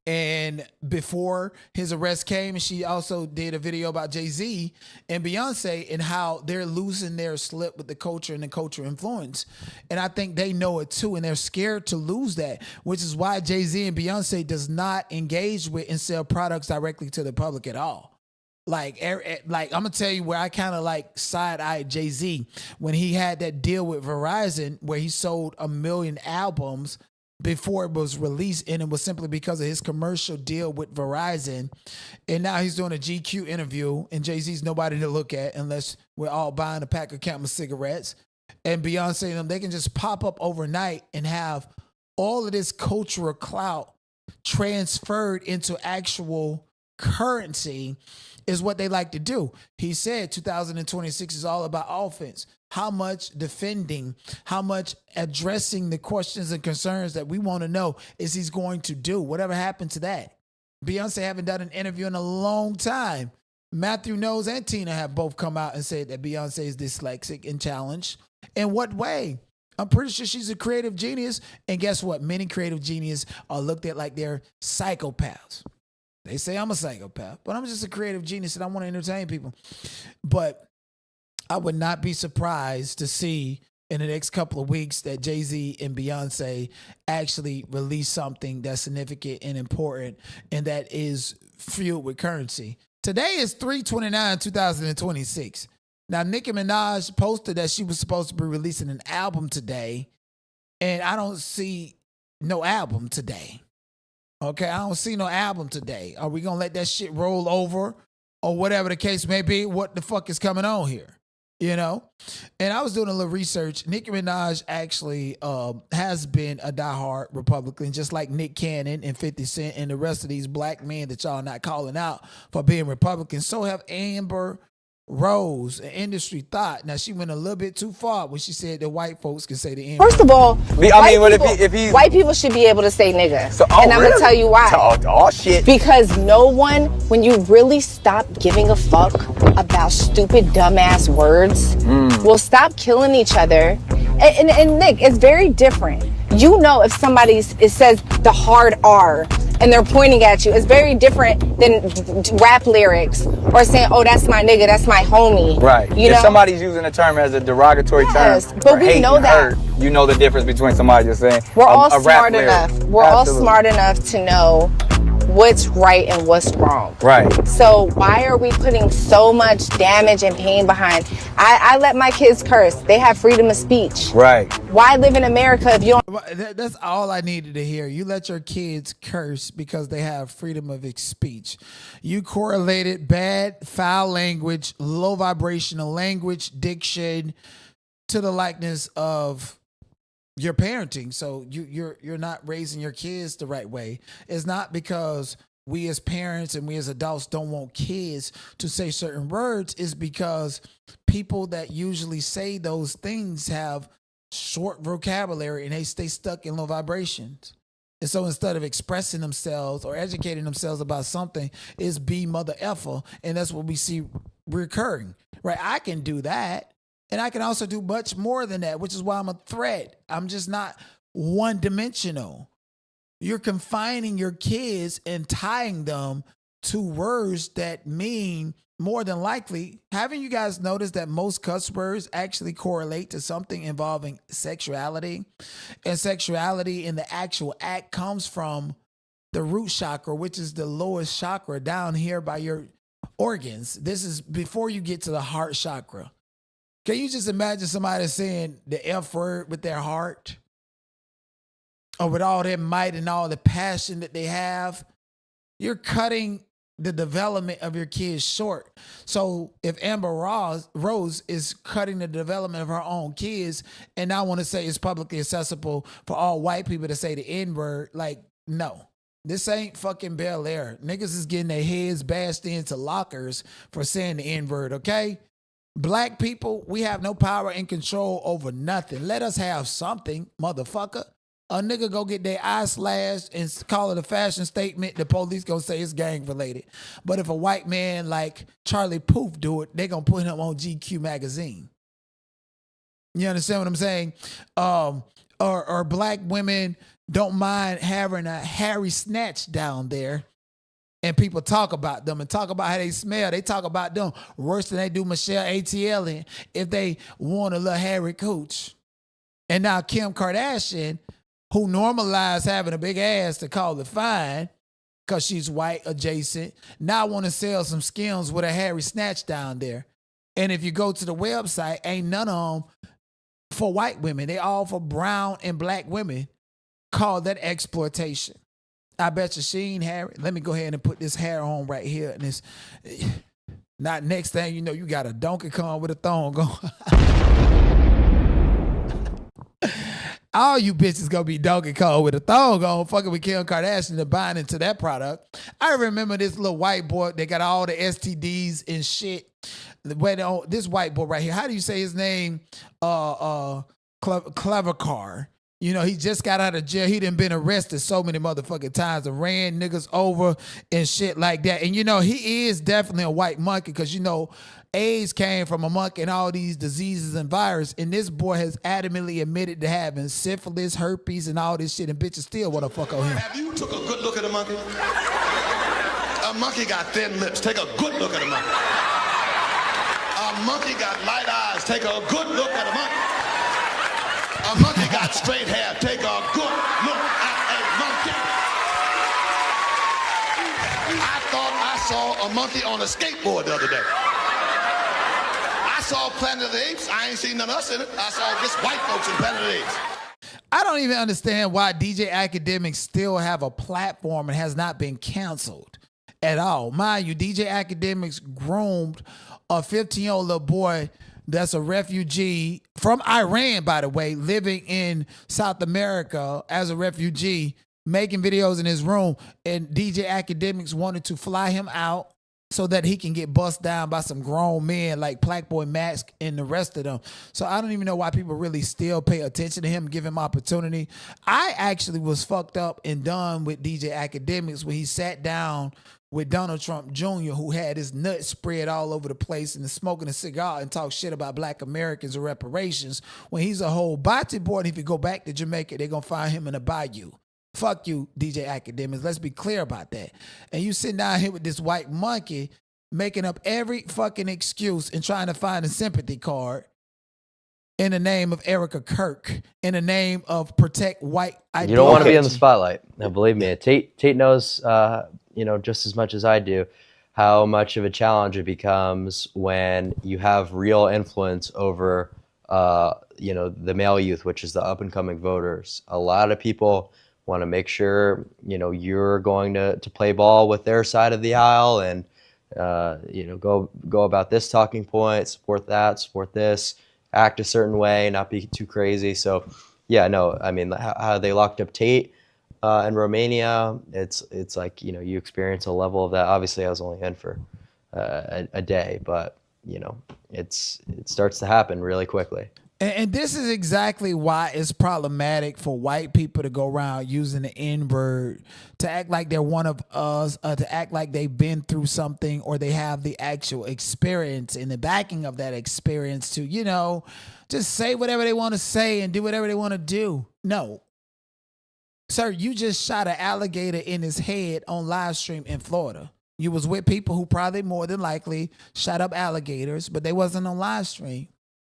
And before his arrest came, and she also did a video about Jay-Z and Beyonce and how they're losing their slip with the culture and the culture influence. And I think they know it too, and they're scared to lose that, which is why Jay-Z and Beyonce does not engage with and sell products directly to the public at all. Like I'm gonna tell you where I kind of like side-eyed Jay-Z when he had that deal with Verizon where he sold 1 million albums before it was released, and it was simply because of his commercial deal with Verizon. And now he's doing a GQ interview, and Jay-Z's nobody to look at unless we're all buying a pack of Camel cigarettes. And Beyonce and them, they can just pop up overnight and have all of this cultural clout transferred into actual currency is what they like to do. He said 2026 is all about offense. How much defending, how much addressing the questions and concerns that we want to know is he's going to do? Whatever happened to that? Beyonce haven't done an interview in a long time. Matthew Knowles and Tina have both come out and said that Beyonce is dyslexic and challenged. In what way? I'm pretty sure she's a creative genius. And guess what? Many creative geniuses are looked at like they're psychopaths. They say I'm a psychopath, but I'm just a creative genius and I want to entertain people. But I would not be surprised to see in the next couple of weeks that Jay-Z and Beyonce actually release something that's significant and important and that is fueled with currency. Today is 3/29/2026. Now, Nicki Minaj posted that she was supposed to be releasing an album today, and I don't see no album today. Okay, I don't see no album today. Are we going to let that shit roll over or whatever the case may be, what the fuck is coming on here? You know? And I was doing a little research. Nicki Minaj actually has been a diehard Republican, just like Nick Cannon and 50 Cent and the rest of these black men that y'all not calling out for being Republicans. So have Amber Rose, an industry thought. Now, she went a little bit too far when she said that white folks can say the N-word. First of all, white people should be able to say nigga. So, and I'm going to tell you why. Oh, shit. Because no one, when you really stop giving a fuck about stupid, dumbass words, will stop killing each other. And Nick, it's very different. You know, if it says the hard R and they're pointing at you, it's very different than rap lyrics or saying, oh, that's my nigga, that's my homie. Right. You if know? somebody's using a term as a derogatory term, but we know that. You know the difference between somebody just saying we're all smart enough. We're all smart enough to know what's right and what's wrong. Right. So why are we putting so much damage and pain behind? I let my kids curse. They have freedom of speech. Right. Why live in America if you don't? That's all I needed to hear. You let your kids curse because they have freedom of speech. You correlated bad, foul language, low vibrational language, diction to the likeness of your parenting. So you're not raising your kids the right way. It's not because we as parents and we as adults don't want kids to say certain words. It's because people that usually say those things have short vocabulary and they stay stuck in low vibrations. And so instead of expressing themselves or educating themselves about something, it's be mother effer. And that's what we see recurring, right? I can do that. And I can also do much more than that, which is why I'm a threat. I'm just not one-dimensional. You're confining your kids and tying them to words that mean more than likely. Haven't you guys noticed that most cuss words actually correlate to something involving sexuality? And sexuality in the actual act comes from the root chakra, which is the lowest chakra down here by your organs. This is before you get to the heart chakra. Can you just imagine somebody saying the F word with their heart? Or with all their might and all the passion that they have? You're cutting the development of your kids short. So if Amber Rose is cutting the development of her own kids, and I want to say it's publicly accessible for all white people to say the N-word, like, no. This ain't fucking Bel Air. Niggas is getting their heads bashed into lockers for saying the N-word, okay? Black people, we have no power and control over nothing. Let us have something, motherfucker. A nigga go get their eye slashed and call it a fashion statement, the police gonna say it's gang related. But if a white man like Charlie Puth do it, they gonna put him on GQ magazine. You understand what I'm saying? Or black women don't mind having a hairy snatch down there. And people talk about them and talk about how they smell. They talk about them worse than they do Michelle ATLien if they want a little hairy cooch. And now Kim Kardashian, who normalized having a big ass to call it fine because she's white adjacent, now want to sell some Skims with a hairy snatch down there. And if you go to the website, ain't none of them for white women. They all for brown and black women. Call that exploitation. I bet you she ain't hairy. Let me go ahead and put this hair on right here. And it's not next thing you know, you got a Donkey Kong with a thong on. All you bitches gonna be Donkey Kong with a thong on, fucking with Kim Kardashian and buying into that product. I remember this little white boy, they got all the STDs and shit. This white boy right here, how do you say his name? Clever Car. You know, he just got out of jail. He done been arrested so many motherfucking times and ran niggas over and shit like that. And, you know, he is definitely a white monkey because, you know, AIDS came from a monkey and all these diseases and viruses. And this boy has adamantly admitted to having syphilis, herpes, and all this shit. And bitches still want to fuck on him. Have you took a good look at a monkey? A monkey got thin lips. Take a good look at a monkey. A monkey got light eyes. Take a good look at a monkey. A monkey got straight hair. Take a good look at a monkey. I thought I saw a monkey on a skateboard the other day. I saw Planet of the Apes. I ain't seen none of us in it. I saw just white folks in Planet of the Apes. I don't even understand why DJ Academics still have a platform and has not been canceled. at all. Mind you, DJ Academics groomed a 15-year-old little boy that's a refugee from Iran, by the way, living in South America as a refugee, making videos in his room. And DJ Academics wanted to fly him out so that he can get bust down by some grown men like Blackboy Mask and the rest of them. So I don't even know why people really still pay attention to him, give him opportunity. I actually was fucked up and done with DJ Academics when he sat down with Donald Trump Jr., who had his nuts spread all over the place and smoking a cigar and talk shit about black Americans and reparations, when he's a whole body boy. And if you go back to Jamaica, they're going to find him in a bayou. Fuck you, DJ Academics. Let's be clear about that. And you sitting down here with this white monkey making up every fucking excuse and trying to find a sympathy card in the name of Erica Kirk, in the name of protect white ideology. You don't want to be in the spotlight. Now, believe me, Tate knows, just as much as I do, how much of a challenge it becomes when you have real influence over, the male youth, which is the up and coming voters. A lot of people want to make sure, you're going to play ball with their side of the aisle and, go about this talking point, support that, support this, act a certain way, not be too crazy. So, yeah, no, I mean, how they locked up Tate in Romania, it's like, you experience a level of that. Obviously, I was only in for a day, but, it starts to happen really quickly. And this is exactly why it's problematic for white people to go around using the N-word, to act like they're one of us, to act like they've been through something or they have the actual experience and the backing of that experience to, just say whatever they want to say and do whatever they want to do. No. Sir, you just shot an alligator in his head on live stream in Florida. You was with people who probably more than likely shot up alligators, but they wasn't on live stream.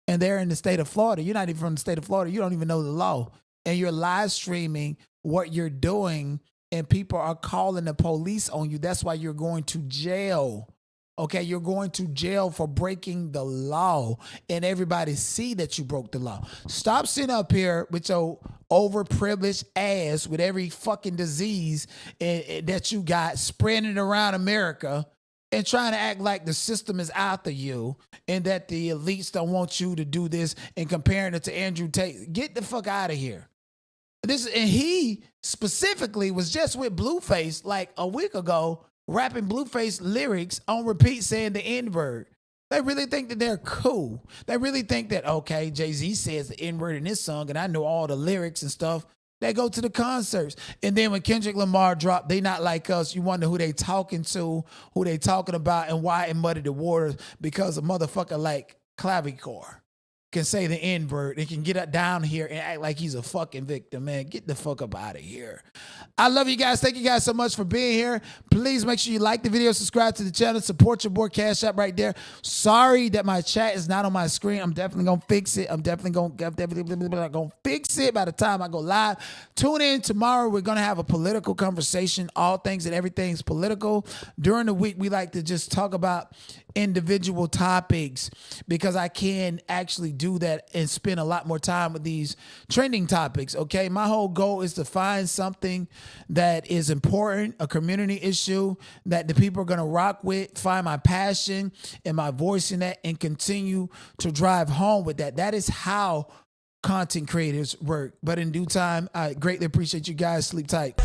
And they're in the state of Florida. You're not even from the state of Florida. You don't even know the law. And you're live streaming what you're doing, and people are calling the police on you. That's why you're going to jail. Okay, you're going to jail for breaking the law, and everybody see that you broke the law. Stop sitting up here with your overprivileged ass with every fucking disease that you got spreading around America, and trying to act like the system is after you and that the elites don't want you to do this and comparing it to Andrew Tate. Get the fuck out of here. And he specifically was just with Blueface like a week ago, rapping Blueface lyrics on repeat saying the N-word. They really think that they're cool. They really think that, okay, Jay-Z says the N-word in his song and I know all the lyrics and stuff. They go to the concerts. And then when Kendrick Lamar dropped, they not like us. You wonder who they talking to, who they talking about, and why it muddied the waters, because a motherfucker like Clavicore can say the N-word and can get down here and act like he's a fucking victim, man. Get the fuck up out of here. I love you guys. Thank you guys so much for being here. Please make sure you like the video, subscribe to the channel, support your boy Cash App right there. Sorry that my chat is not on my screen. I'm definitely going to fix it. I'm definitely going to fix it by the time I go live. Tune in tomorrow. We're going to have a political conversation. All things and everything's political. During the week, we like to just talk about individual topics because I can actually do that and spend a lot more time with these trending topics. Okay, my whole goal is to find something that is important, a community issue that the people are going to rock with, find my passion and my voice in that, and continue to drive home with that. That is how content creators work. But in due time, I greatly appreciate you guys. Sleep tight.